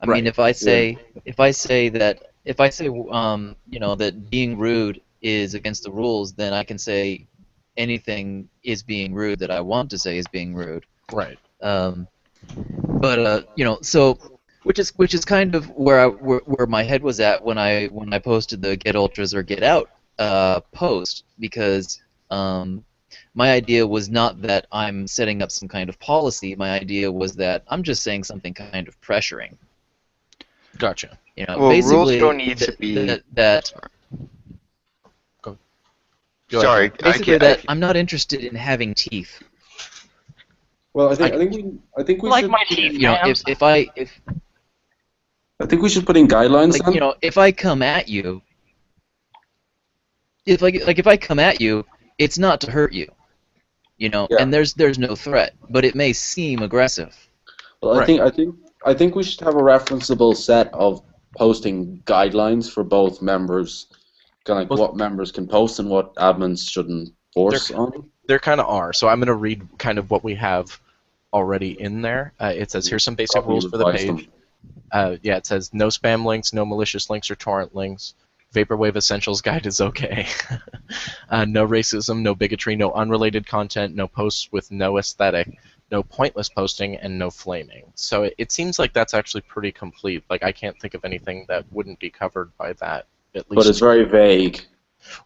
[SPEAKER 6] I mean, if I say that that being rude is against the rules, then I can say anything is being rude that I want to say is being rude.
[SPEAKER 1] Right.
[SPEAKER 6] So which is kind of where my head was at when I posted the Get Ultras or Get Out post, because my idea was not that I'm setting up some kind of policy. My idea was that I'm just saying something kind of pressuring.
[SPEAKER 1] Gotcha.
[SPEAKER 7] Well,
[SPEAKER 6] basically
[SPEAKER 7] rules don't need to be.
[SPEAKER 1] Go
[SPEAKER 7] Sorry,
[SPEAKER 1] ahead.
[SPEAKER 6] Basically, I'm not interested in having teeth.
[SPEAKER 4] Well, I think we
[SPEAKER 2] Like
[SPEAKER 4] should.
[SPEAKER 2] my teeth,
[SPEAKER 4] I think we should put in guidelines. Then.
[SPEAKER 6] If I come at you, if I come at you, it's not to hurt you,
[SPEAKER 4] Yeah.
[SPEAKER 6] and there's no threat, but it may seem aggressive.
[SPEAKER 4] Well,
[SPEAKER 1] Right.
[SPEAKER 4] I think we should have a referenceable set of posting guidelines for both members, kind of like what members can post and what admins shouldn't force on.
[SPEAKER 1] There kind of are. So I'm going to read kind of what we have already in there. It says, here's some basic
[SPEAKER 4] Probably
[SPEAKER 1] rules for the
[SPEAKER 4] revise
[SPEAKER 1] page.
[SPEAKER 4] them.
[SPEAKER 1] It says no spam links, no malicious links or torrent links. Vaporwave Essentials Guide is okay. No racism, no bigotry, no unrelated content, no posts with no aesthetic, no pointless posting, and no flaming. So it seems like that's actually pretty complete. Like, I can't think of anything that wouldn't be covered by that. At least.
[SPEAKER 4] But it's very vague.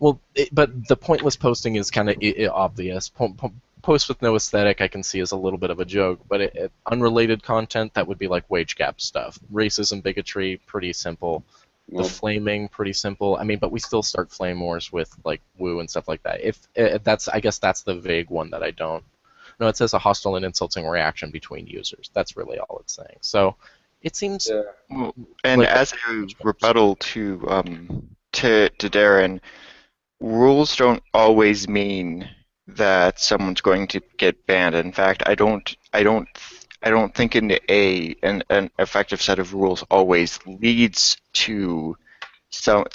[SPEAKER 1] Well, but the pointless posting is kind of obvious. Post with no aesthetic, I can see as a little bit of a joke, but unrelated content, that would be like wage gap stuff. Racism, bigotry, pretty simple. The
[SPEAKER 4] Well,
[SPEAKER 1] flaming, pretty simple. I mean, but we still start flame wars with like woo and stuff like that. I guess that's the vague one that I don't. No, it says a hostile and insulting reaction between users. That's really all it's saying. So It seems
[SPEAKER 4] Yeah.
[SPEAKER 7] Well, and
[SPEAKER 1] like
[SPEAKER 7] as a rebuttal to Darren, rules don't always mean that someone's going to get banned. In fact, I don't think an effective set of rules always leads to someone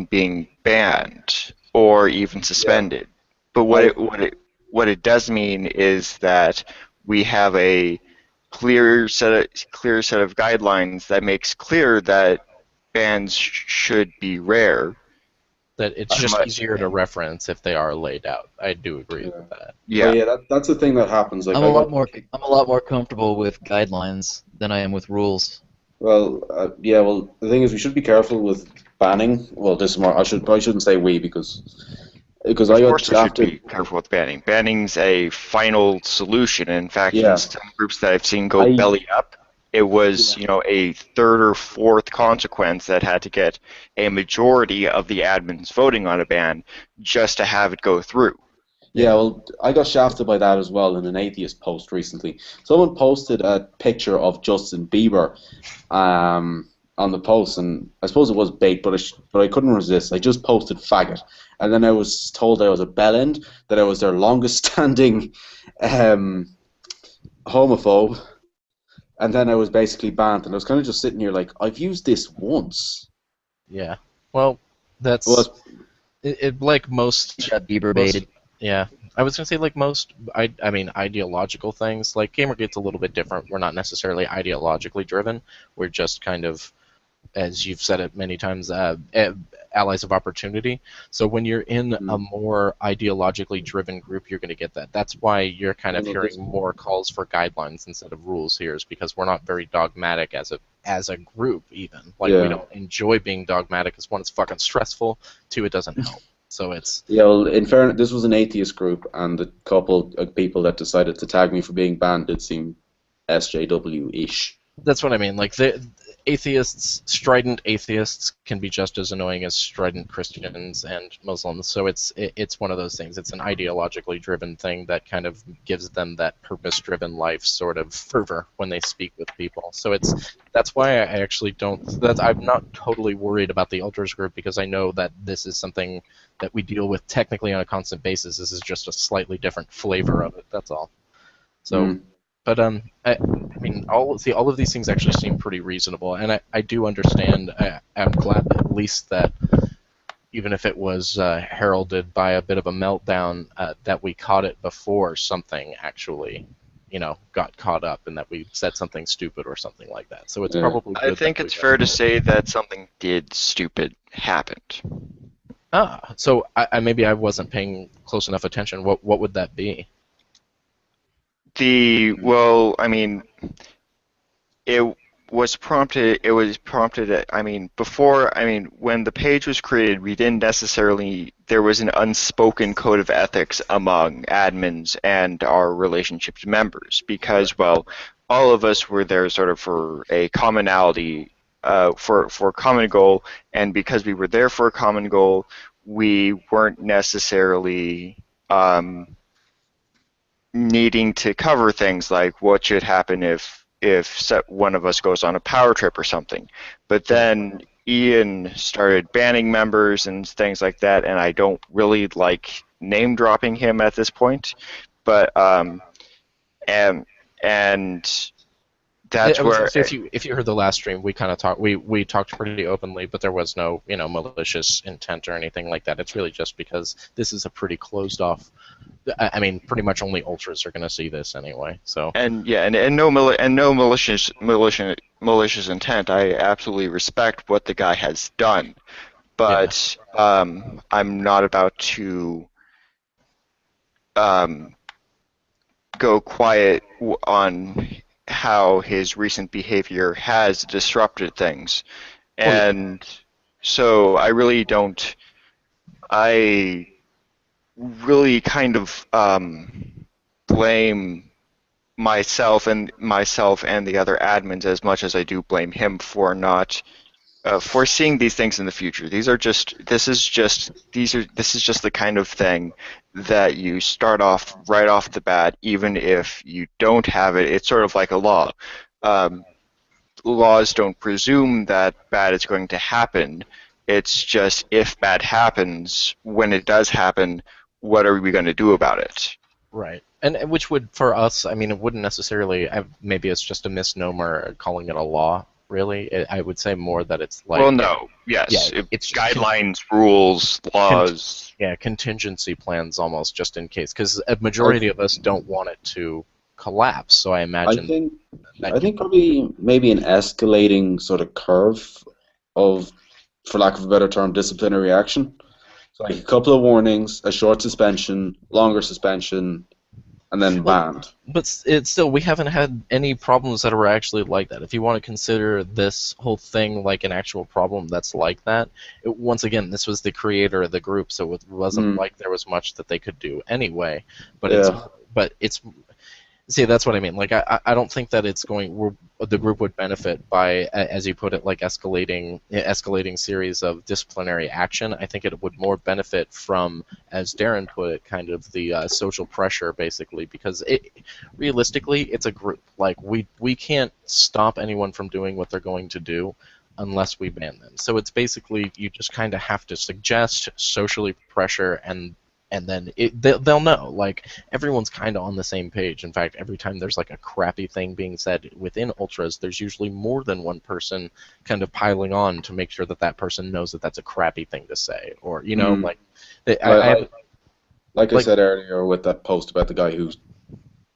[SPEAKER 7] being banned or even
[SPEAKER 4] Yeah.
[SPEAKER 7] suspended. But
[SPEAKER 4] Well,
[SPEAKER 7] what it does mean is that we have a clear set of guidelines that makes clear that bans should be rare.
[SPEAKER 1] that it's just
[SPEAKER 7] But
[SPEAKER 1] easier to reference if they are laid out. I do agree
[SPEAKER 4] yeah.
[SPEAKER 1] with that.
[SPEAKER 4] But
[SPEAKER 7] yeah,
[SPEAKER 4] yeah, that's the thing that happens. Like
[SPEAKER 6] I'm
[SPEAKER 4] I got
[SPEAKER 6] a lot more comfortable with guidelines than I am with rules.
[SPEAKER 4] well, yeah. Well, the thing is, we should be careful with banning. Well, this is more. I shouldn't say we because
[SPEAKER 7] of
[SPEAKER 4] I got
[SPEAKER 7] course we should be
[SPEAKER 4] shafted.
[SPEAKER 7] careful with banning. Banning's a final solution. In fact, in
[SPEAKER 4] Yeah,
[SPEAKER 7] some groups that I've seen go
[SPEAKER 4] I
[SPEAKER 7] belly up, it was, a third or fourth consequence that had to get a majority of the admins voting on a ban just to have it go through.
[SPEAKER 4] yeah. Well, I got shafted by that as well in an atheist post recently. Someone posted a picture of Justin Bieber, on the post, and I suppose it was bait, but I couldn't resist. I just posted faggot, and then I was told I was a bellend, that I was their longest standing um, homophobe, and then I was basically banned. And I was kind of just sitting here like, I've used this once.
[SPEAKER 1] Yeah. Well, that's
[SPEAKER 4] Well,
[SPEAKER 1] like most.
[SPEAKER 6] Got Bieber
[SPEAKER 1] Most,
[SPEAKER 6] baited.
[SPEAKER 1] yeah, I was gonna say like most. I mean, ideological things. Like Gamergate's a little bit different. We're not necessarily ideologically driven. We're just kind of, as you've said it many times, allies of opportunity. So when you're in a more ideologically driven group, you're going to get that. That's why you're kind of hearing more calls for guidelines instead of rules here, is because we're not very dogmatic as a group even. Like we don't enjoy being dogmatic because one, it's fucking stressful. Two, it doesn't help. So it's
[SPEAKER 4] yeah. Well, in fairness, this was an atheist group, and the couple of people that decided to tag me for being banned did seem SJW-ish.
[SPEAKER 1] that's what I mean. Like the atheists, strident atheists, can be just as annoying as strident Christians and Muslims. So it's one of those things. It's an ideologically driven thing that kind of gives them that purpose-driven life sort of fervor when they speak with people. So that's why I actually don't. I'm not totally worried about the ultras group, because I know that this is something that we deal with technically on a constant basis. This is just a slightly different flavor of it. That's all. So. But I mean, all of these things actually seem pretty reasonable, and I do understand. I'm glad at least that even if it was heralded by a bit of a meltdown, that we caught it before something actually, got caught up, and that we said something stupid or something like that. So it's probably good
[SPEAKER 7] I think
[SPEAKER 1] that
[SPEAKER 7] it's
[SPEAKER 1] we
[SPEAKER 7] fair to say that something stupid happened.
[SPEAKER 1] So maybe I wasn't paying close enough attention. What would that be?
[SPEAKER 7] I mean, it was prompted. When the page was created, we didn't necessarily. There was an unspoken code of ethics among admins and our relationship to members, because, well, all of us were there sort of for a commonality, for a common goal, and because we were there for a common goal, we weren't necessarily needing to cover things like what should happen if one of us goes on a power trip or something. But then Ian started banning members and things like that, and I don't really like name dropping him at this point. But and that's where
[SPEAKER 1] If you heard the last stream, we kind of talked. We talked pretty openly, but there was no malicious intent or anything like that. It's really just because this is a pretty closed off. I mean, pretty much only ultras are going to see this anyway. So
[SPEAKER 7] and no malicious intent. I absolutely respect what the guy has done, but I'm not about to go quiet on how his recent behavior has disrupted things. And so I really don't. I really kind of blame myself and the other admins as much as I do blame him for not foreseeing these things in the future. This is just the kind of thing that you start off right off the bat, even if you don't have it. It's sort of like a law. laws don't presume that bad is going to happen. It's just if bad happens, when it does happen, what are we going to do about it?
[SPEAKER 1] Right. And which would, for us, I mean, it wouldn't necessarily, maybe it's just a misnomer calling it a law, really. I would say more that it's like...
[SPEAKER 7] Well, no. Yes.
[SPEAKER 1] Yeah, it's
[SPEAKER 7] guidelines, rules, laws.
[SPEAKER 1] Yeah, contingency plans almost, just in case. Because a majority of us don't want it to collapse, so I imagine...
[SPEAKER 4] I think probably maybe an escalating sort of curve of, for lack of a better term, disciplinary action. So like a couple of warnings, a short suspension, longer suspension, and then banned.
[SPEAKER 1] But it's still, we haven't had any problems that are actually like that. If you want to consider this whole thing like an actual problem that's like that, once again, this was the creator of the group, so it wasn't like there was much that they could do anyway. But it's see, that's what I mean. Like, I don't think that it's going. The group would benefit by, as you put it, like escalating series of disciplinary action. I think it would more benefit from, as Darren put it, kind of the social pressure, basically, because realistically, it's a group. Like, we can't stop anyone from doing what they're going to do unless we ban them. So it's basically, you just kind of have to suggest, socially pressure, and then they'll know. Like, everyone's kind of on the same page. In fact, every time there's like a crappy thing being said within Ultras, there's usually more than one person kind of piling on to make sure that that person knows that that's a crappy thing to say. Or, you know, like
[SPEAKER 4] I said earlier with that post about the guy who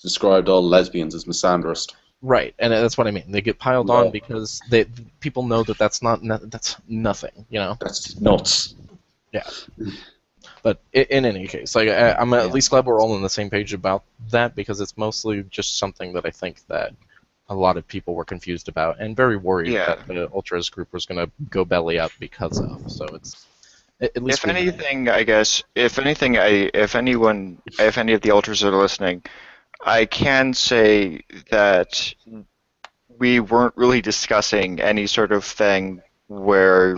[SPEAKER 4] described all lesbians as misandrist.
[SPEAKER 1] Right, and that's what I mean. They get piled on because people know that that's nothing, you know?
[SPEAKER 4] That's nuts.
[SPEAKER 1] Yeah. But in any case, like, I'm at least glad we're all on the same page about that, because it's mostly just something that I think that a lot of people were confused about and very worried that the Ultras group was going to go belly up because of. So it's at least.
[SPEAKER 7] If anything, I guess, if any of the Ultras are listening, I can say that we weren't really discussing any sort of thing where,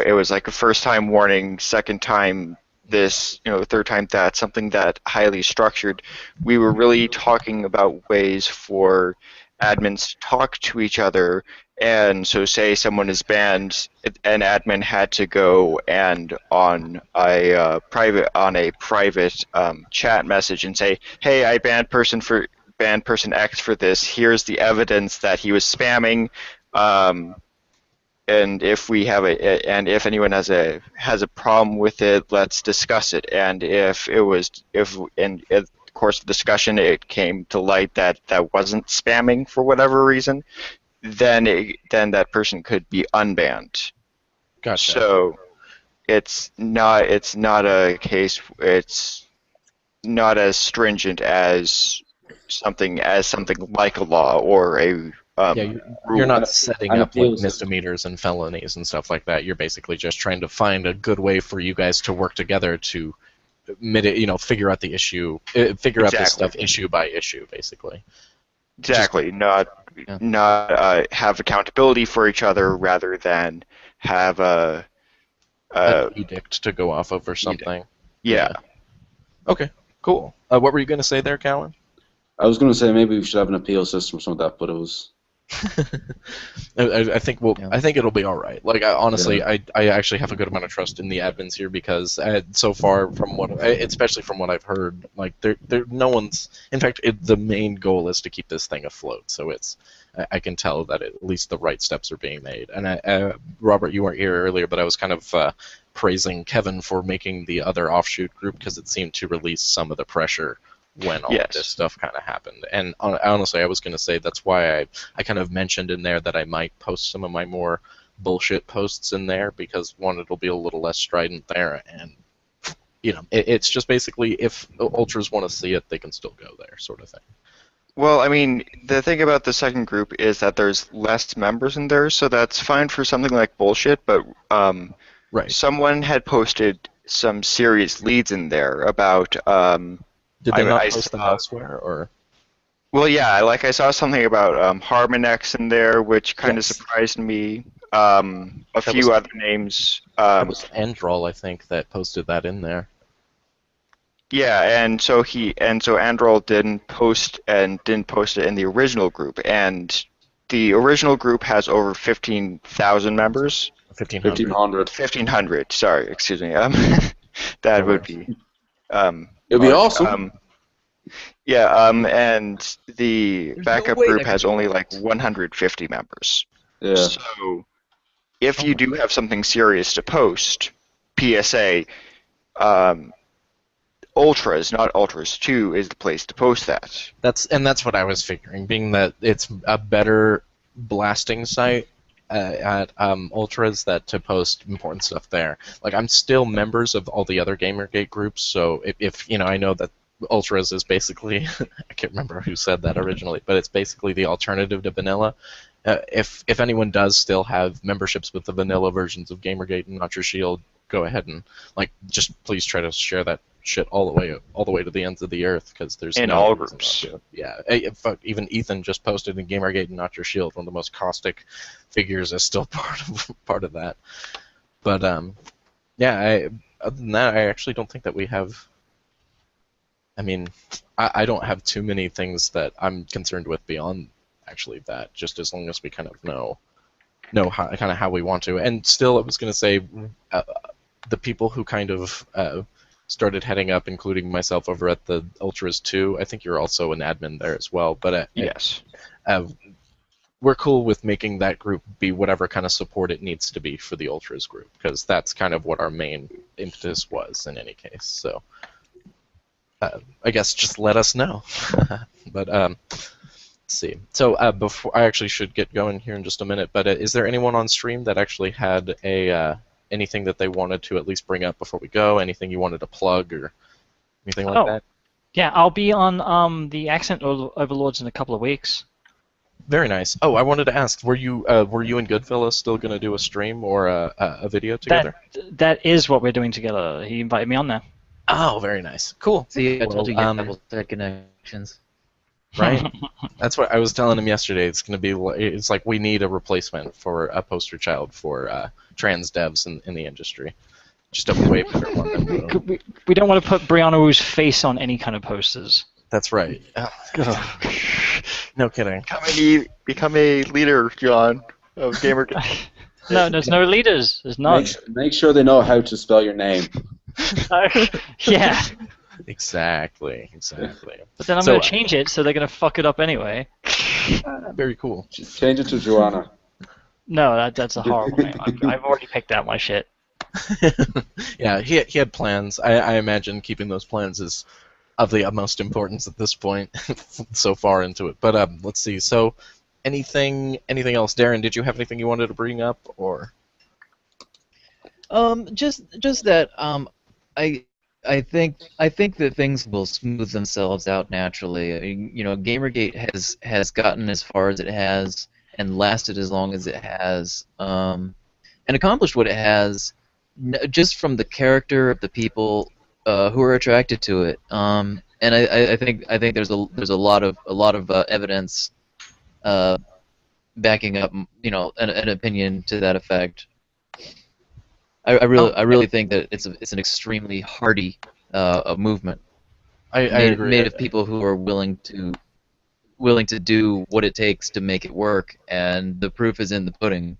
[SPEAKER 7] it was like a first time warning, second time this, third time that, something that highly structured. We were really talking about ways for admins to talk to each other, and so say someone is banned, an admin had to go and on a private chat message and say, hey, I banned person X for this. Here's the evidence that he was spamming. And if anyone has a problem with it, let's discuss it. And if in the course of discussion it came to light that wasn't spamming for whatever reason, then that person could be unbanned.
[SPEAKER 1] Gotcha.
[SPEAKER 7] So it's not a case. It's not as stringent as something like a law or a
[SPEAKER 1] you're not setting up like misdemeanors and felonies and stuff like that. You're basically just trying to find a good way for you guys to work together to figure out the issue, figure out this stuff issue by issue, basically.
[SPEAKER 7] Exactly. Not have accountability for each other rather than have an
[SPEAKER 1] edict to go off of or something.
[SPEAKER 7] Yeah.
[SPEAKER 1] Okay. Cool. What were you going to say there, Callan?
[SPEAKER 4] I was going to say maybe we should have an appeal system or something like that, but it was.
[SPEAKER 1] I think it'll be all right. Like, honestly, I actually have a good amount of trust in the admins here, because so far, especially from what I've heard, like, no one's. In fact, the main goal is to keep this thing afloat. So I can tell that at least the right steps are being made. And Robert, you weren't here earlier, but I was kind of praising Kevin for making the other offshoot group, because it seemed to release some of the pressure when all of this stuff kind of happened. And honestly, I was going to say that's why I kind of mentioned in there that I might post some of my more bullshit posts in there, because one, it'll be a little less strident there, and it's just basically, if Ultras want to see it, they can still go there, sort of thing.
[SPEAKER 7] Well, I mean, the thing about the second group is that there's less members in there, so that's fine for something like bullshit, but someone had posted some serious leads in there about
[SPEAKER 1] did they not post them elsewhere, or?
[SPEAKER 7] Well, yeah, I saw something about Harmonex in there, which kind of surprised me. A few other names.
[SPEAKER 1] That was Androl, I think, that posted that in there.
[SPEAKER 7] Yeah, and so Androl didn't post it in the original group, and the original group has over 15,000 members.
[SPEAKER 1] 1500.
[SPEAKER 4] 1500.
[SPEAKER 7] 1,500. Sorry, excuse me. That
[SPEAKER 1] No
[SPEAKER 7] would
[SPEAKER 1] worries.
[SPEAKER 7] be
[SPEAKER 4] It'd be
[SPEAKER 7] large.
[SPEAKER 4] awesome.
[SPEAKER 7] Yeah. And the
[SPEAKER 6] There's no
[SPEAKER 7] backup
[SPEAKER 6] way
[SPEAKER 7] group
[SPEAKER 6] that could
[SPEAKER 7] has
[SPEAKER 6] be
[SPEAKER 7] only
[SPEAKER 6] large.
[SPEAKER 7] like 150 members.
[SPEAKER 4] Yeah.
[SPEAKER 7] So if
[SPEAKER 1] Oh
[SPEAKER 7] you
[SPEAKER 1] my
[SPEAKER 7] do have something serious to post, PSA, um, Ultras, not Ultras 2, is the place to post that.
[SPEAKER 1] That's what I was figuring, being that it's a better blasting site at Ultras that to post important stuff there. Like I'm still members of all the other GamerGate groups, so if I know that Ultras is basically I can't remember who said that originally, but it's basically the alternative to vanilla. If anyone does still have memberships with the vanilla versions of GamerGate and Not Your Shield, go ahead and just please try to share that shit all the way to the ends of the earth, because there's
[SPEAKER 7] In
[SPEAKER 1] no
[SPEAKER 7] all
[SPEAKER 1] reason not
[SPEAKER 7] groups.
[SPEAKER 1] to. Yeah, fuck, even Ethan just posted in GamerGate and Not Your Shield, one of the most caustic figures is still part of that. But yeah, other than that, I actually don't think that we have. I mean, I don't have too many things that I'm concerned with beyond actually that. Just as long as we kind of know how we want to. And still, I was going to say, the people who kind of started heading up, including myself over at the Ultras 2, I think you're also an admin there as well. But
[SPEAKER 7] Yes.
[SPEAKER 1] we're cool with making that group be whatever kind of support it needs to be for the Ultras group, because that's kind of what our main impetus was in any case. So I guess just let us know. But let's see. So before I actually should get going here in just a minute, but is there anyone on stream that actually had anything that they wanted to at least bring up before we go? Anything you wanted to plug or anything like that?
[SPEAKER 2] Yeah, I'll be on the Accent Overlords in a couple of weeks.
[SPEAKER 1] Very nice. Oh, I wanted to ask, were you and Goodfella still going to do a stream or a video together?
[SPEAKER 2] That is what we're doing together. He invited me on there.
[SPEAKER 1] Oh, very nice. Cool.
[SPEAKER 6] See, I told you,
[SPEAKER 1] Well,
[SPEAKER 6] double set connections.
[SPEAKER 1] Right? That's what I was telling him yesterday. It's going to be. It's like we need a replacement for a poster child for trans devs in the industry. Just a way better one than Bruno.
[SPEAKER 2] We don't want to put Brianna Wu's face on any kind of posters.
[SPEAKER 1] That's right. Oh, no kidding.
[SPEAKER 7] Become a leader, John, of Gamer.
[SPEAKER 2] No, there's no leaders. There's none.
[SPEAKER 4] Make sure they know how to spell your name.
[SPEAKER 2] Yeah.
[SPEAKER 1] Exactly.
[SPEAKER 2] But then I'm
[SPEAKER 1] So,
[SPEAKER 2] going to change it, so they're going to fuck it up anyway.
[SPEAKER 1] Very cool.
[SPEAKER 4] Change it to Joanna.
[SPEAKER 2] No, that's a horrible name. I've already picked out my shit.
[SPEAKER 1] Yeah, he had plans. I imagine keeping those plans is of the utmost importance at this point, so far into it. But let's see. So, anything else, Darren? Did you have anything you wanted to bring up, or?
[SPEAKER 6] Just that I think that things will smooth themselves out naturally. I mean, Gamergate has gotten as far as it has and lasted as long as it has, and accomplished what it has, just from the character of the people who are attracted to it. And I think there's a lot of evidence backing up an opinion to that effect. I really think that it's an extremely hardy movement.
[SPEAKER 1] I agree.
[SPEAKER 6] Made of people who are willing to do what it takes to make it work, and the proof is in the pudding.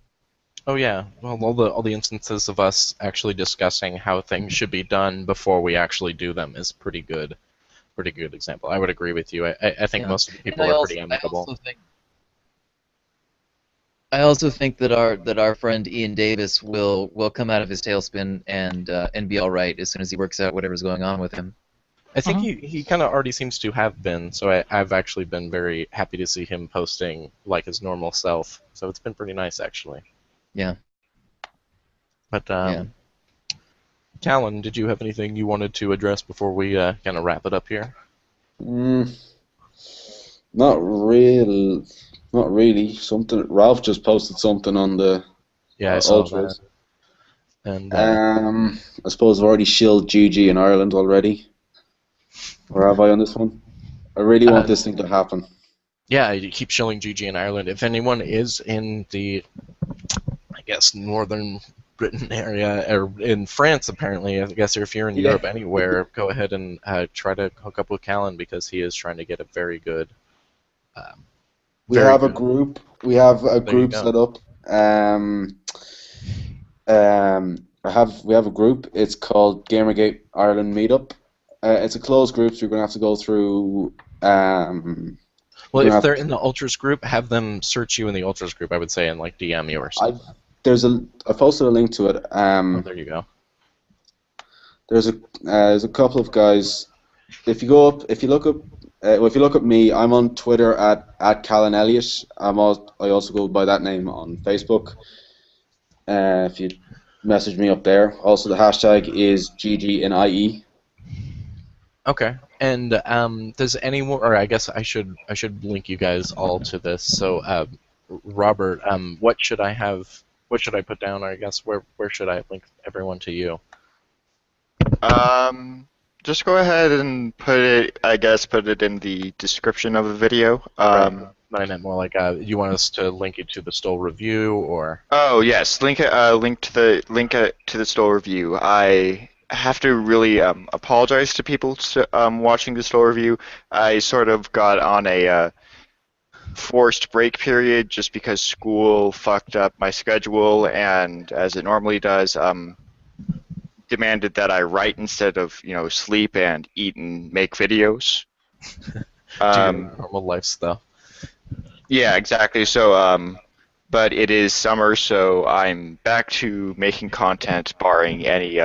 [SPEAKER 1] Oh yeah. Well, all the instances of us actually discussing how things should be done before we actually do them is pretty good example. I would agree with you. I think most of the people are pretty amicable.
[SPEAKER 6] I also think that our friend Ian Davis will come out of his tailspin and be all right as soon as he works out whatever's going on with him.
[SPEAKER 1] I think he kind of already seems to have been, so I've actually been very happy to see him posting like his normal self. So it's been pretty nice, actually.
[SPEAKER 6] Yeah.
[SPEAKER 1] But Callan, did you have anything you wanted to address before we kind of wrap it up here?
[SPEAKER 4] Not really. Something. Ralph just posted something on the
[SPEAKER 1] I saw
[SPEAKER 4] Ultras.
[SPEAKER 1] that. And
[SPEAKER 4] I suppose I've already shilled GG in Ireland already. Or have I on this one? I really want this thing to happen.
[SPEAKER 1] Yeah, you keep shilling GG in Ireland. If anyone is in the, I guess, northern Britain area, or in France apparently, I guess if you're in Europe anywhere, go ahead and try to hook up with Callan, because he is trying to get a very good
[SPEAKER 4] We
[SPEAKER 1] Very
[SPEAKER 4] have a
[SPEAKER 1] good.
[SPEAKER 4] group. We have a
[SPEAKER 1] There you
[SPEAKER 4] group
[SPEAKER 1] go.
[SPEAKER 4] set up. We have a group. It's called Gamergate Ireland Meetup. It's a closed group, so you're gonna have to go through. You're
[SPEAKER 1] Well,
[SPEAKER 4] gonna
[SPEAKER 1] if
[SPEAKER 4] have.
[SPEAKER 1] they're in the Ultras group, have them search you in the Ultras group, I would say, and like DM you or
[SPEAKER 4] I've
[SPEAKER 1] something.
[SPEAKER 4] I posted a link to it.
[SPEAKER 1] Oh, there you go.
[SPEAKER 4] There's a couple of guys. If you look up, if you look at me, I'm on Twitter at Callan Elliott. I also go by that name on Facebook. If you message me up there. Also, the hashtag is GGNIE.
[SPEAKER 1] Okay. And does anyone, or I guess I should link you guys all to this. So, Robert, what should I have? What should I put down? Or I guess where should I link everyone to you?
[SPEAKER 7] Just go ahead and put it in the description of the video.
[SPEAKER 1] Right. But I meant more like, you want us to link you to the Stoll review, or?
[SPEAKER 7] Oh yes, link to the Stoll review. I have to really apologize to people watching the Stoll review. I sort of got on a forced break period just because school fucked up my schedule, and as it normally does, demanded that I write instead of sleep and eat and make videos.
[SPEAKER 1] Do your normal life stuff.
[SPEAKER 7] Yeah, exactly. So, but it is summer, so I'm back to making content, barring any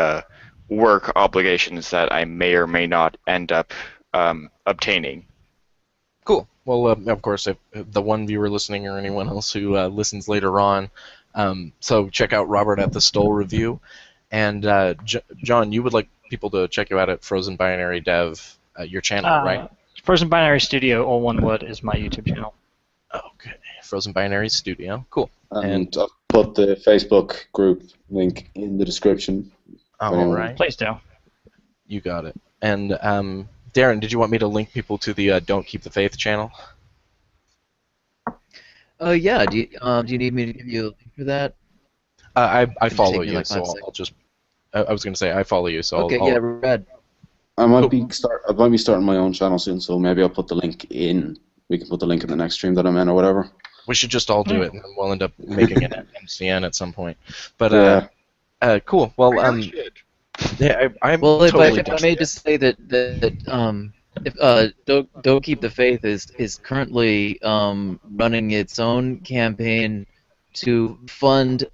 [SPEAKER 7] work obligations that I may or may not end up obtaining.
[SPEAKER 1] Cool. Well, of course, if the one viewer listening or anyone else who listens later on, so check out Robert at the Stoll review, and John, you would like people to check you out at Frozen Binary Dev, your channel, right?
[SPEAKER 2] Frozen Binary Studio, all one word, is my YouTube channel.
[SPEAKER 1] Okay, Frozen Binary Studio. Cool.
[SPEAKER 4] And I'll put the Facebook group link in the description.
[SPEAKER 1] All right.
[SPEAKER 2] Please do.
[SPEAKER 1] You got it. And Darren, did you want me to link people to the Don't Keep the Faith channel?
[SPEAKER 6] Yeah. Do you need me to give you a link for that?
[SPEAKER 1] I follow
[SPEAKER 6] take me
[SPEAKER 1] you,
[SPEAKER 6] like 5
[SPEAKER 1] so
[SPEAKER 6] seconds.
[SPEAKER 1] I'll just. I was going to say I follow you, so
[SPEAKER 6] Okay.
[SPEAKER 1] I'll.
[SPEAKER 6] Yeah. Red.
[SPEAKER 4] I might be starting my own channel soon, so maybe I'll put the link in. We can put the link in the next stream that I'm in or whatever.
[SPEAKER 1] We should just all do it, and then we'll end up making an MCN at some point. But cool. Well, yeah, I'm
[SPEAKER 6] Well,
[SPEAKER 1] totally.
[SPEAKER 6] if I may just say that if Don't Keep the Faith is currently running its own campaign to fund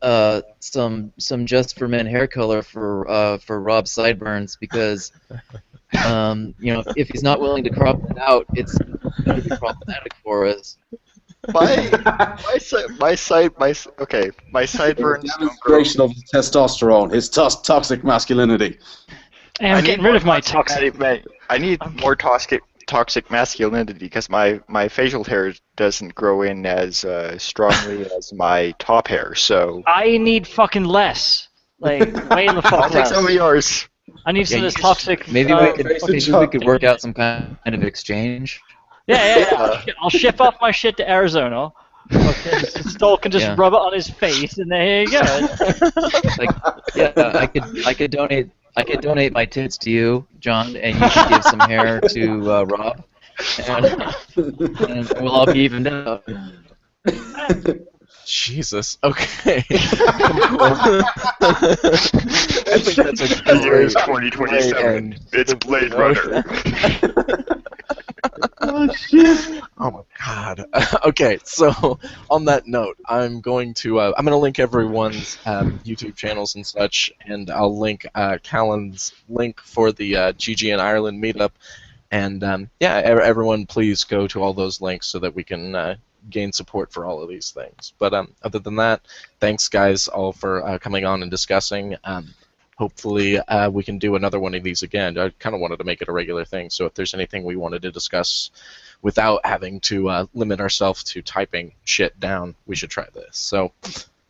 [SPEAKER 6] some Just for Men hair color for Rob's sideburns, because if he's not willing to crop it out, it's going to be problematic for us.
[SPEAKER 7] My sideburns don't grow.
[SPEAKER 4] Demonstration of testosterone, his toxic masculinity.
[SPEAKER 2] Hey, I'm getting rid of my toxic.
[SPEAKER 7] I need more toxic masculinity because my facial hair doesn't grow in as strongly as my top hair. So
[SPEAKER 2] I need fucking less. Like, way the fuck
[SPEAKER 7] I'll take
[SPEAKER 2] less.
[SPEAKER 7] some of yours.
[SPEAKER 2] I need some of this toxic.
[SPEAKER 6] Maybe
[SPEAKER 4] face
[SPEAKER 6] we could work out some kind of exchange.
[SPEAKER 2] Yeah. I'll ship off my shit to Arizona. Okay, Stoll can just rub it on his face, and there you go.
[SPEAKER 6] I could donate my tits to you, John, and you should give some hair to Rob, and we'll all be evened out.
[SPEAKER 1] Jesus. Okay.
[SPEAKER 7] I
[SPEAKER 1] think that's a
[SPEAKER 7] The year is
[SPEAKER 1] great
[SPEAKER 7] 2027. It's Blade Runner.
[SPEAKER 1] Oh shit! Oh my god. Okay, so on that note, I'm going to link everyone's YouTube channels and such, and I'll link Callan's link for the GG in Ireland meetup, and everyone please go to all those links so that we can gain support for all of these things. But other than that, thanks guys all for coming on and discussing. Hopefully we can do another one of these again. I kind of wanted to make it a regular thing, so if there's anything we wanted to discuss without having to limit ourselves to typing shit down, we should try this. So,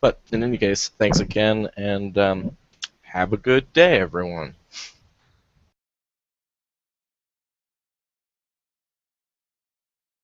[SPEAKER 1] but in any case, thanks again, and have a good day, everyone.